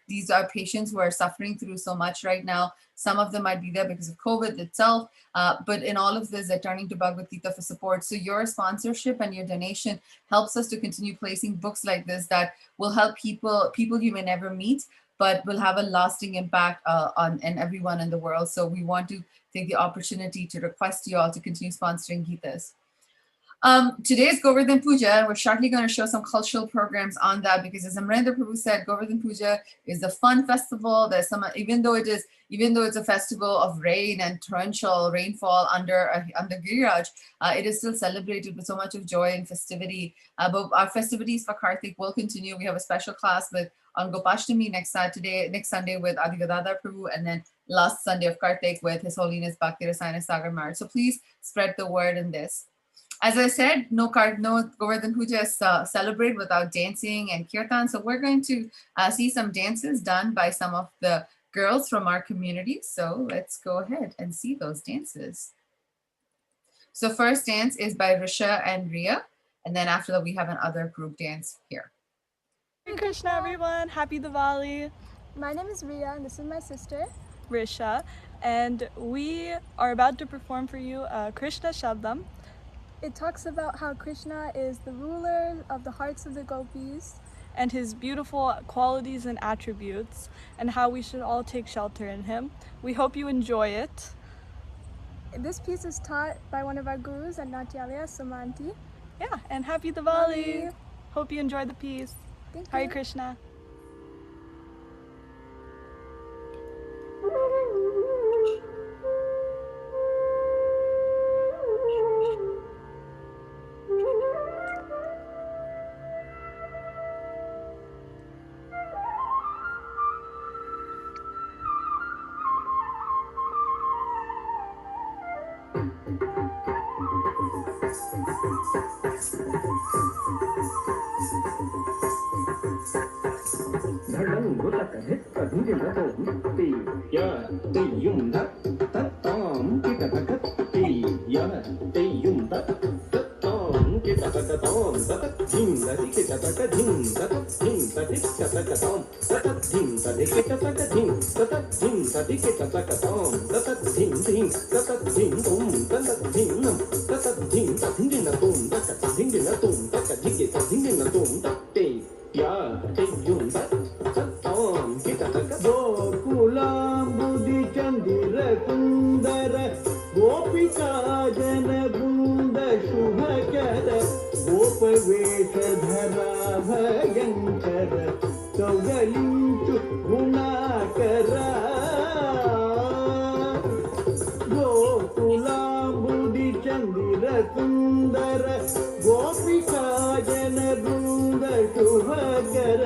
Speaker 1: patients who are suffering through so much right now. Some of them might be there because of COVID itself, but in all of this, they're turning to Bhagavad Gita for support. So your sponsorship and your donation helps us to continue placing books like this that will help people you may never meet, but will have a lasting impact on everyone in the world. So we want to take the opportunity to request you all to continue sponsoring Gitas. Today is Govardhana Puja, and we're shortly going to show some cultural programs on that, because as Amarendra Prabhu said, Govardhana Puja is a fun festival. There's some, even though it's a festival of rain and torrential rainfall under Giriraj, it is still celebrated with so much of joy and festivity. But our festivities for Kartik will continue. We have a special class on Gopashtami next Sunday with Adi Gadadhar Prabhu, and then last Sunday of Kartik with His Holiness Bhakti Rasayana Sagar Maharaj. So please spread the word in this. As I said, no Govardhana Puja is celebrated without dancing and Kirtan. So we're going to see some dances done by some of the girls from our community. So let's go ahead and see those dances. So first dance is by Risha and Ria. And then after that, we have another group dance here.
Speaker 5: Hare Krishna, everyone. Happy Diwali. My name is Ria, and this is my sister, Risha. And we are about to perform for you Krishna Shabdam. It talks about how Krishna is the ruler of the hearts of the gopis and his beautiful qualities and attributes, and how we should all take shelter in him. We hope you enjoy it. This piece is taught by one of our gurus at Natyalaya, Sumanti. Yeah, and happy Diwali! Hope you enjoy the piece. Thank you. Hare Krishna.
Speaker 15: धड़ंग तक धिक धिंगिन तोम ती या ते yum तत्ताम kit तक ती या ते yum तत्ताम kit तक ताम तत धिं दि किट तक धिं तत धिं तदि तक ताम तत धिं तदि किट तक धिं तत धिं तदि किट तक ताम तत धिं धिं तत धिं तुम तत धिं नम तत धिं तधिंगिन तोम तत धिंगिन तोम तत धिगे तधिंगिन तोम तत्ते या ते युम तत्ताम किट तक गोकुलांबुदि चंदिर कुंदर गोपिका जन बृंद शुभकर गोप वेषधरा भयंकर कौगलिंचु गुणाकर गोकुलांबुदि चंदिर कुंदर गोपिका जन बृंद शुभकर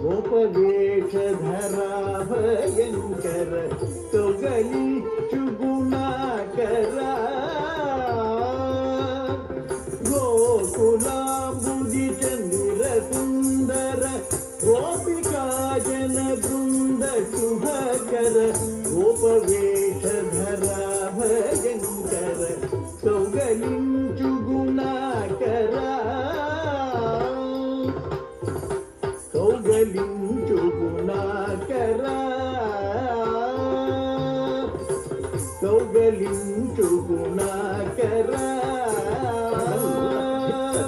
Speaker 15: गोप वेषधरा भयंकर कौगलिंचु गुणाकर गोकुलांबुदि चंदिर कुंदर गोपिका जन बृंद शुभकर गोप वेषधरा भयंकर कौगलिंचु गुणाकर कौगलिंचु गुणाकर कौगलिंचु गुणाकर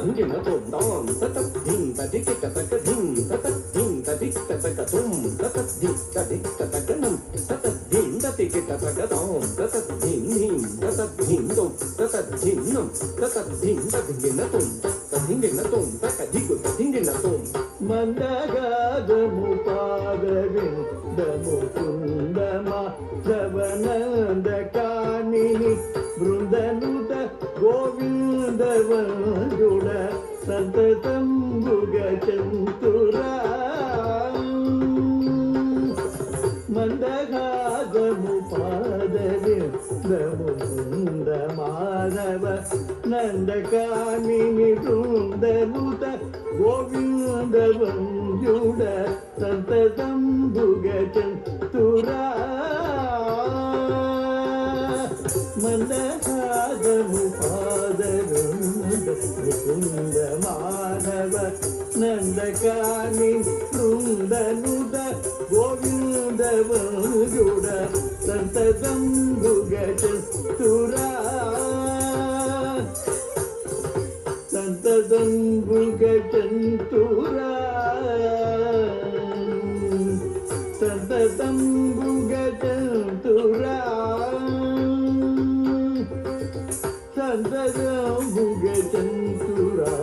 Speaker 15: धिंगिन तोम ताम तत धिं तदि किट तक धिं तत धिं तदि तक तुम तत धि तदि तक नम तत धिं तदि किट तक ताम तत धिं धिं तत धिं तुम तत धिं नम तत धिं तधिंगिन तुम तधिंगिन तुम तक धिगु तधिंगिन तुम मंदगादमुपादविन्दमुकुन्दमा धवनन्द कामिनि बृन्दनुत गोविन्द वन्दुड सन्ततं भुगचन्तुरा मंदगादमुपादविन्दमुकुन्द माधव नन्दकामिनि बृन्दनुत गोविन्द वन्दुड सन्ततं भुगचन्तुरा मंदगादमुपादविन्दमुकुन्द माधव नन्दकामिनि बृन्दनुत गोविन्द वन्दुड सन्ततं भुगचन्तुरा सन्ततं भुगचन्तुरा सन्ततं भुगचन्तुरा सन्ततं भुगचन्तुरा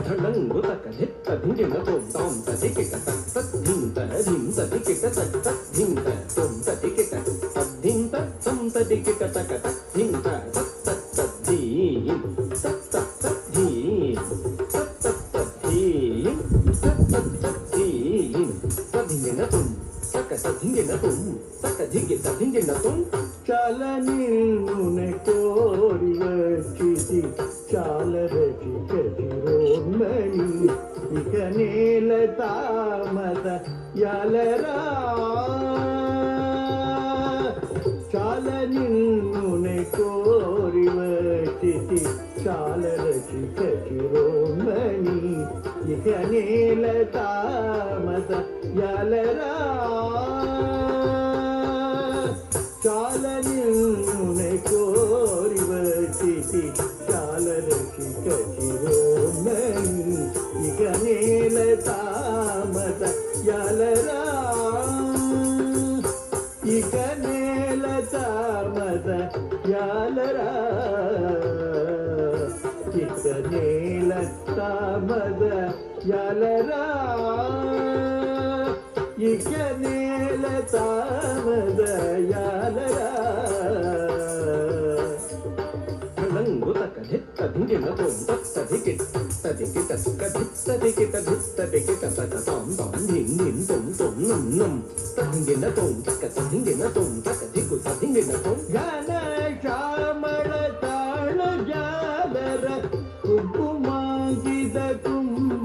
Speaker 15: धड़ंग तक धिक धिंगिन तोम ताम तदि किट तक तत धिं तधिं तदि किट तक तत धिं तोम तदि किट तद्धिं तम तदि किट तक तत धिं तत तत धिं तत तत धिं तत तत धिं तत तत धिं तधिंगिन तुम तक तधिंगिन तुम तक धिगे तधिंगिन तुम चालनिन्नुने कोरि वचिति चाल रचिरोन्मणि इक नेल तामत यालरा चालनिन्नुने कोरि वचिति चाल रचिरोन्मणि इक नेल तामत यालरा चालनिन्नुने कोरि वचिति चाल रचिरोन्मणि इक नेल तामत यालरा इक नेल तामत यालरा इक नेल तामत यालरा इक नेल तामत यालरा धड़ंग तक धिक धिंगिन तोम तत धिकिट तदिकिट तक धिक तदिकिट धिक तदिकिट तक ताम ताम धिं धिं तुम तुम नम नम तधिंगिन तोम तक तधिंगिन तोम तक धिगु तधिंगिन तोम घन श्यामल ताळ जालर कुंकुमांकित कुंभ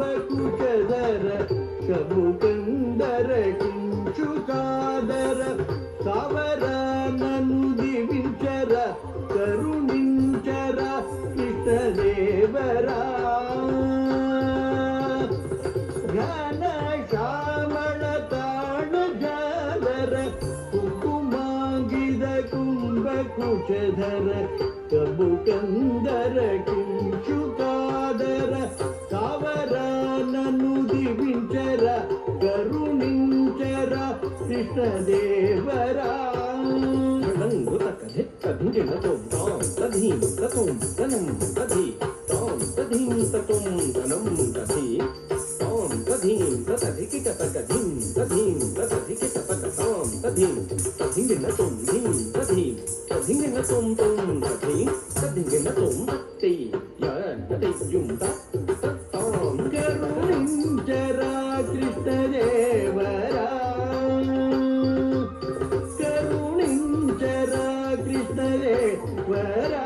Speaker 15: ಕೃಷ್ಣದೇವರ ಘನ ಶ್ಯಾಮಳ ತಾಣ ಜಾಲರ ಕುಕುಮಾಂಗಿದ ಕುಂಭ ಕುಶಧರ ಕಬು ಕಂದರ ಕಿಂಶುಕಾದರ ಕಾವರನನು ದಿವಿಂಚರ ಕರುಣಿಂಚರ ಕೃಷ್ಣದೇವರ धिंगिण तोम ताम तधीम ततोम तनम तधी ताम तधीम ततोम तनम तधी ताम तधीम ततधिकिट तकधीम तधीम ततधिकिट तकताम तधीम तधिंगिण तोम धीम तधीम तधिंगिण तोम तोम तधीम तधिंगिण तोम तत्ति या तति yum तत्ताम करुणिंचरा कृष्णदेवरा करुणिंचरा कृष्णदेवरा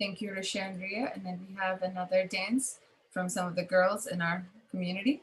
Speaker 1: Thank you, Rishi and Ria. And then we have another dance from some of the girls in our community.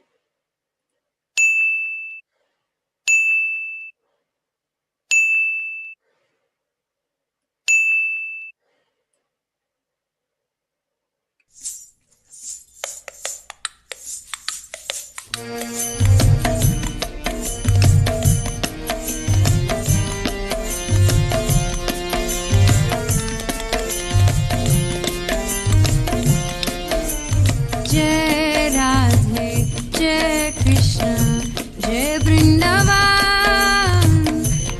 Speaker 16: जय राधे जय कृष्ण जय वृंदावन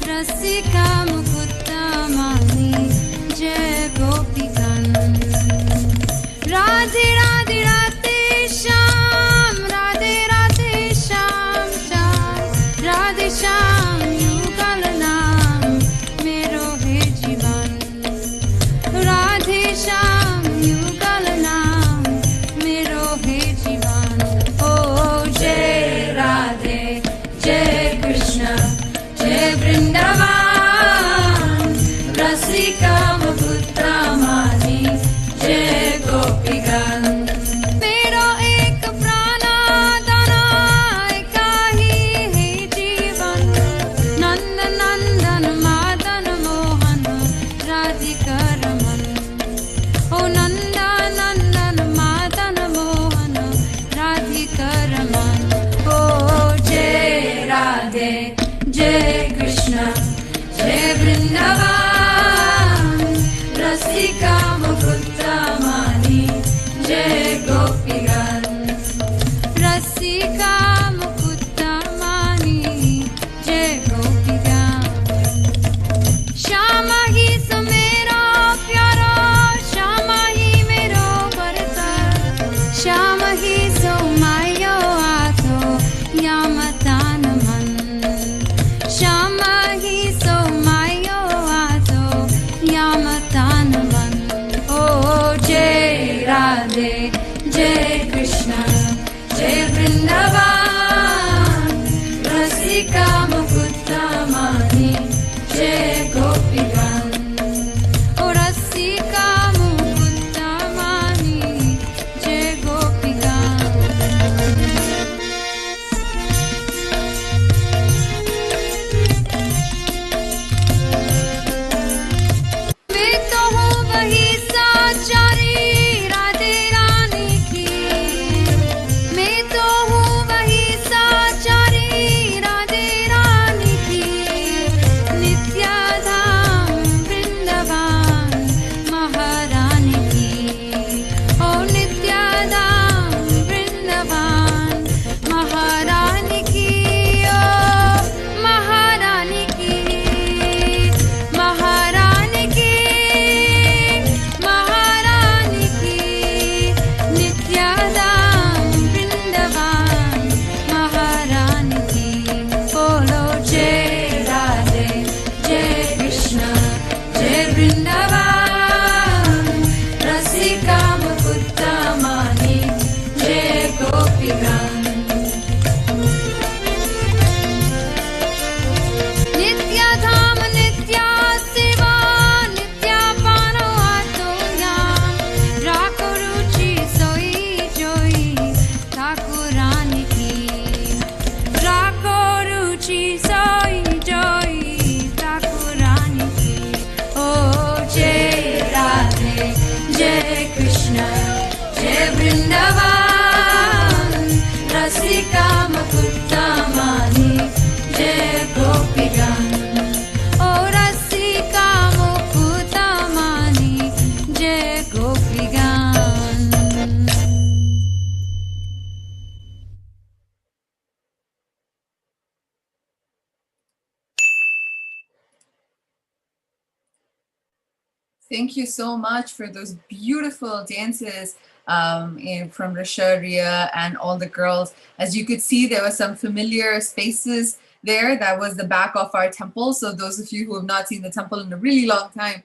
Speaker 16: रसिका मुकुता मानी जय गोपिकान राधे राधे राधे श्याम राधे राधे श्याम श्याम राधे श्याम युगल नाम मेरो है जीवन राधे श्याम युगल नाम मेरो है जीवन ओ जय राधे जय कृष्ण जय वृंदावन रसिका मुकुता मानी जय गोपिगण मेरो एक प्राणदान एका ही है जीवन नंद नंदन मदन मोहन राधिका रमन ओ नंदा नंदन मदन मोहन राधिका रमन ओ जय राधे जय कृष्ण जय वृंदावन रसिका मुकुता मानी जय गोपिगण रसिका मुकुता मानी जय गोपिगण श्याम ही सो मेरो प्यारा श्याम ही मेरो भरता श्याम ही सो मायो आतो यामतान मन श्याम ही सो मायो आतो यामतान मन ओ जय राधे जय कृष्ण जय वृंदावन रसिका मुकुता मानी जय गोपिगण ओ रसिका मुकुता मानी जय गोपिगण मैं तो हूँ वही साचारी राधे रानी की Jai Krishna, Jai Vrindavan, Rasika Mukta Mani, Jai Gopigan. Oh Rasika Mukta Mani, Jai Gopigan.
Speaker 1: Thank you so much for those beautiful dances from Risharia and all the girls. As you could see, there were some familiar spaces there. That was the back of our temple. So those of you who have not seen the temple in a really long time,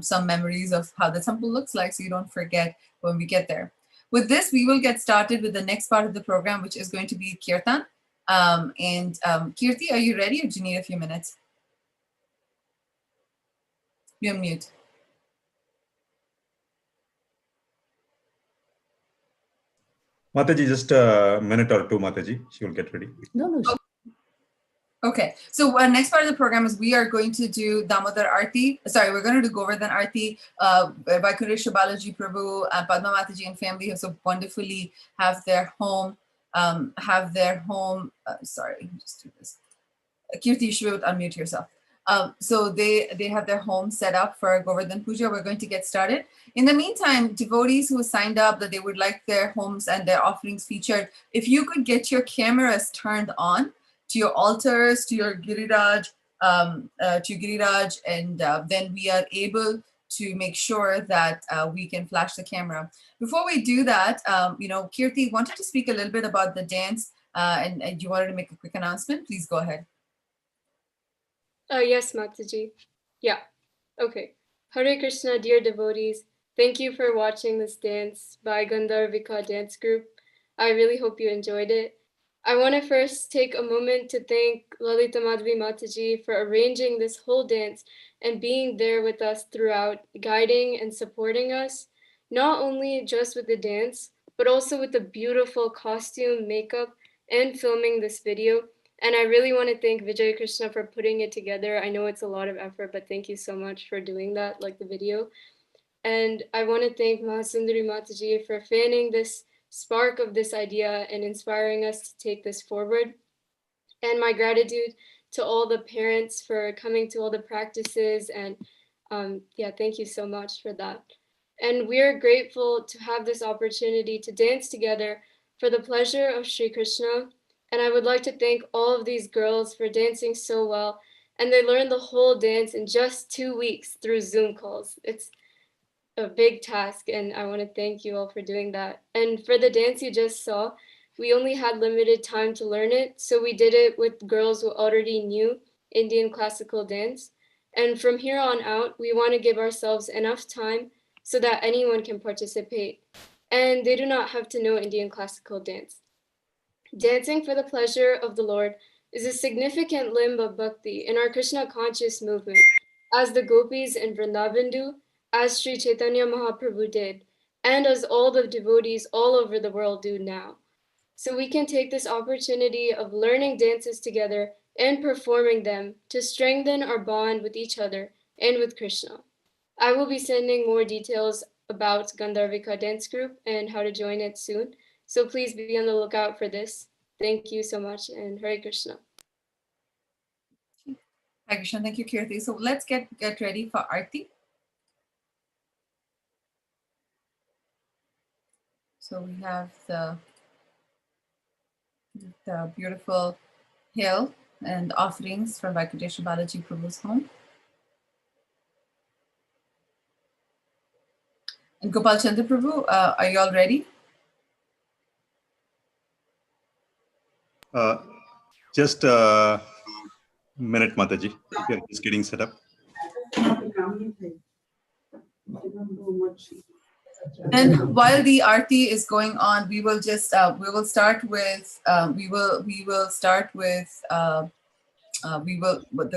Speaker 1: some memories of how the temple looks like so you don't forget when we get there. With this, we will get started with the next part of the program, which is going to be Kirtan. Kirti, are you ready or do you need a few minutes? You're on mute.
Speaker 10: Mataji, just a minute or two, Mataji. She will get ready.
Speaker 14: No.
Speaker 1: Okay, so next part of the program is we are going to do Damodar Arti. Sorry, we're going to do Govardhan Arti. Vaikuntesha Balaji Prabhu and Padma Mataji and family have so wonderfully have their home. Sorry, just do this. Kirti, you should unmute yourself. So they have their home set up for Govardhan Puja. We're going to get started. In the meantime, devotees who signed up that they would like their homes and their offerings featured, if you could get your cameras turned on to your altars, to your Giriraj, and then we are able to make sure that we can flash the camera. Before we do that, Kirti wanted to speak a little bit about the dance and you wanted to make a quick announcement. Please go ahead.
Speaker 12: Yes, Mataji. Yeah. Okay. Hare Krishna, dear devotees. Thank you for watching this dance by Gandharvika Dance Group. I really hope you enjoyed it. I want to first take a moment to thank Lalita Madhvi Mataji for arranging this whole dance and being there with us throughout, guiding and supporting us, not only just with the dance, but also with the beautiful costume, makeup, and filming this video. And I really want to thank Vijay Krishna for putting it together. I know it's a lot of effort, but thank you so much for doing that, like the video. And I want to thank Mahasundari Mataji for fanning this spark of this idea and inspiring us to take this forward. And my gratitude to all the parents for coming to all the practices. And thank you so much for that. And we are grateful to have this opportunity to dance together for the pleasure of Sri Krishna. And I would like to thank all of these girls for dancing so well. And they learned the whole dance in just 2 weeks through Zoom calls. It's a big task, and I want to thank you all for doing that. And for the dance you just saw, we only had limited time to learn it, so we did it with girls who already knew Indian classical dance. And from here on out, we want to give ourselves enough time so that anyone can participate, and they do not have to know Indian classical dance. Dancing for the pleasure of the Lord is a significant limb of bhakti in our Krishna conscious movement, as the gopis in Vrindavan do, as Sri Chaitanya Mahaprabhu did, and as all the devotees all over the world do now. So we can take this opportunity of learning dances together and performing them to strengthen our bond with each other and with Krishna. I will be sending more details about Gandharvika Dance Group and how to join it soon. So please be on the lookout for this. Thank you so much, and Hare Krishna.
Speaker 1: Hare Krishna, thank you, Kirti. So let's get ready for Arti. So we have the beautiful hill and offerings from Vaikuntesha Balaji Prabhu's home. And Gopal Chandra Prabhu, are you all ready?
Speaker 10: Just a minute, Mataji. We are just getting set up.
Speaker 1: And while the arti is going on, we will just the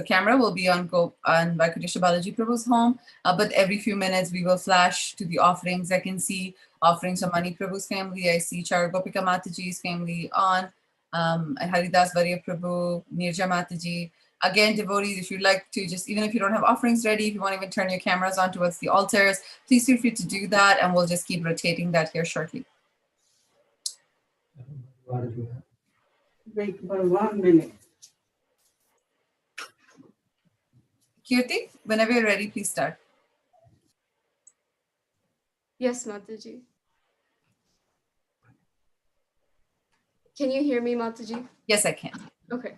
Speaker 1: camera will be on Vaikuntesha Balaji Prabhu's home, but every few minutes we will flash to the offerings. I can see offerings from Mani Prabhu's family. I see Char Gopika Mataji's family on, Haridas Varya Prabhu, Nirja Mataji. Again, devotees, if you'd like to just, even if you don't have offerings ready, if you want to even turn your cameras on towards the altars, please feel free to do that, and we'll just keep rotating that here shortly.
Speaker 17: Wait for 1 minute.
Speaker 1: Kirti, whenever you're ready, please start.
Speaker 12: Yes, Mataji. Can you hear me, Mataji?
Speaker 1: Yes, I can.
Speaker 12: Okay.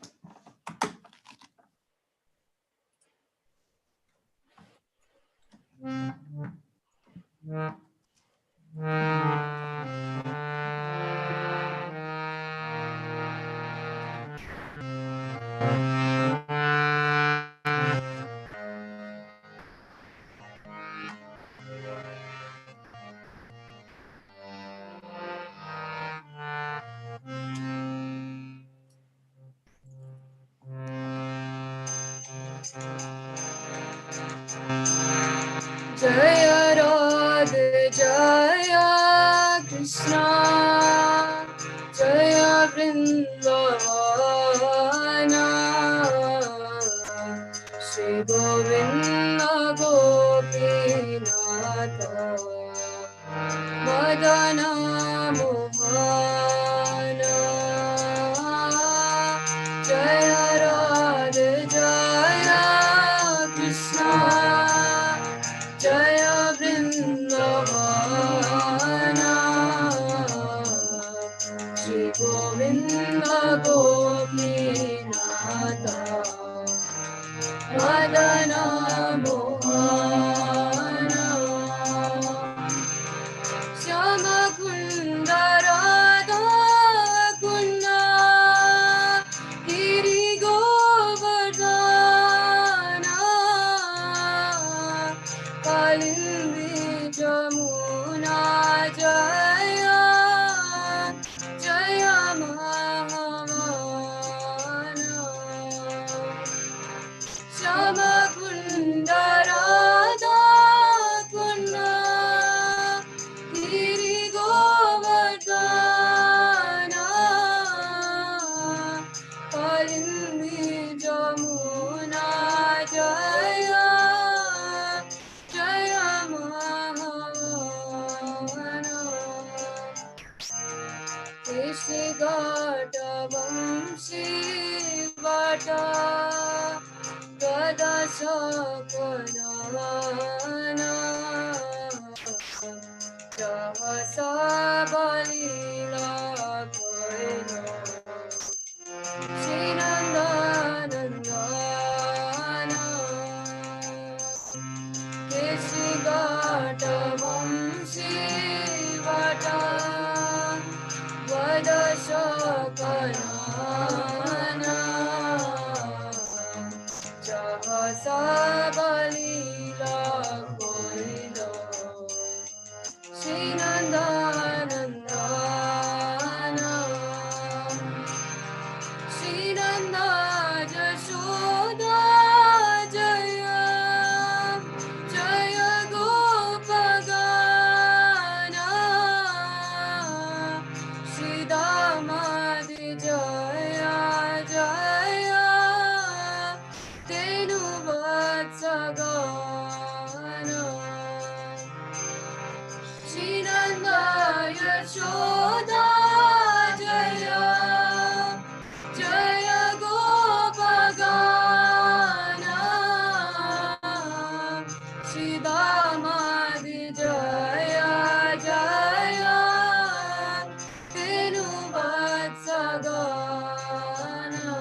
Speaker 12: Jaya Radha Jaya Krishna Jaya Vrindavana Shri Govinda Gopinatha Madana Mohana Jaya Radha Jaya Krishna Jaya Vrindavana Shri Govinda Gopinatha Madana Mohana Shama Kunda Radha Kunda Giri Govardhana Kalindi Jamuna Jaya Jaya Mahavana Shama Kunda Radha Kunda Giri Govardhana Kalindi Jamuna Jaya Jaya Mahavana Krishigata Vamshi Vata Gada Sakarana Jahasa Balila Koina Srinandanandana Krishigata Vamshi Vata Vada Sakarana Jahasa Balila Koina Srinandanandana Srinanda Jashoda Jaya Jaya Gopagana Sridhamadi Jaya Jaya Tenu Vatsagana Srinanda Yashoda Jaya Jaya Gopagana Sridhamadi Jaya Jaya Tenu Vatsagana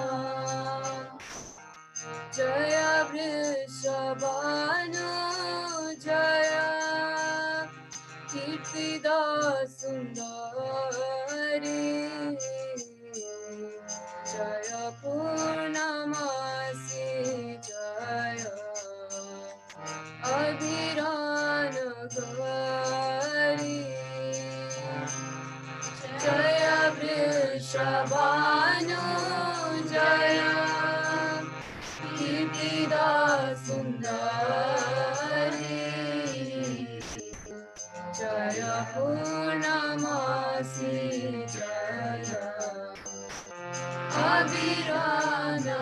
Speaker 12: Jaya Vrishabhanu Jaya Kirtida Sundari Jaya Purnamasi Jaya Abhirana Gari Jaya Vrishabhanu Jaya Kirtida Sundari Jaya Purnamasi Jaya Abhirana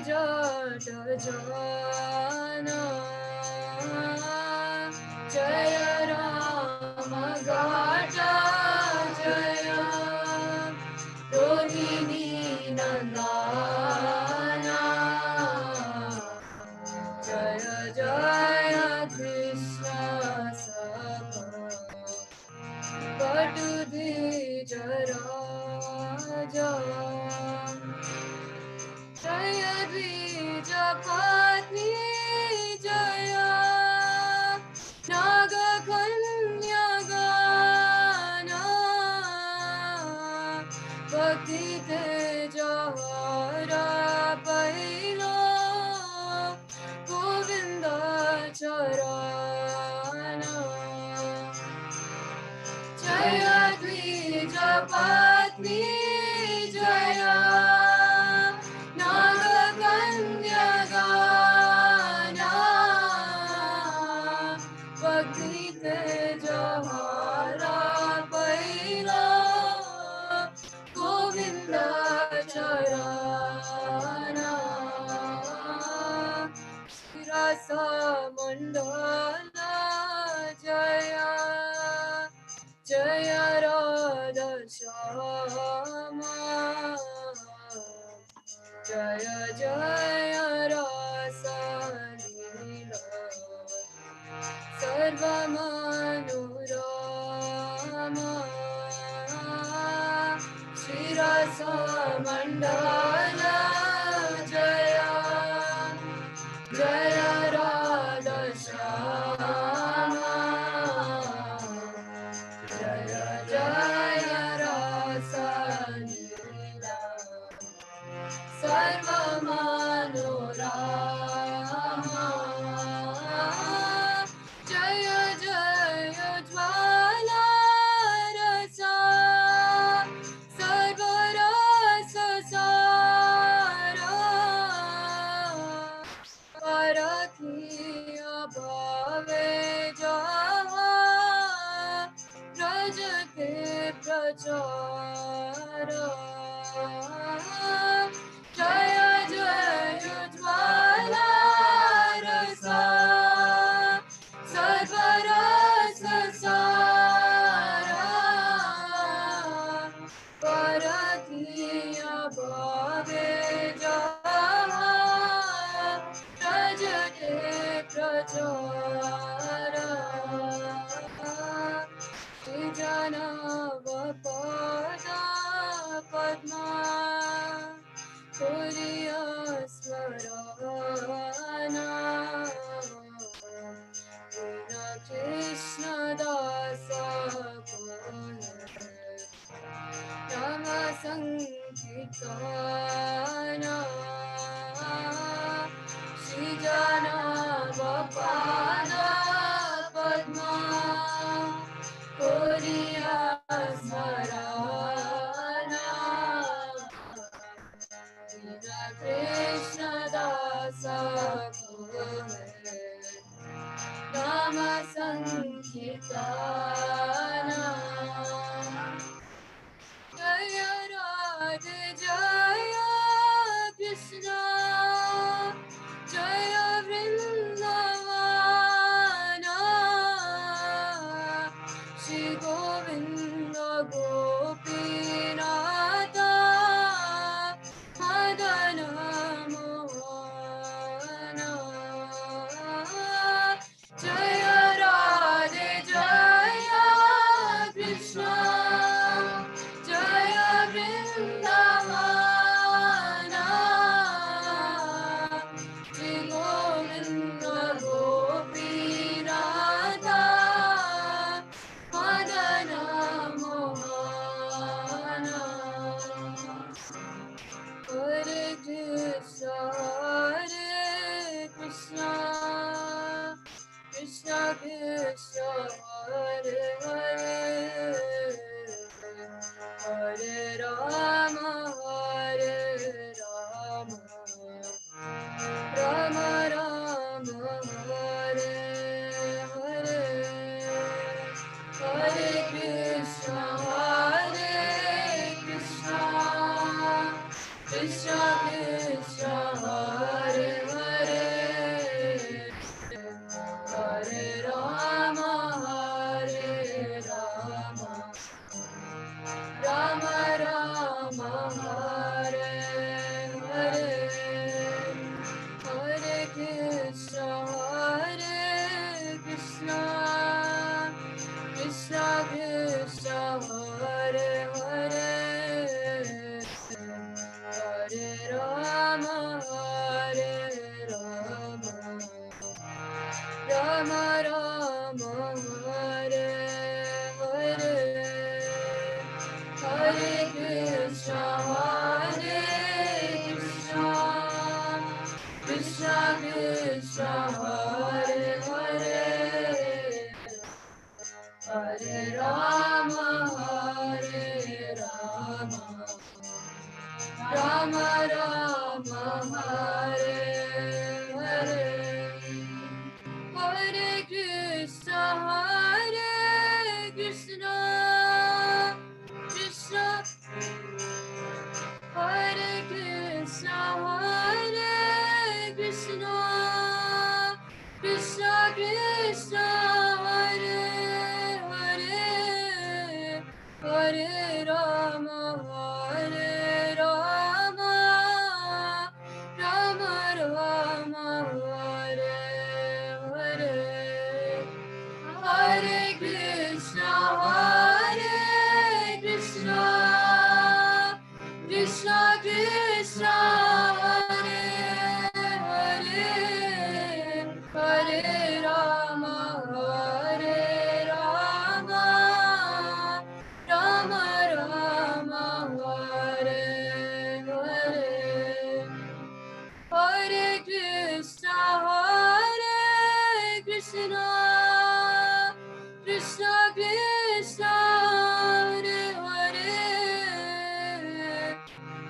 Speaker 12: जट जाना जय राम घाट जय रोहिणी नंदना जय जय कृष्ण सखा कटु द्विजराजा जय द्विजपत्नी जय नागकन्यगाना भक्ति तेजहरा पैलो गोविन्द चरण जय द्विजपत्नी जय नागकन्यगाना भक्ति तेजहरा पैलो गोविन्द चरण शिरसमण्डल जय जय राधा श्यामा जय जय रासलीला सर्वमनोरमा शिरसमण्डल जय जय राधा श्यामा जय जय रासलीला सर्वमनोरमा जय जय ज्वाला रसा सर्वरस सारा परखिय भावे जहाँ रजते प्रचार जय जय ज्वाला रसा सर्वरस सारा परखिय भावे जहाँ रजते प्रचार जनवपदा पद्मा तुर्य स्मरणा कृष्ण दास नाम संकीर्तना श्री जनवपदा पद्मा तुर्य स्मरणा कृष्ण दास नाम संकीर्तना जय राधे जय कृष्ण जय वृंदावना श्री गोविंद गोपीनाथ मदन मोहन जय राधे जय कृष्ण जय वृंदावना श्री गोविंद गोपीनाथ मदन मोहन हरे Krishna Krishna Krishna Hare Hare Hare Ram Ram Ram Hare Hare Hare Krishna Krishna Krishna
Speaker 16: Krishna Hare Hare Hare Rama Hare Rama Rama Rama Hare Hare Hare Krishna Krishna Hare Krishna Krishna Krishna Krishna Hare Hare Hare Rama Hare Rama Rama Rama Hare Hare Hare Krishna Krishna Krishna Krishna Hare Hare Hare Rama Hare Rama Rama Rama Hare Hare Hare Krishna Krishna Krishna Krishna Hare Hare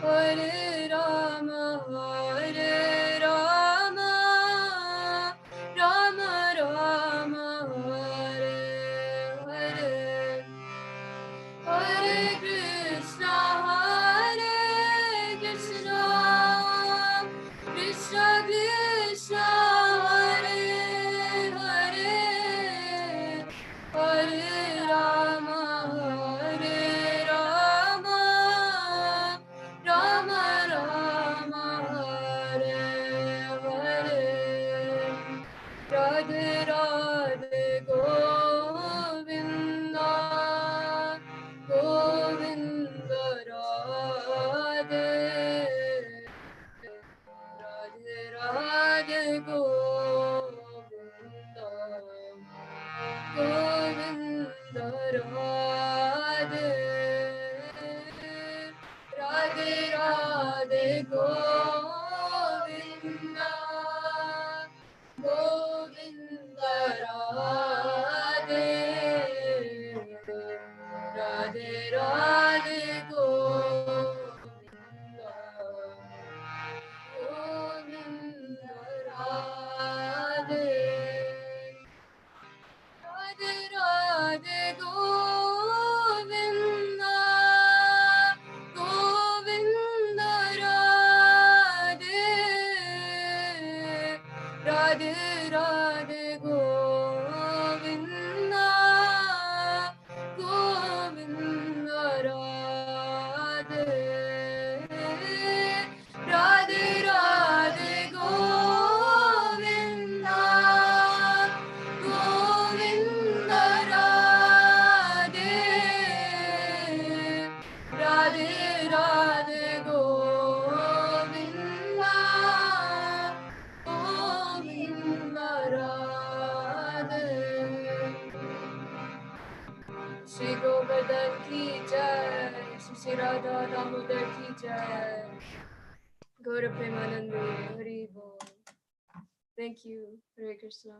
Speaker 16: Hare Rama Hare Rama Rama Rama Hare Hare Hare Krishna Krishna Krishna Krishna Hare Hare Hare Rama Hare Rama Rama Rama Hare Hare Radhe Radhe Govinda Govinda Radhe Radhe Radhe Govinda Govinda Radhe Radhe Radhe Govinda Govinda Radhe Radhe Radhe Govinda Govinda Radhe Radhe Radhe Govinda Govinda Radhe Radhe Radhe Govinda Govinda Radhe Radhe Radhe Govinda Govinda Radhe Radhe Radhe Govinda Govinda Radhe Shri Govardhan ki jai, Shri Radha Damodar ki jai, Gaura Premanande, Hari Bol. Thank you, Hare Krishna.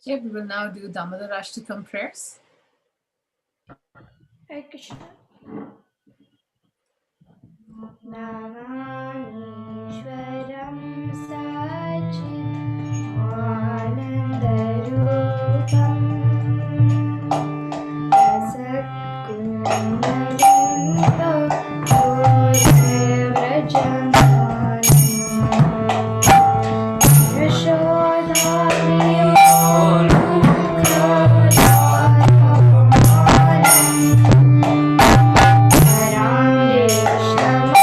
Speaker 1: Okay, we will now do Damodar Ashtakam prayers.
Speaker 17: Hare Krishna. Navaneeshwaram Sachit Anandarupam Asatkundalingo Gurdevrajam Yashodhari Krishna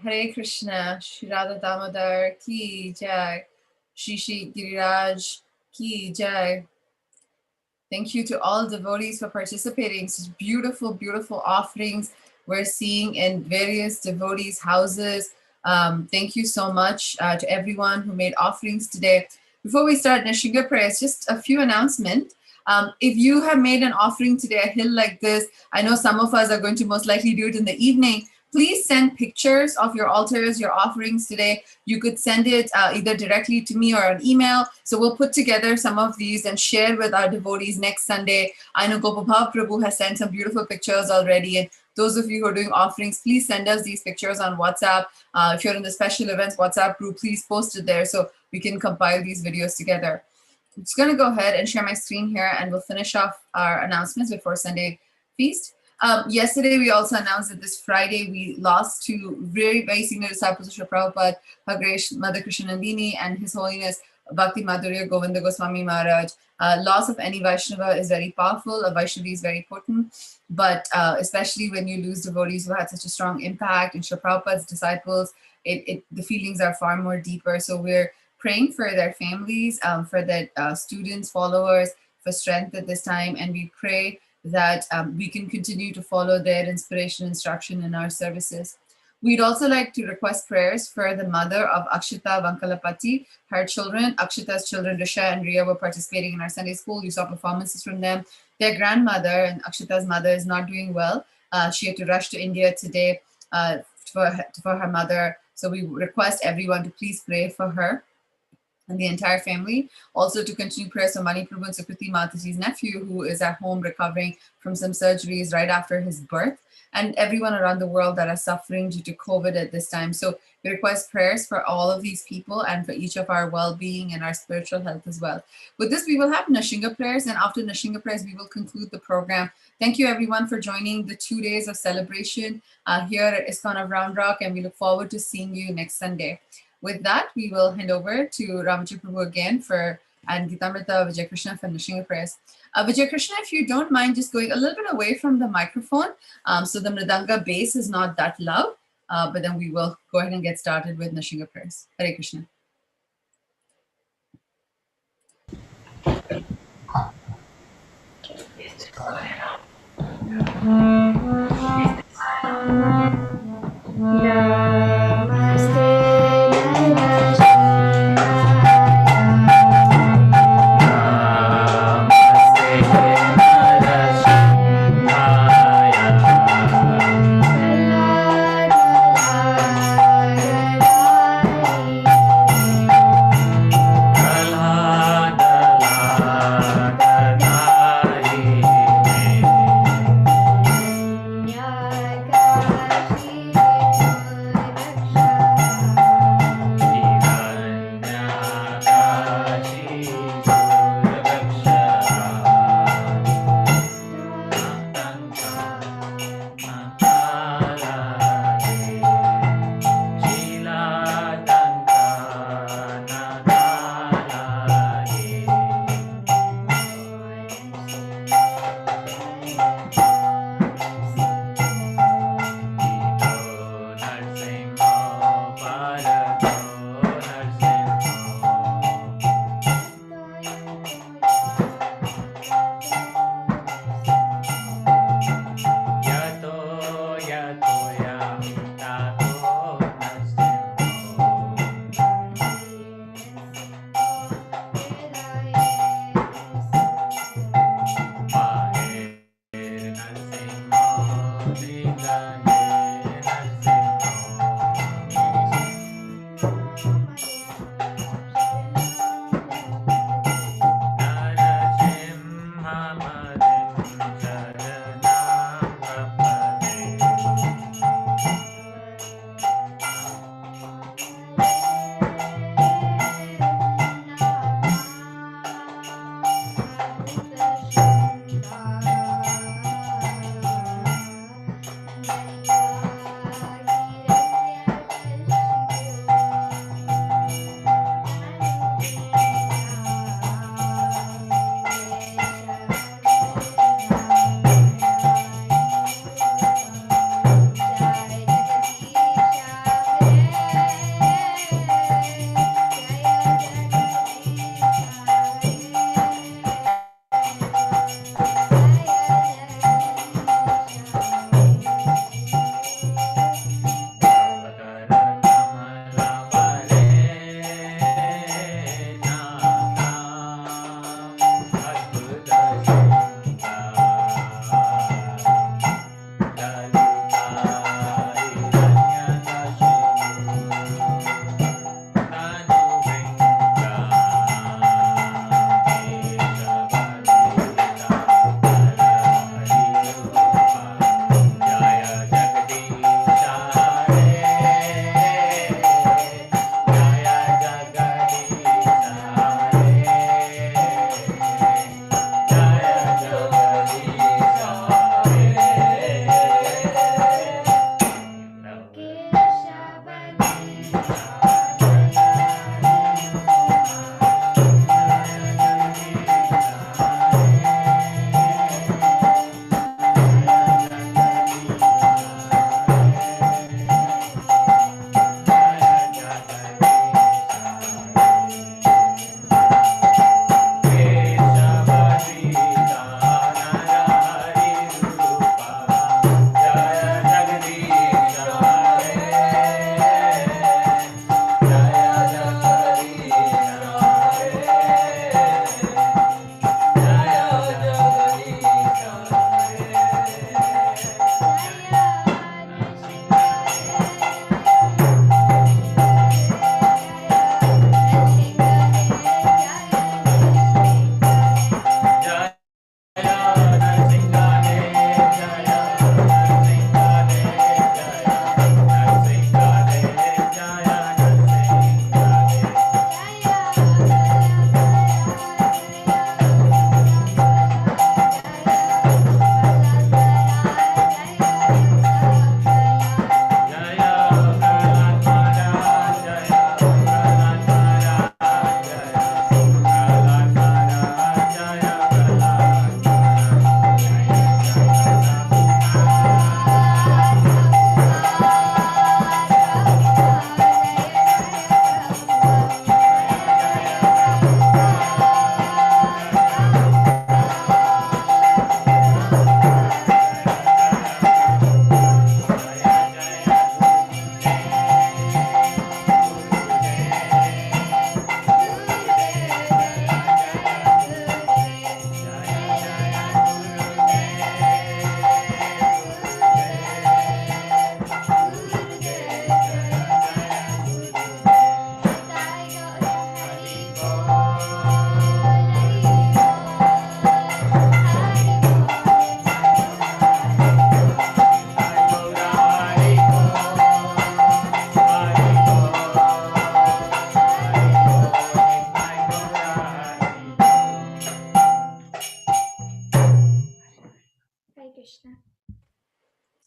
Speaker 1: Hare Krishna, Shri Radha Damodar ki jai, Shri Shri Giriraj ki jai. Thank you to all devotees for participating. Such beautiful, beautiful offerings we're seeing in various devotees' houses. Thank you so much to everyone who made offerings today. Before we start Nishinga prayers, just a few announcements. If you have made an offering today, a hill like this, I know some of us are going to most likely do it in the evening. Please send pictures of your altars, your offerings today. You could send it either directly to me or an email. So we'll put together some of these and share with our devotees next Sunday. I know Gopabhav Prabhu has sent some beautiful pictures already. And those of you who are doing offerings, please send us these pictures on WhatsApp. If you're in the special events WhatsApp group, please post it there so we can compile these videos together. I'm just going to go ahead and share my screen here and we'll finish off our announcements before Sunday feast. Yesterday, we also announced that this Friday we lost two very, very senior disciples of Srila Prabhupada, Her Grace Mother Krishnanandini and His Holiness Bhakti Madhurya Govinda Goswami Maharaj. Loss of any Vaishnava is very powerful. A Vaishnavi is very potent, but especially when you lose devotees who had such a strong impact in Srila Prabhupada's disciples, the feelings are far more deeper. So we're praying for their families, for their students, followers, for strength at this time, and we pray that we can continue to follow their inspiration, instruction in our services. We'd also like to request prayers for the mother of Akshita Vankalapati. Her children, Akshita's children, Risha and Riya, were participating in our Sunday school. You saw performances from them. Their grandmother and Akshita's mother is not doing well. She had to rush to India today for her mother. So we request everyone to please pray for her and the entire family. Also to continue prayers for Mani Prabhu and Sukriti Mataji's nephew, who is at home recovering from some surgeries right after his birth, and everyone around the world that are suffering due to COVID at this time. So we request prayers for all of these people and for each of our well-being and our spiritual health as well. With this, we will have Nishinga prayers, and after Nishinga prayers, we will conclude the program. Thank you everyone for joining the 2 days of celebration here at ISKCON of Round Rock, and we look forward to seeing you next Sunday. With that, we will hand over to Ramaji Prabhu again and Gitamrita Vijay Krishna for Nishinga prayers. Vijay Krishna, if you don't mind just going a little bit away from the microphone, so the Mridanga bass is not that loud, but then we will go ahead and get started with Nishinga prayers. Hare Krishna.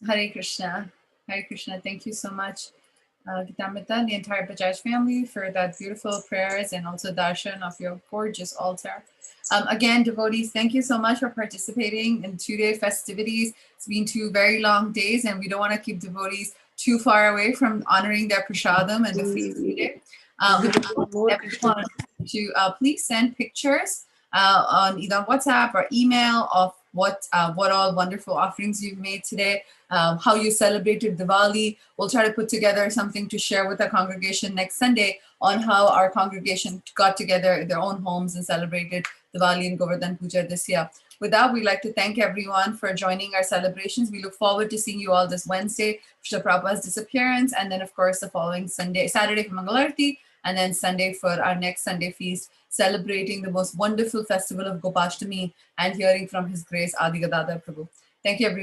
Speaker 1: Hare Krishna. Hare Krishna. Thank you so much, Gitamrita and the entire Bajaj family for that beautiful prayers and also darshan of your gorgeous altar. Again, devotees, thank you so much for participating in 2-day festivities. It's been 2 very long days and we don't want to keep devotees too far away from honoring their prasadam and the feast today. We want everyone to please send pictures on either WhatsApp or email of what all wonderful offerings you've made today, how you celebrated Diwali. We'll try to put together something to share with our congregation next Sunday on how our congregation got together in their own homes and celebrated Diwali and Govardhana Puja this year. With that, we'd like to thank everyone for joining our celebrations. We look forward to seeing you all this Wednesday for Srila Prabhupada's disappearance, and then of course the following Saturday for Mangalarti, and then Sunday for our next Sunday feast, celebrating the most wonderful festival of Gopashtami and hearing from His Grace Adi Gadadhar Prabhu. Thank you, everyone.